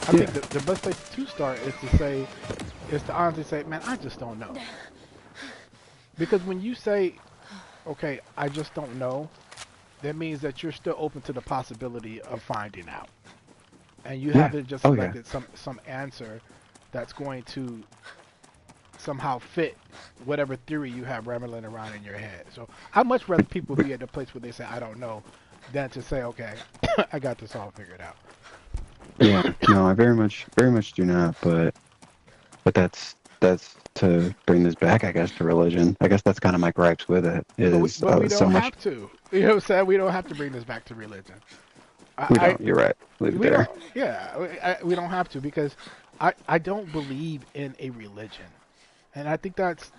I think the best place to start is to honestly say, man, I just don't know. Because when you say, okay, I just don't know, that means that you're still open to the possibility of finding out. And you haven't just selected some answer that's going to somehow fit whatever theory you have rambling around in your head. So I'd much rather people be at the place where they say I don't know, than to say, okay, I got this all figured out. Yeah, no, I very much do not. But that's to bring this back, I guess, to religion. I guess that's kind of my gripes with it. But we don't have to. You know what I'm saying? We don't have to bring this back to religion. You're right. Leave it there. We don't have to, because I don't believe in a religion, and I think that's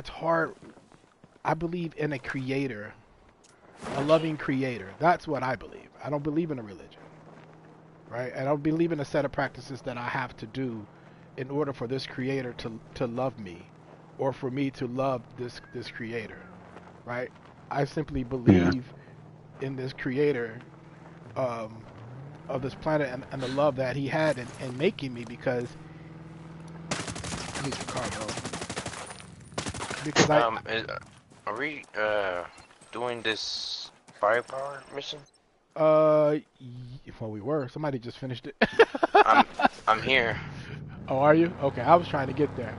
hard. I believe in a creator, a loving creator. That's what I believe. I don't believe in a religion, right? I don't believe in a set of practices that I have to do in order for this creator to love me, or for me to love this creator, right? I simply believe in this creator of this planet and the love that he had in making me, because I need your car, bro. Because are we doing this firepower mission? Well, we were. Somebody just finished it. I'm here. Oh, are you? Okay, I was trying to get there.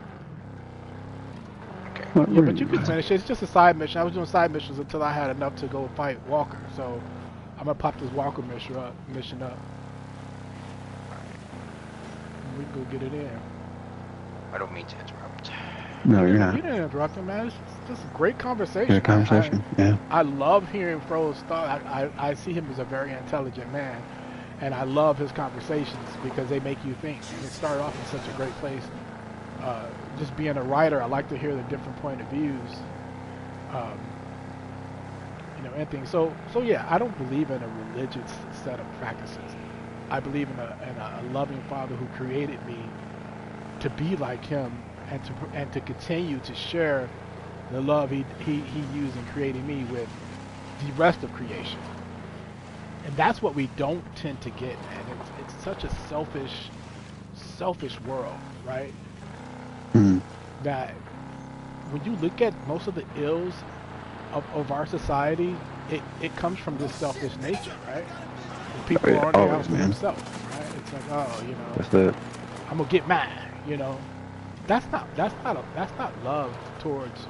Okay. Yeah, but you can finish it. It's just a side mission. I was doing side missions until I had enough to go fight Walker. So I'm gonna pop this Walker mission up. We can go get it in. I don't mean to interrupt. No, you're not. You didn't interrupt him, man. It's just a great conversation. Good conversation. Yeah. I love hearing Fro's thought. I see him as a very intelligent man, and I love his conversations because they make you think. You start off in such a great place. Just being a writer, I like to hear the different point of views. And things. So yeah, I don't believe in a religious set of practices. I believe in a loving Father who created me to be like Him, and to continue to share the love he used in creating me with the rest of creation. And that's what we don't tend to get, man. It's such a selfish world, right? That when you look at most of the ills of our society, it comes from this selfish nature, right? And people are only out for themselves, right? It's like, I'm gonna get mine, That's not love towards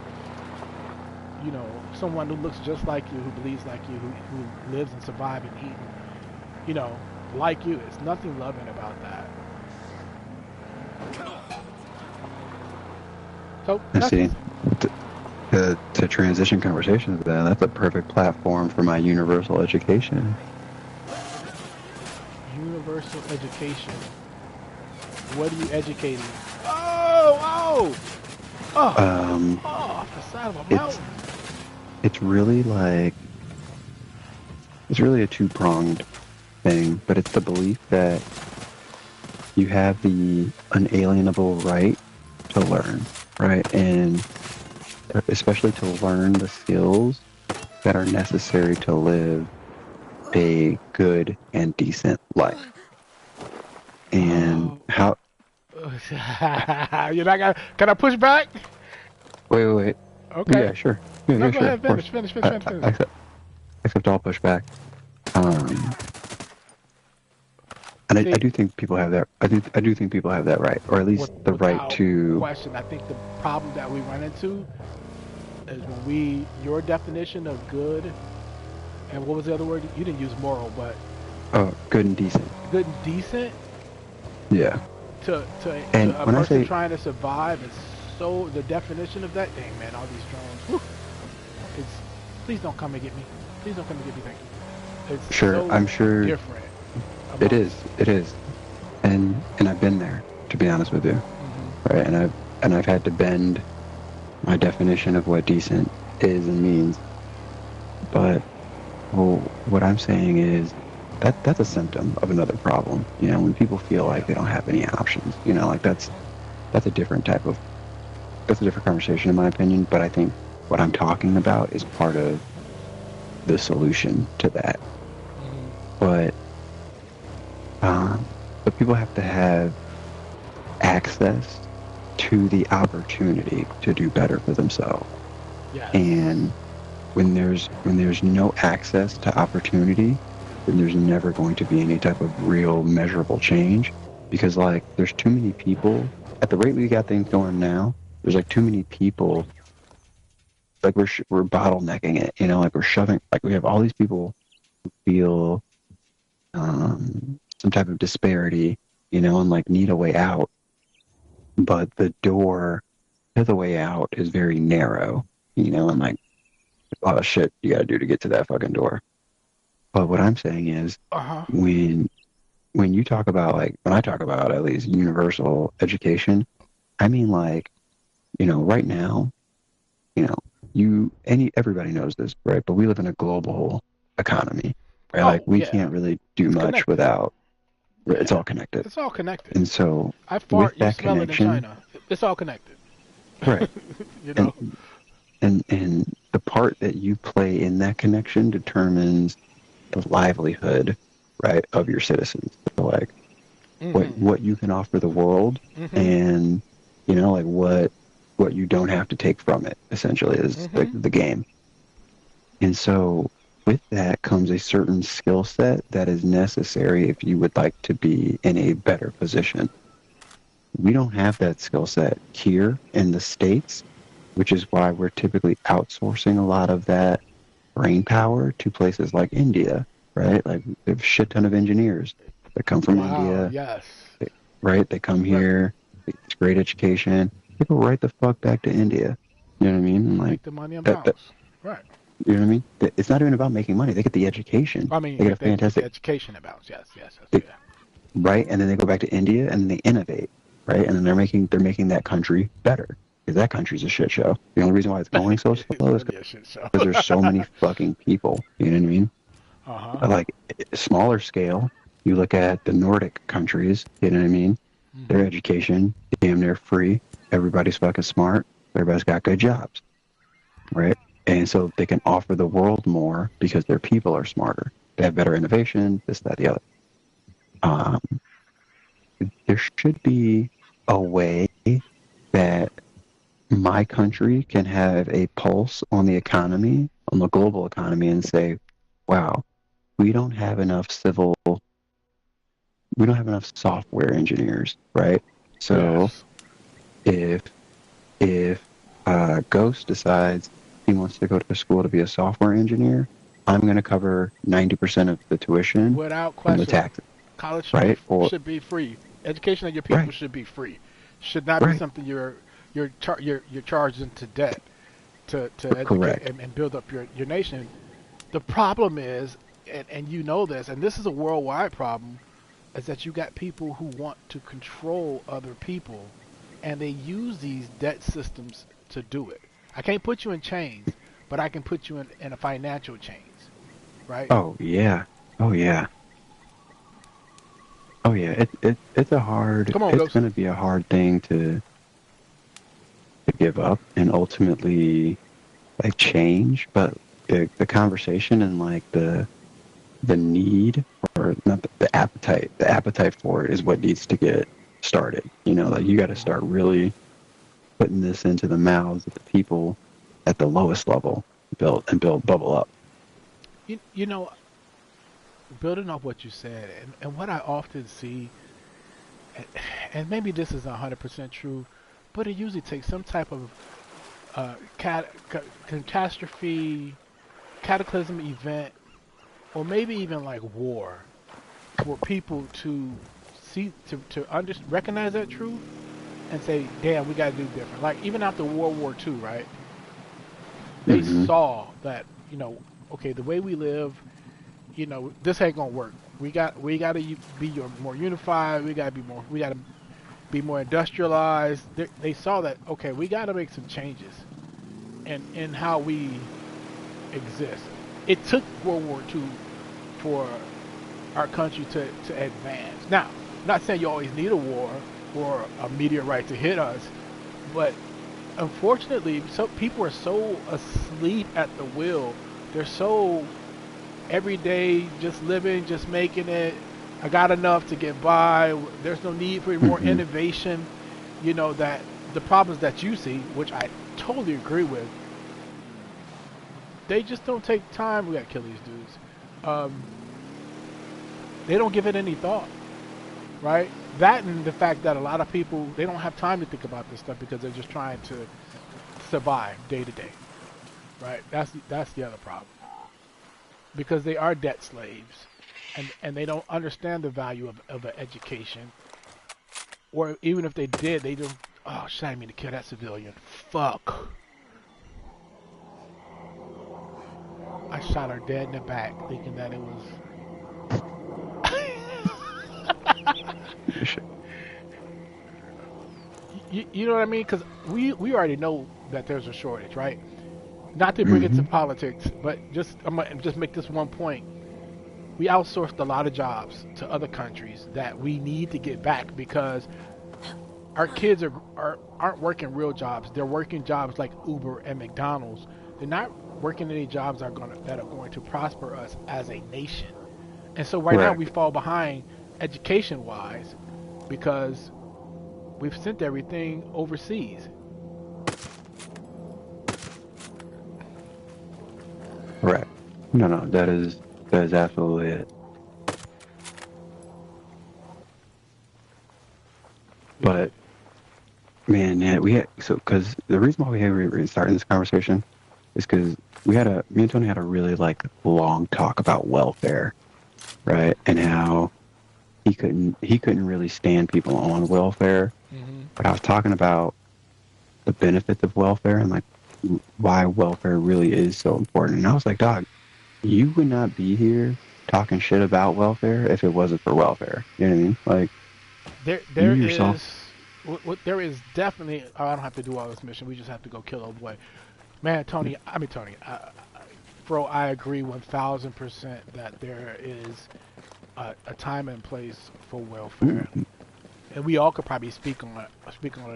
someone who looks just like you, who believes like you, who lives and survives and eats, like you. It's nothing loving about that. So I see. To transition conversations, then that's a perfect platform for my universal education. Universal education. What are you educating? Oh! Off the side of a mountain. It's really a two-pronged thing, but it's the belief that you have the unalienable right to learn, right? And especially to learn the skills that are necessary to live a good and decent life. And how... You're not gonna... Can I push back? Wait. Okay. Yeah, sure. No, go sure. ahead, finish. Except I'll push back. And I do think people have that. I do think people have that right, or at least the right to. Question. I think the problem that we run into is when your definition of good, and what was the other word? You didn't use moral, but. Good and decent. Good and decent. Yeah. To a person trying to survive, it's so the definition of that. Dang man, all these drones. Whew, please don't come and get me. Please don't come and get me. Thank you. It's sure, so I'm sure. Different. It is, and I've been there, to be honest with you, right? And I've had to bend my definition of what decent is and means. But what I'm saying is that's a symptom of another problem. When people feel like they don't have any options, that's a different conversation in my opinion. But I think what I'm talking about is part of the solution to that. But people have to have access to the opportunity to do better for themselves. Yes. And when there's no access to opportunity, then there's never going to be any type of real measurable change, because like there's too many people at the rate we got things going now. There's like too many people. Like we're bottlenecking it, you know, like we're shoving. Like we have all these people who feel some type of disparity, you know, and like need a way out. But the door to the way out is very narrow, you know, and like a lot of shit you got to do to get to that fucking door. But what I'm saying is, when you talk about like when I talk about at least universal education, I mean like, you know, right now, you know, everybody knows this, right? But we live in a global economy, right? Like we can't really do much without. It's all connected. It's all connected. And so I fart, with that you smell connection, it in China. It's all connected. Right. You know. And the part that you play in that connection determines the livelihood, right, of your citizens. So like what you can offer the world, and you know, like what you don't have to take from it, essentially, is the game. And so with that comes a certain skill set that is necessary if you would like to be in a better position. We don't have that skill set here in the States, which is why we're typically outsourcing a lot of that brain power to places like India, right? Like we have a shit ton of engineers that come from India. Yes. Right? They come here, it's great education. They go right the fuck back to India. You know what I mean? And like, make the money and bounce. Right. You know what I mean? It's not even about making money. They get the education. I mean, they get a fantastic education about. Yes. Right, and then they go back to India and they innovate, right? And then they're making that country better because that country's a shit show. The only reason why it's going so slow is because there's so many fucking people. You know what I mean? Like smaller scale, you look at the Nordic countries. You know what I mean? Their education damn near free. Everybody's fucking smart. Everybody's got good jobs, right? And so they can offer the world more because their people are smarter. They have better innovation, this, that, the other. There should be a way that my country can have a pulse on the economy, on the global economy, and say, wow, we don't have enough software engineers, right? So if Ghost decides he wants to go to school to be a software engineer, I'm going to cover 90% of the tuition without and the question. taxes. College should be free. Education of your people should be free. Should not be something you're charged into debt to educate and build up your nation. The problem is, and you know this, and this is a worldwide problem, is that you got people who want to control other people, and they use these debt systems to do it. I can't put you in chains, but I can put you in a financial chains, right? Oh yeah. It's a hard. It's going to be a hard thing to give up and ultimately like change, but the conversation and like the need, or not the appetite for it is what needs to get started. You know, like you got to start really putting this into the mouths of the people at the lowest level, build bubble up. You know, building off what you said, and what I often see, and maybe this is 100% true, but it usually takes some type of cataclysm event, or maybe even like war, for people to recognize that truth and say, damn, we got to do different. Like even after World War II, right? They saw that, you know, okay, the way we live, you know, this ain't gonna work. We got to be more unified. We got to be more industrialized. They saw that, okay, we got to make some changes in how we exist. It took World War II for our country to advance. Now, I'm not saying you always need a war or a meteorite to hit us, but unfortunately, people are so asleep at the wheel. They're so every day just living, just making it. I got enough to get by. There's no need for more innovation. You know, that the problems that you see, which I totally agree with, they just don't take time. We got to kill these dudes. They don't give it any thought. right? That and the fact that a lot of people, they don't have time to think about this stuff because they're just trying to survive day to day, right? That's the other problem. Because they are debt slaves, and they don't understand the value of an education. Or even if they did, they don't, oh shit, I didn't mean to kill that civilian. Fuck. I shot her dead in the back thinking that it was... you know what I mean? Because we already know that there's a shortage, right? Not to bring it to politics, but I'm gonna just make this one point. We outsourced a lot of jobs to other countries that we need to get back because our kids aren't working real jobs. They're working jobs like Uber and McDonald's. They're not working any jobs that are going to prosper us as a nation. And so right now we fall behind education-wise because we've sent everything overseas. Right. No, that is absolutely it. But man, yeah, because the reason why we're starting this conversation is because me and Tony had a really like long talk about welfare, right? And how he couldn't really stand people on welfare. But I was talking about the benefits of welfare and like why welfare really is so important. And I was like, dog, you would not be here talking shit about welfare if it wasn't for welfare. You know what I mean? Like there is definitely. Oh, I don't have to do all this mission. We just have to go kill old boy. Man, Tony. Bro, I agree 1,000% that there is a time and place for welfare, and we all could probably speak on it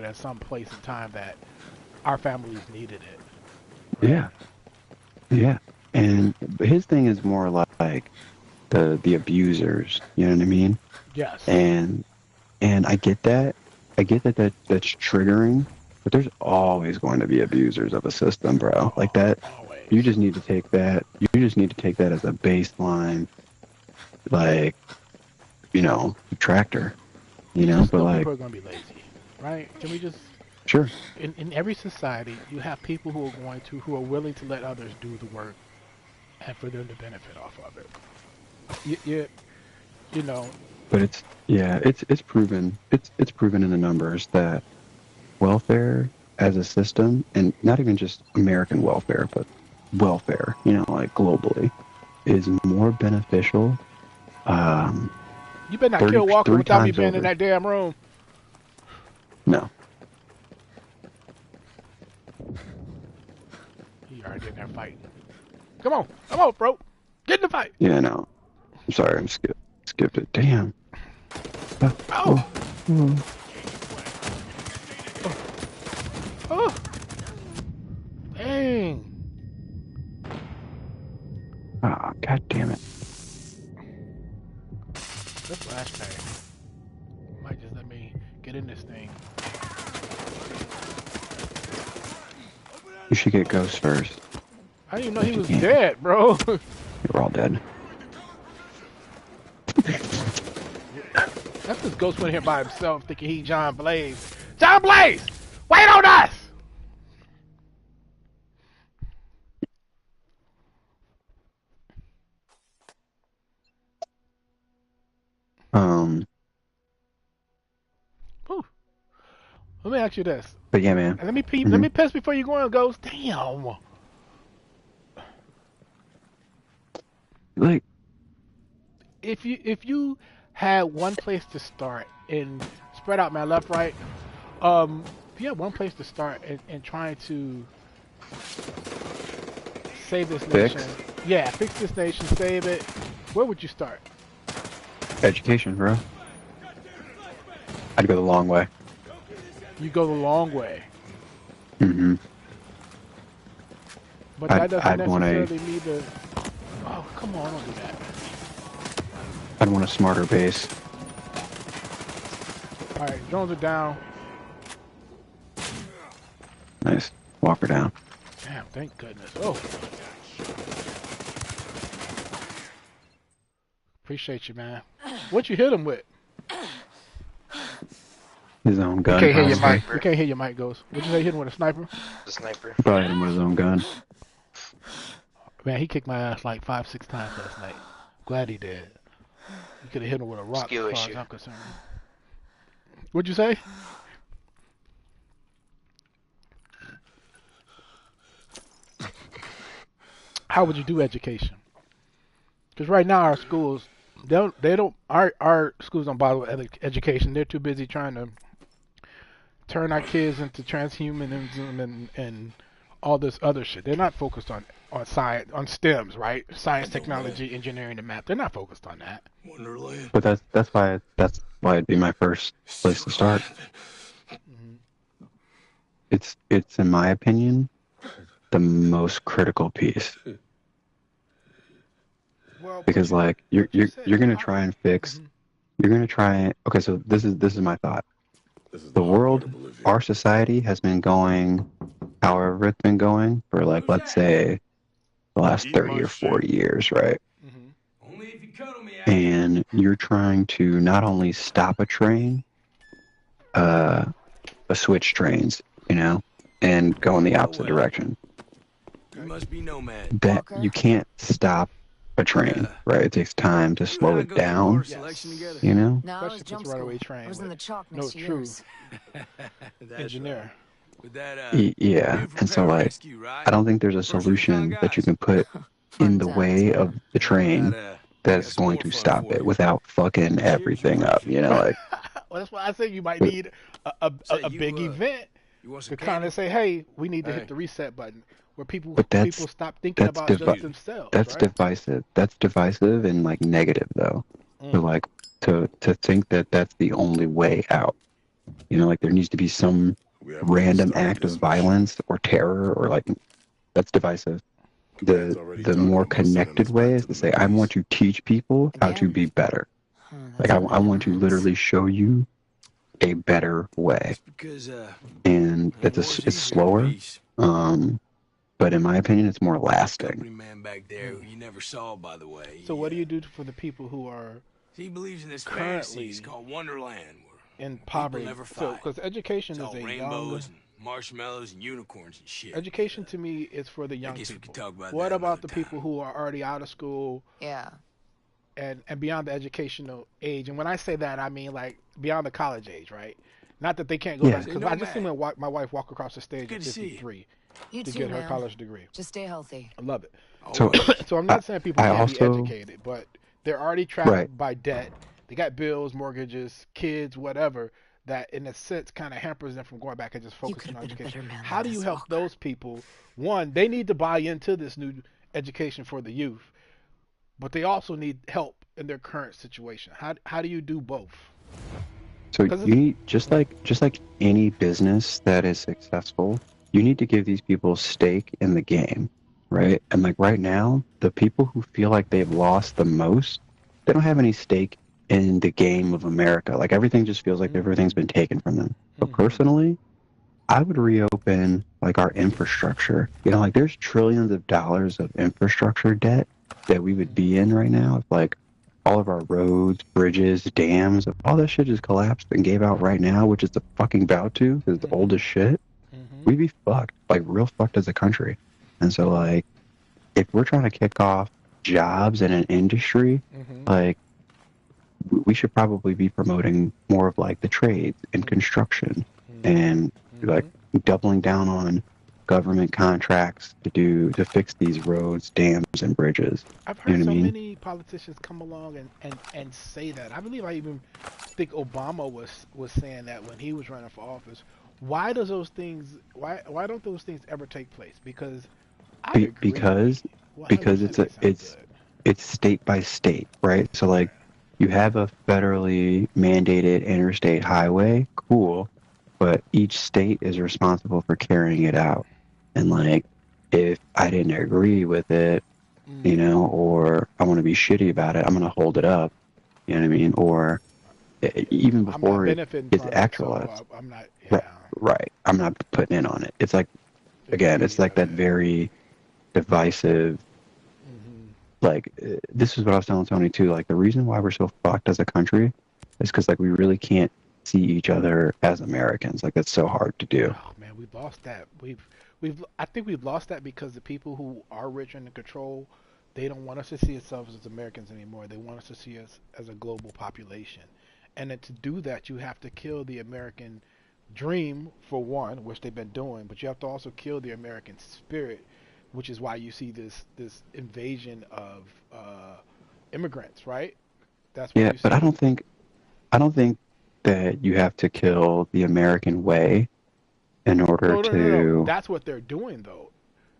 at some place in time that our families needed it. Right? Yeah. And his thing is more like the abusers. You know what I mean? Yes. And I get that. That's triggering, but there's always going to be abusers of a system, bro. Like that. Always. You just need to take that. As a baseline, like, tractor. But like, people are gonna be lazy, right? Can we just? Sure. In every society, you have people who are willing to let others do the work, and for them to benefit off of it. You know. But it's proven. It's proven in the numbers that welfare as a system, and not even just American welfare, but welfare, like globally, is more beneficial. You better not kill Walker without me being in that damn room. No. He already in there fighting. Come on, bro. Get in the fight. Yeah, no. I'm sorry, I'm skipped it. Damn. Oh. Dang. Ah, god damn it. This flashbang might just let me get in this thing. You should get Ghost first. I didn't even know he was dead, bro. You're all dead. That's this Ghost went here by himself thinking he John Blaze. John Blaze! Wait on us! Whew. Let me ask you this. But yeah, man. Let me piss before you go on, Ghost. Damn. Like, if you had one place to start and spread out, man, left, right. If you had one place to start and trying to save this nation, fix this nation, save it. Where would you start? Education, bro. I'd go the long way. You go the long way. Mm-hmm. But that doesn't necessarily mean the. Oh, come on, don't do that. I'd want a smarter base. Alright, drones are down. Nice. Walk her down. Damn, thank goodness. Oh. Appreciate you, man. What you hit him with? His own We gun. can't hear your Probably. mic. We can't hear your mic, Ghost. Would you say hit him with a sniper? The sniper. Probably hit him with his own gun. Man, he kicked my ass like 5-6 times last night. Glad he did. You could have hit him with a rock, Skill as far issue. as I'm concerned. What'd you say? How would you do education? Because right now our schools, our schools don't bother with education. They're too busy trying to turn our kids into transhumanism and all this other shit. They're not focused on science, on STEMs, right? Science, technology, engineering, and math. They're not focused on that. Wonderland. But that's why it'd be my first place to start. It's in my opinion the most critical piece. Well, because like you're gonna try and fix. You're gonna try and okay. So this is my thought. The world, our society has been going, however it's been going for like let's say the last 30 or 40 years, right? And you're trying to not only stop a train, switch trains, you know, and go in the opposite direction. You must be nomad. That you can't stop a train, right? It takes time to slow it down, you know? No, I was jump school. I was in the chalk next to yours. Engineer. Yeah, and so like, I don't think there's a solution that you can put in the way of the train that's going to stop it without fucking everything up, you know? Like, well, that's why I say you might need a big event to kind of say, hey, we need to hit the reset button. Where people stop thinking about just themselves. That's right? divisive. That's divisive and like negative though. So like to think that that's the only way out. You know, like there needs to be some random act of violence or terror or like that's divisive. The more connected way is to say I want to teach people how to be better. Like I want to literally show you a better way. And it's slower. But in my opinion, it's more lasting. Man back there who you never saw, by the way. So what do you do for the people who are he believes in this fantasy it's called Wonderland, where in poverty? Never fight. Because education it's is a rainbows and marshmallows and unicorns and shit. Education to me is for the young people. We can talk about what that about the people who are already out of school? Yeah. And beyond the educational age, and when I say that, I mean like beyond the college age, right? Not that they can't go back. Because I just seen my wife walk across the stage at 53. You to too, get her man. college degree. Just stay healthy. I love it. So, so I'm not saying people can't be educated, but they're already trapped by debt. They got bills, mortgages, kids, whatever, that in a sense kind of hampers them from going back and just focusing on education. How do you help those people? One, they need to buy into this new education for the youth, but they also need help in their current situation. How do you do both? So you need just like any business that is successful, you need to give these people stake in the game, right? And like right now, the people who feel like they've lost the most, they don't have any stake in the game of America. Like everything just feels like everything's been taken from them. But personally, I would reopen like our infrastructure. You know, like there's trillions of dollars of infrastructure debt that we would be in right now if like all of our roads, bridges, dams, if all that shit just collapsed and gave out right now, which is the fucking about to, because it's old as shit. We'd be fucked, like real fucked as a country. And so like, if we're trying to kick off jobs in an industry, like we should probably be promoting more of like the trades and construction and like doubling down on government contracts to fix these roads, dams, and bridges. I've heard many politicians come along and say that. I believe I even think Obama was saying that when he was running for office. Why does those things? Why don't those things ever take place? Because because it's state by state, right? So like you have a federally mandated interstate highway, cool, but each state is responsible for carrying it out. And like if I didn't agree with it, you know, or I want to be shitty about it, I'm gonna hold it up. You know what I mean? Or even before it gets actualized. So I'm not. Yeah. Right. I'm not putting in on it. It's like, again, it's like that very divisive, like, this is what I was telling Tony too, like, the reason why we're so fucked as a country is because, like, we really can't see each other as Americans. Like that's so hard to do. Oh man, we've lost that. I think we've lost that because the people who are rich and in control, they don't want us to see ourselves as Americans anymore. They want us to see us as a global population. And then to do that, you have to kill the American dream for one, which they've been doing, but you have to also kill the American spirit, which is why you see this invasion of immigrants, right? That's why Yeah, you but see. I don't think that you have to kill the American way in order No. to. That's what they're doing though,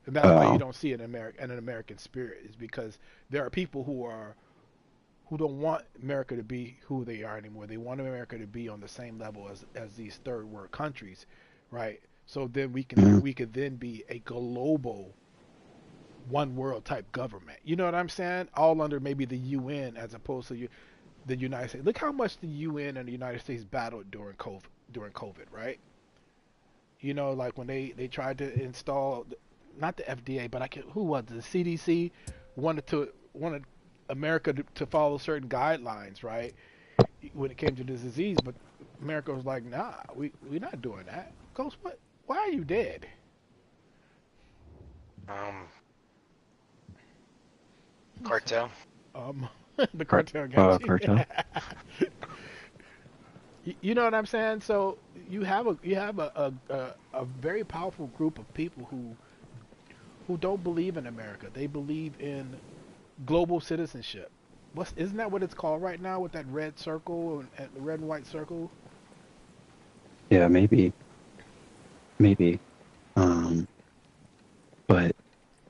and that's why you Oh, don't see an American spirit is because there are people who don't want America to be who they are anymore. They want America to be on the same level as these third world countries, right? So then mm, we could then be a global one world type government. You know what I'm saying? All under maybe the UN as opposed to the United States. Look how much the UN and the United States battled during COVID, right? You know, like when they tried to install not the FDA, but who was it? The CDC wanted America to follow certain guidelines, right? When it came to this disease, but America was like, nah, we're not doing that. Ghost, what? Why are you dead? Cartel. The cartel got you. cartel. You know what I'm saying? So you have a very powerful group of people who don't believe in America. They believe in global citizenship. Isn't that what it's called right now with that red circle and the red and white circle? Yeah, maybe. Um, but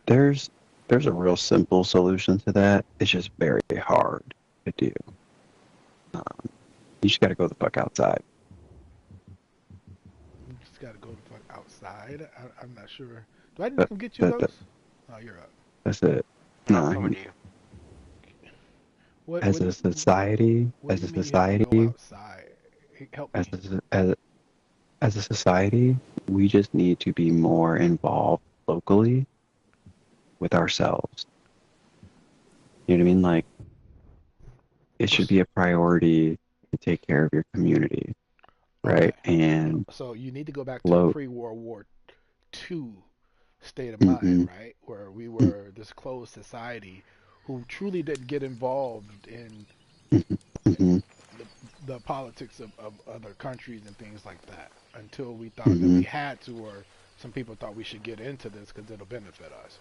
there's a real simple solution to that. It's just very hard to do. Um, you just got to go the fuck outside. You just gotta go the fuck outside. I'm not sure. Do I need to That, come get you, that, that, Ghost? Oh, you're up. that's it. No, No, I'm coming to you. What as a society, what as do a you mean you have to go society, outside? Help as me. as a society, we just need to be more involved locally with ourselves. You know what I mean? Like, it should be a priority to take care of your community, Okay. right? And So you need to go back to float. pre-World War II state of mind, Mm-hmm, right? Where we were this closed society who truly didn't get involved in mm-hmm, mm-hmm, the politics of other countries and things like that until we thought that mm-hmm, we had to, or some people thought we should get into this because it'll benefit us.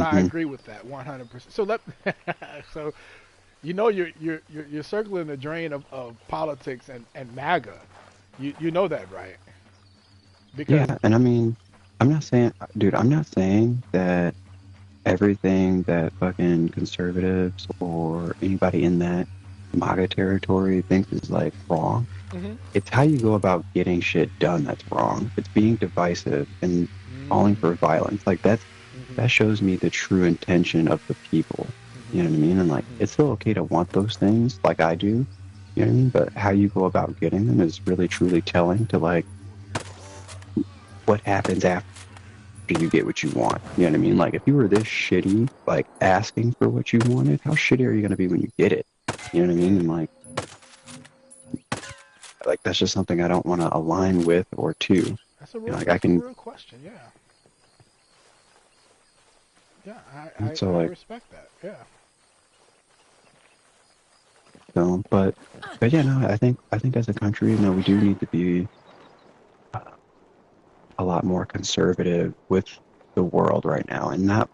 I mm-hmm. agree with that 100%. So so you know you're circling the drain of politics and MAGA. You know that, right? Because Yeah, and I mean, I'm not saying, dude, I'm not saying that everything that fucking conservatives or anybody in that MAGA territory thinks is like wrong. hmm It's how you go about getting shit done that's wrong. It's being divisive and calling mm for violence. Like that shows me the true intention of the people. You know what I mean? And like it's still okay to want those things like I do. You know what I mean? But how you go about getting them is really truly telling to like what happens after you get what you want. You know what I mean? Like if you were this shitty, like asking for what you wanted, how shitty are you gonna be when you get it? You know what I mean? And like that's just something I don't want to align with or to. You know, like I that's a can. real question. Yeah. Yeah, So I like respect that. Yeah. so, but yeah, no, I think as a country, you know, we do need to be a lot more conservative with the world right now, and not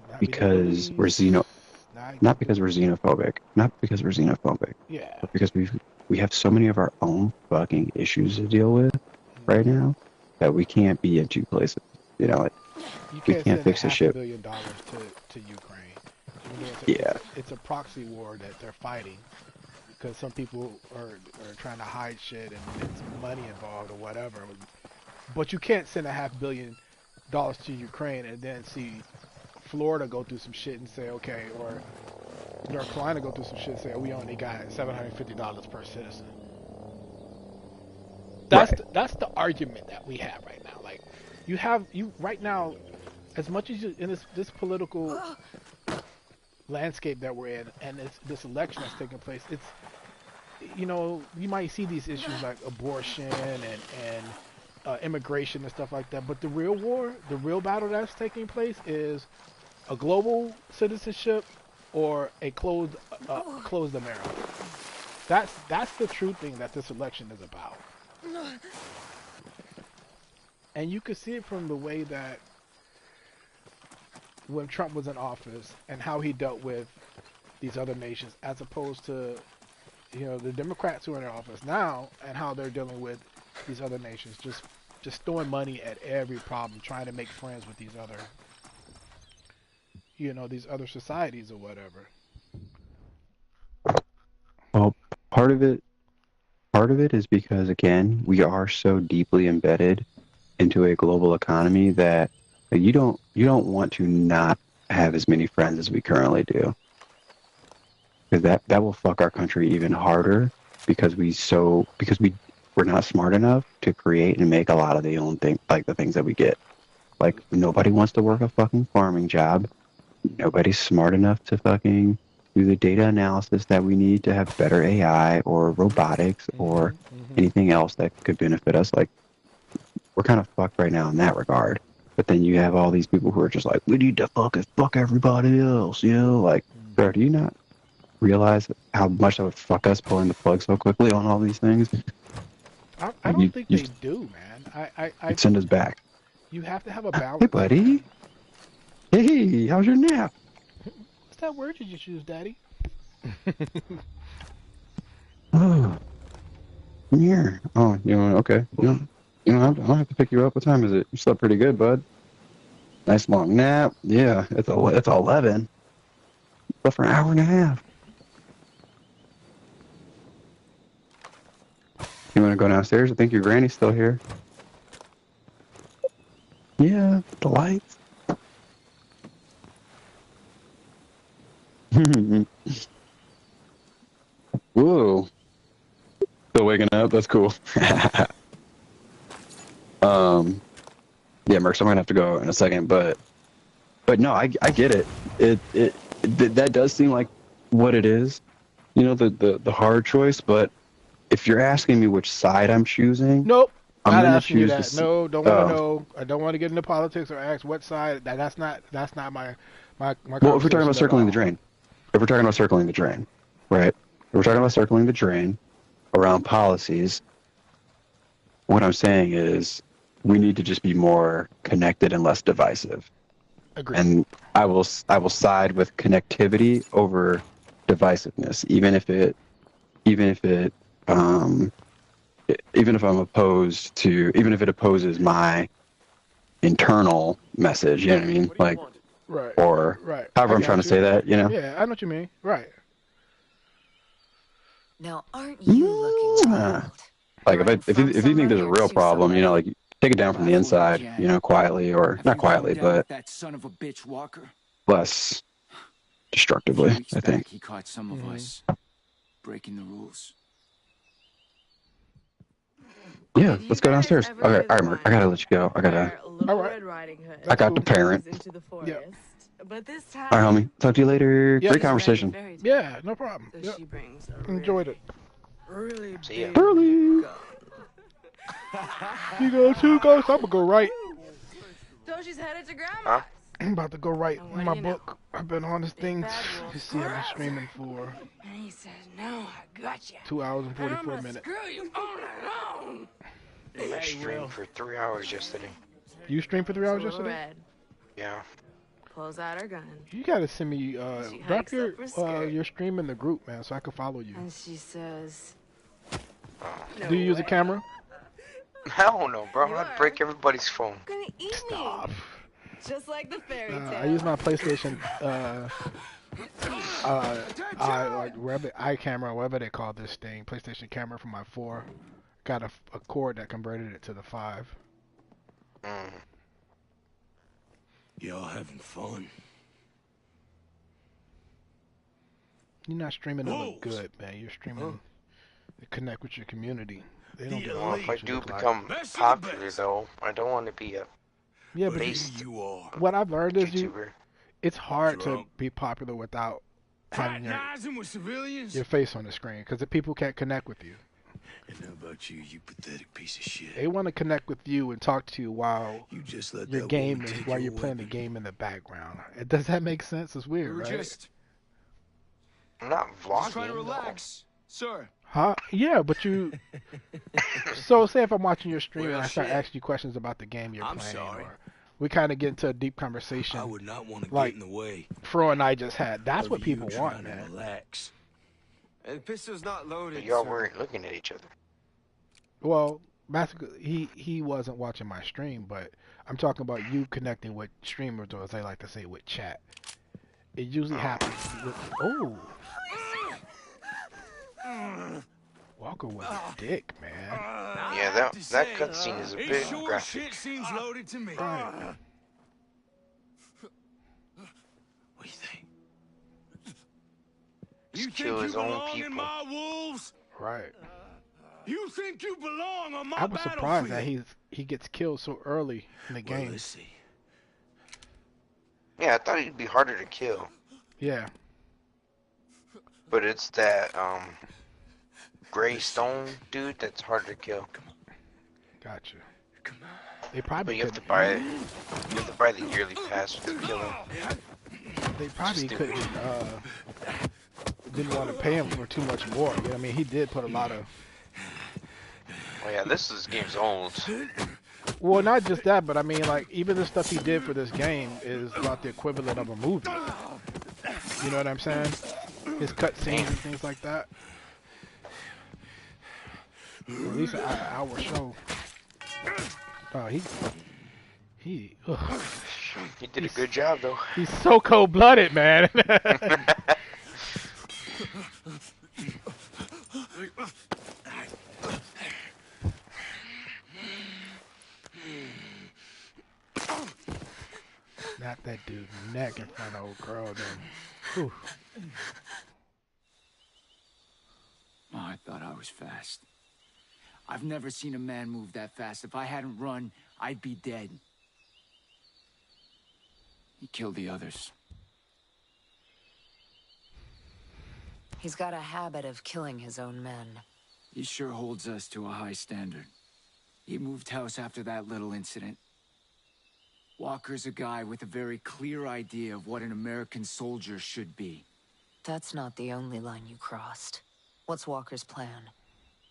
Not be the because we're bullies. not because we're xenophobic, not because we're xenophobic, Yeah. but because we have so many of our own fucking issues to deal with right now that we can't be in two places. You know, like, You we can't can't send a fix the half $1 shit. billion to Ukraine. You know, Yeah. it's a proxy war that they're fighting because some people are trying to hide shit and it's money involved or whatever. But you can't send a $500 million to Ukraine and then see Florida go through some shit and say, okay, or North Carolina go through some shit and say, oh, we only got $750 per citizen. That's the argument that we have right now. Like, you right now, as much as you, in this political landscape that we're in, and this election that's taking place, you know, you might see these issues like abortion and immigration and stuff like that. But the real war, the real battle that's taking place is a global citizenship or a closed America. That's the true thing that this election is about. And you can see it from the way that when Trump was in office and how he dealt with these other nations, as opposed to, you know, the Democrats who are in office now and how they're dealing with these other nations, just throwing money at every problem, trying to make friends with these other, you know, these other societies or whatever. Well, part of it is because, again, we are so deeply embedded into a global economy that you don't want to not have as many friends as we currently do, because that will fuck our country even harder, because we're not smart enough to create and make a lot of the own thing, like the things that we get. Like, nobody wants to work a fucking farming job. Nobody's smart enough to fucking do the data analysis that we need to have better AI or robotics or anything else that could benefit us. Like, we're kind of fucked right now in that regard. But then you have all these people who are just like, we need to fuck everybody else, you know? Like, bro, do you not realize how much that would fuck us pulling the plug so quickly on all these things? I don't think they do, man. I send us back. You have to have a balance. Hey, buddy. Hey, how's your nap? What's that word you just used, Daddy? Oh, come here. Oh, you know, okay. I don't have to pick you up. What time is it? You slept pretty good, bud. Nice long nap. Yeah, it's 11. Slept for an hour and a half. You want to go downstairs? I think your granny's still here. Yeah, the lights. Whoa. Still waking up? That's cool. Yeah, Mercs, I'm gonna have to go in a second, but no, I get it. That does seem like what it is. You know, the hard choice, but if you're asking me which side I'm choosing, nope. I'm not gonna asking you choose that. No, don't want to know. I don't want to get into politics or ask what side. That's not my well, if we're talking about circling the drain, right? If we're talking about circling the drain around policies, what I'm saying is we need to just be more connected and less divisive. Agreed. And I will side with connectivity over divisiveness, even if it opposes my internal message, you know what I mean? Like, right. Or right. however I'm trying to say that, you know? Yeah, I know what you mean. Right. Now, aren't you looking like if you think there's a real problem, you know, like take it down from the inside, you know, quietly, or not quietly, but that son of a bitch Walker. Less destructively, I think. He caught some of us breaking the rules. Yeah, let's go downstairs. Okay, all right, Mark, I gotta let you go. I got the parent. Yeah. But this time, All right, homie. Talk to you later. Yeah. Great conversation. Yeah, no problem. Yep. Enjoyed it. Really big Burley. You go too, Ghost? I'm gonna go right. So she's headed to Grandma's. Huh? I'm about to go right And what in my do you know? book. I've been on this thing. bad wolf. You see, I've been streaming for And he says, no, I got you. 2 hours and And I'm 44 gonna minutes. screw you all night long. I streamed for 3 hours yesterday. You streamed for 3 hours Little yesterday? Red Yeah. pulls out her gun. You gotta send me, She drop hikes up her skirt. your stream in the group, man, so I can follow you. And she says, Do you use a camera? Hell no, bro. You I'd are. break everybody's phone. gonna eat Stop. me. Just like the fairy tale. I use my PlayStation, like wherever iCamera, whatever they call this thing, PlayStation camera from my 4. Got a cord that converted it to the 5. Y'all having fun? You're not streaming to look good, man. You're streaming to connect with your community. They don't give a Well, if I what you do look like. become popular, though, I don't want to be a Yeah, but based what I've learned is YouTuber. it's hard to be popular without having Fraternizing with civilians? your face on the screen because the people can't connect with you. And how about you, you pathetic piece of shit? They want to connect with you and talk to you while You just let your that game woman is take while your you're playing the weapon. game in the background. Does that make sense? It's weird, We're right? just I'm not trying to vlogging. relax, sir. Huh? Yeah, but you. So say if I'm watching your stream and Well, I start shit. asking you questions about the game you're I'm playing, sorry. or we kind of get into a deep conversation. I would not want to like get in the way. Fro and I just had. That's of what you people trying want, to man. Relax. And pistol's not loaded. But y'all sir. weren't looking at each other. Well, basically, he wasn't watching my stream, but I'm talking about you connecting with streamers, or as they like to say, with chat. It usually happens with. Oh. Walker was a dick, man. Yeah, that cutscene is a bit sure graphic. shit seems loaded to me. Right. What do you think? Just You kill think his you own belong in people. my wolves? Right. You think you belong on my I was surprised that battlefield? he gets killed so early in the Well, game. let's see. Yeah, I thought he'd be harder to kill. Yeah. But it's that gray stone dude that's harder to kill. Gotcha. Come on. They But probably you have could. to buy the yearly pass to kill him. They probably Stupid. couldn't. Didn't want to pay him for too much more. You know what I mean, he did put a lot of. Oh yeah, this game's old. Well, not just that, but I mean, like even the stuff he did for this game is about the equivalent of a movie. You know what I'm saying? His cutscenes and things like that. At least an hour show. Oh, he. Ugh. He did a good job though. He's so cold-blooded, man. Not that dude's neck in front of old girl, then. Whew. Oh, I thought I was fast. I've never seen a man move that fast. If I hadn't run, I'd be dead. He killed the others. He's got a habit of killing his own men. He sure holds us to a high standard. He moved house after that little incident. Walker's a guy with a very clear idea of what an American soldier should be. That's not the only line you crossed. What's Walker's plan?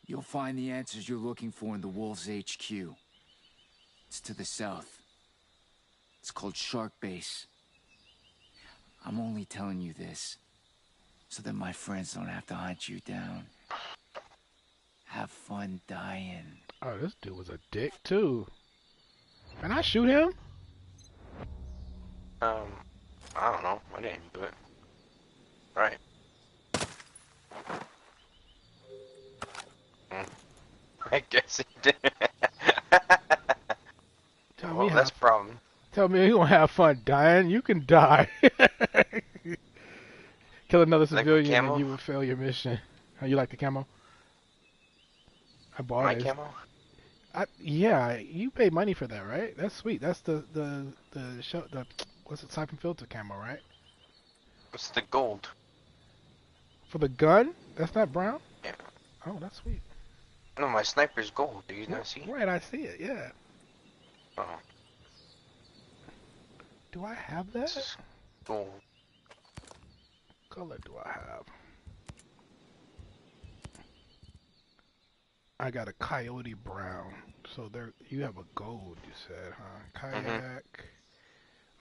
You'll find the answers you're looking for in the Wolves HQ. It's to the south. It's called Shark Base. I'm only telling you this so that my friends don't have to hunt you down. Have fun dying. Oh, this dude was a dick too. Can I shoot him? I don't know. I didn't do it. Right. I guess it did. Well, that's a problem. Tell me you gonna have fun dying. You can die. Kill another civilian and you will fail your mission. How you like the camo? I bought My it. camo? Yeah, you pay money for that, right? That's sweet. That's the what's it, siphon filter camo, right? It's the gold. For the gun? That's not brown? Yeah. Oh, that's sweet. No, my sniper's gold. Do you not see? Right, I see it. Yeah. Oh. Do I have that? It's gold. Color do I have? I got a coyote brown. So there, you have a gold. You said, huh?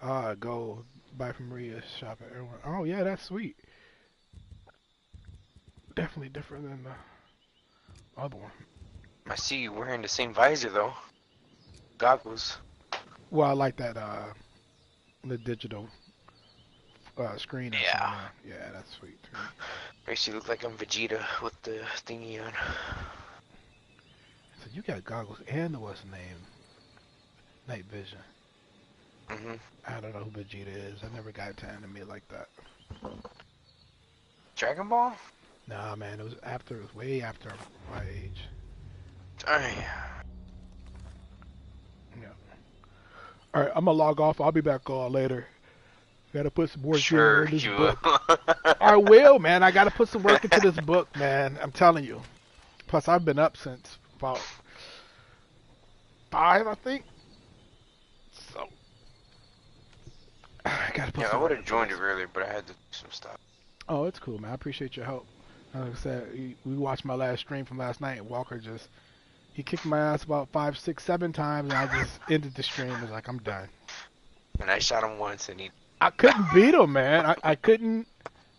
Kayak. Gold. Buy from Maria's shop at everyone. Oh yeah, that's sweet. Definitely different than the other one. I see you wearing the same visor though. Goggles. Well, I like that. The digital screen. Yeah. Yeah, that's sweet too. Makes you look like I'm Vegeta with the thingy on. So you got goggles and what's the name? Night vision. I don't know who Vegeta is. I never got to anime like that. Dragon Ball? Nah, man. It was way after my age. Alright. Yeah. Alright, I'm gonna log off. I'll be back on later. Gotta put some work Sure, in this you book. will. I will, man. I gotta put some work into this book, man. I'm telling you. Plus, I've been up since about 5, I think. So, I gotta put Yeah, I some would work have into joined this. it earlier, but I had to do some stuff. Oh, it's cool, man. I appreciate your help. Like I said, we watched my last stream from last night, and Walker he kicked my ass about 5, 6, 7 times, and I just ended the stream. I was like, I'm done. And I shot him once, and I couldn't beat him, man. I couldn't.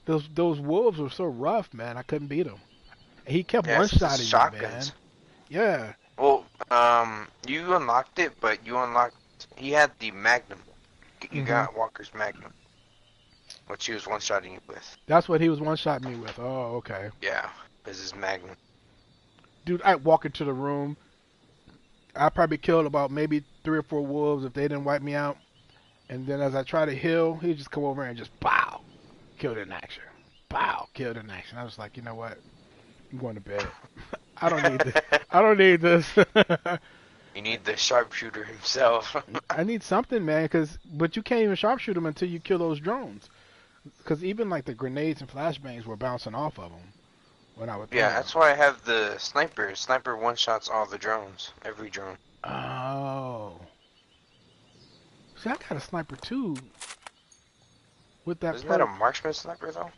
Those wolves were so rough, man. I couldn't beat him. He kept one-shotting me, man. Yeah. Well, you unlocked it, but he had the Magnum. You got Walker's Magnum, which he was one-shotting you with. That's what he was one-shotting me with. Oh, okay. Yeah, this is Magnum. Dude, I walk into the room. I probably killed about maybe 3 or 4 wolves if they didn't wipe me out. And then as I try to heal, he'd just come over and just pow, killed in action. Pow, killed in action. I was like, you know what? I'm going to bed. I don't need this. I don't need this. You need the sharpshooter himself. I need something, man. But you can't even sharpshoot them until you kill those drones. Because even like the grenades and flashbangs were bouncing off of them when I would. Yeah, that's why I have the sniper. Sniper one-shots all the drones, every drone. Oh. See, I got a sniper too. With that. Isn't that a marksman sniper though?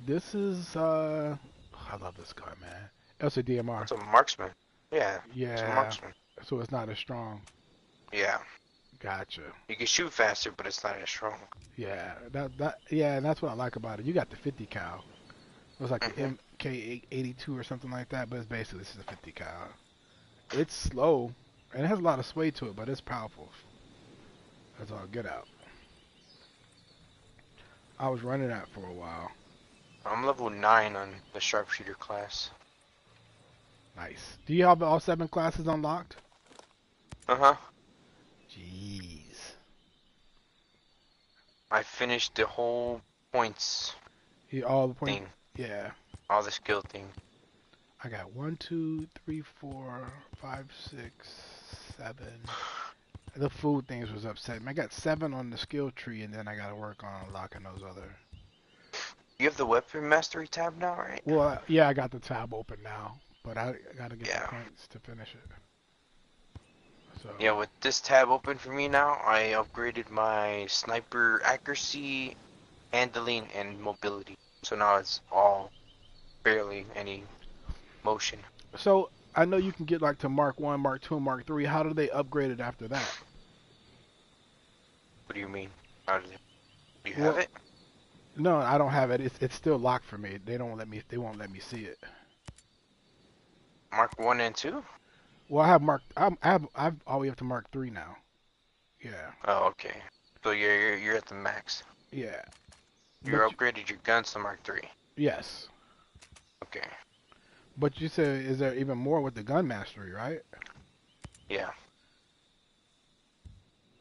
This is I love this gun, man. It's a DMR. It's a marksman. Yeah. Yeah. It's a marksman. So it's not as strong. Yeah. Gotcha. You can shoot faster, but it's not as strong. Yeah. And that's what I like about it. You got the 50 cal. It was like an MK82 or something like that, but it's basically this is a 50 cal. It's slow and it has a lot of sway to it, but it's powerful. That's all. Get out. I was running that for a while. I'm level 9 on the sharpshooter class. Nice. Do you have all 7 classes unlocked? Uh-huh. Jeez. I finished the whole points All the points? thing. Yeah. All the skill thing. I got 1, 2, 3, 4, 5, 6, 7. The food things was upsetting me. I got 7 on the skill tree, and then I got to work on unlocking those other. You have the weapon mastery tab now, right? Well, yeah, I got the tab open now, but I got to get the points to finish it. So. Yeah, with this tab open for me now, I upgraded my sniper accuracy, handling, and mobility. So now it's all barely any motion. So I know you can get like to Mark 1, Mark 2, and Mark 3. How do they upgrade it after that? What do you mean? How do you have it? No, I don't have it. It's still locked for me. They won't let me see it. Mark 1 and 2? Well, I have I've all the way up to Mark 3 now. Yeah. Oh, okay. So you're at the max. Yeah. You upgraded your guns to Mark 3. Yes. Okay. But you said, is there even more with the gun mastery, right? Yeah.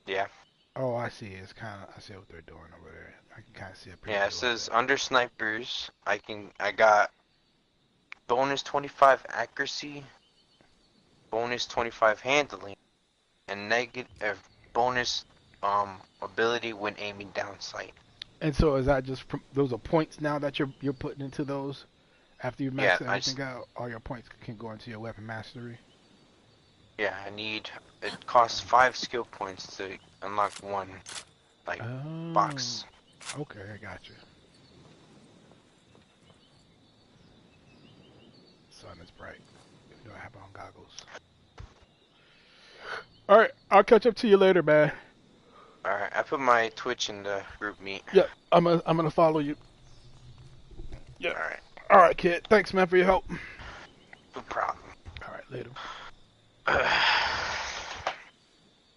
Yeah. Oh, I see. It's I see what they're doing over there. I can kind of see it. Yeah, it says under snipers, I got bonus 25 accuracy, bonus 25 handling, and negative bonus ability when aiming down sight. And so is that just those are points now that you're putting into those after you max everything out? All your points can go into your weapon mastery. Yeah, it costs 5 skill points to unlock one box. Okay, I got you. Sun is bright. Do I have on goggles? All right, I'll catch up to you later, man. All right, I put my Twitch in the group meet. Yeah, I'm gonna follow you. Yeah. All right, kid. Thanks, man, for your help. No problem. All right, later.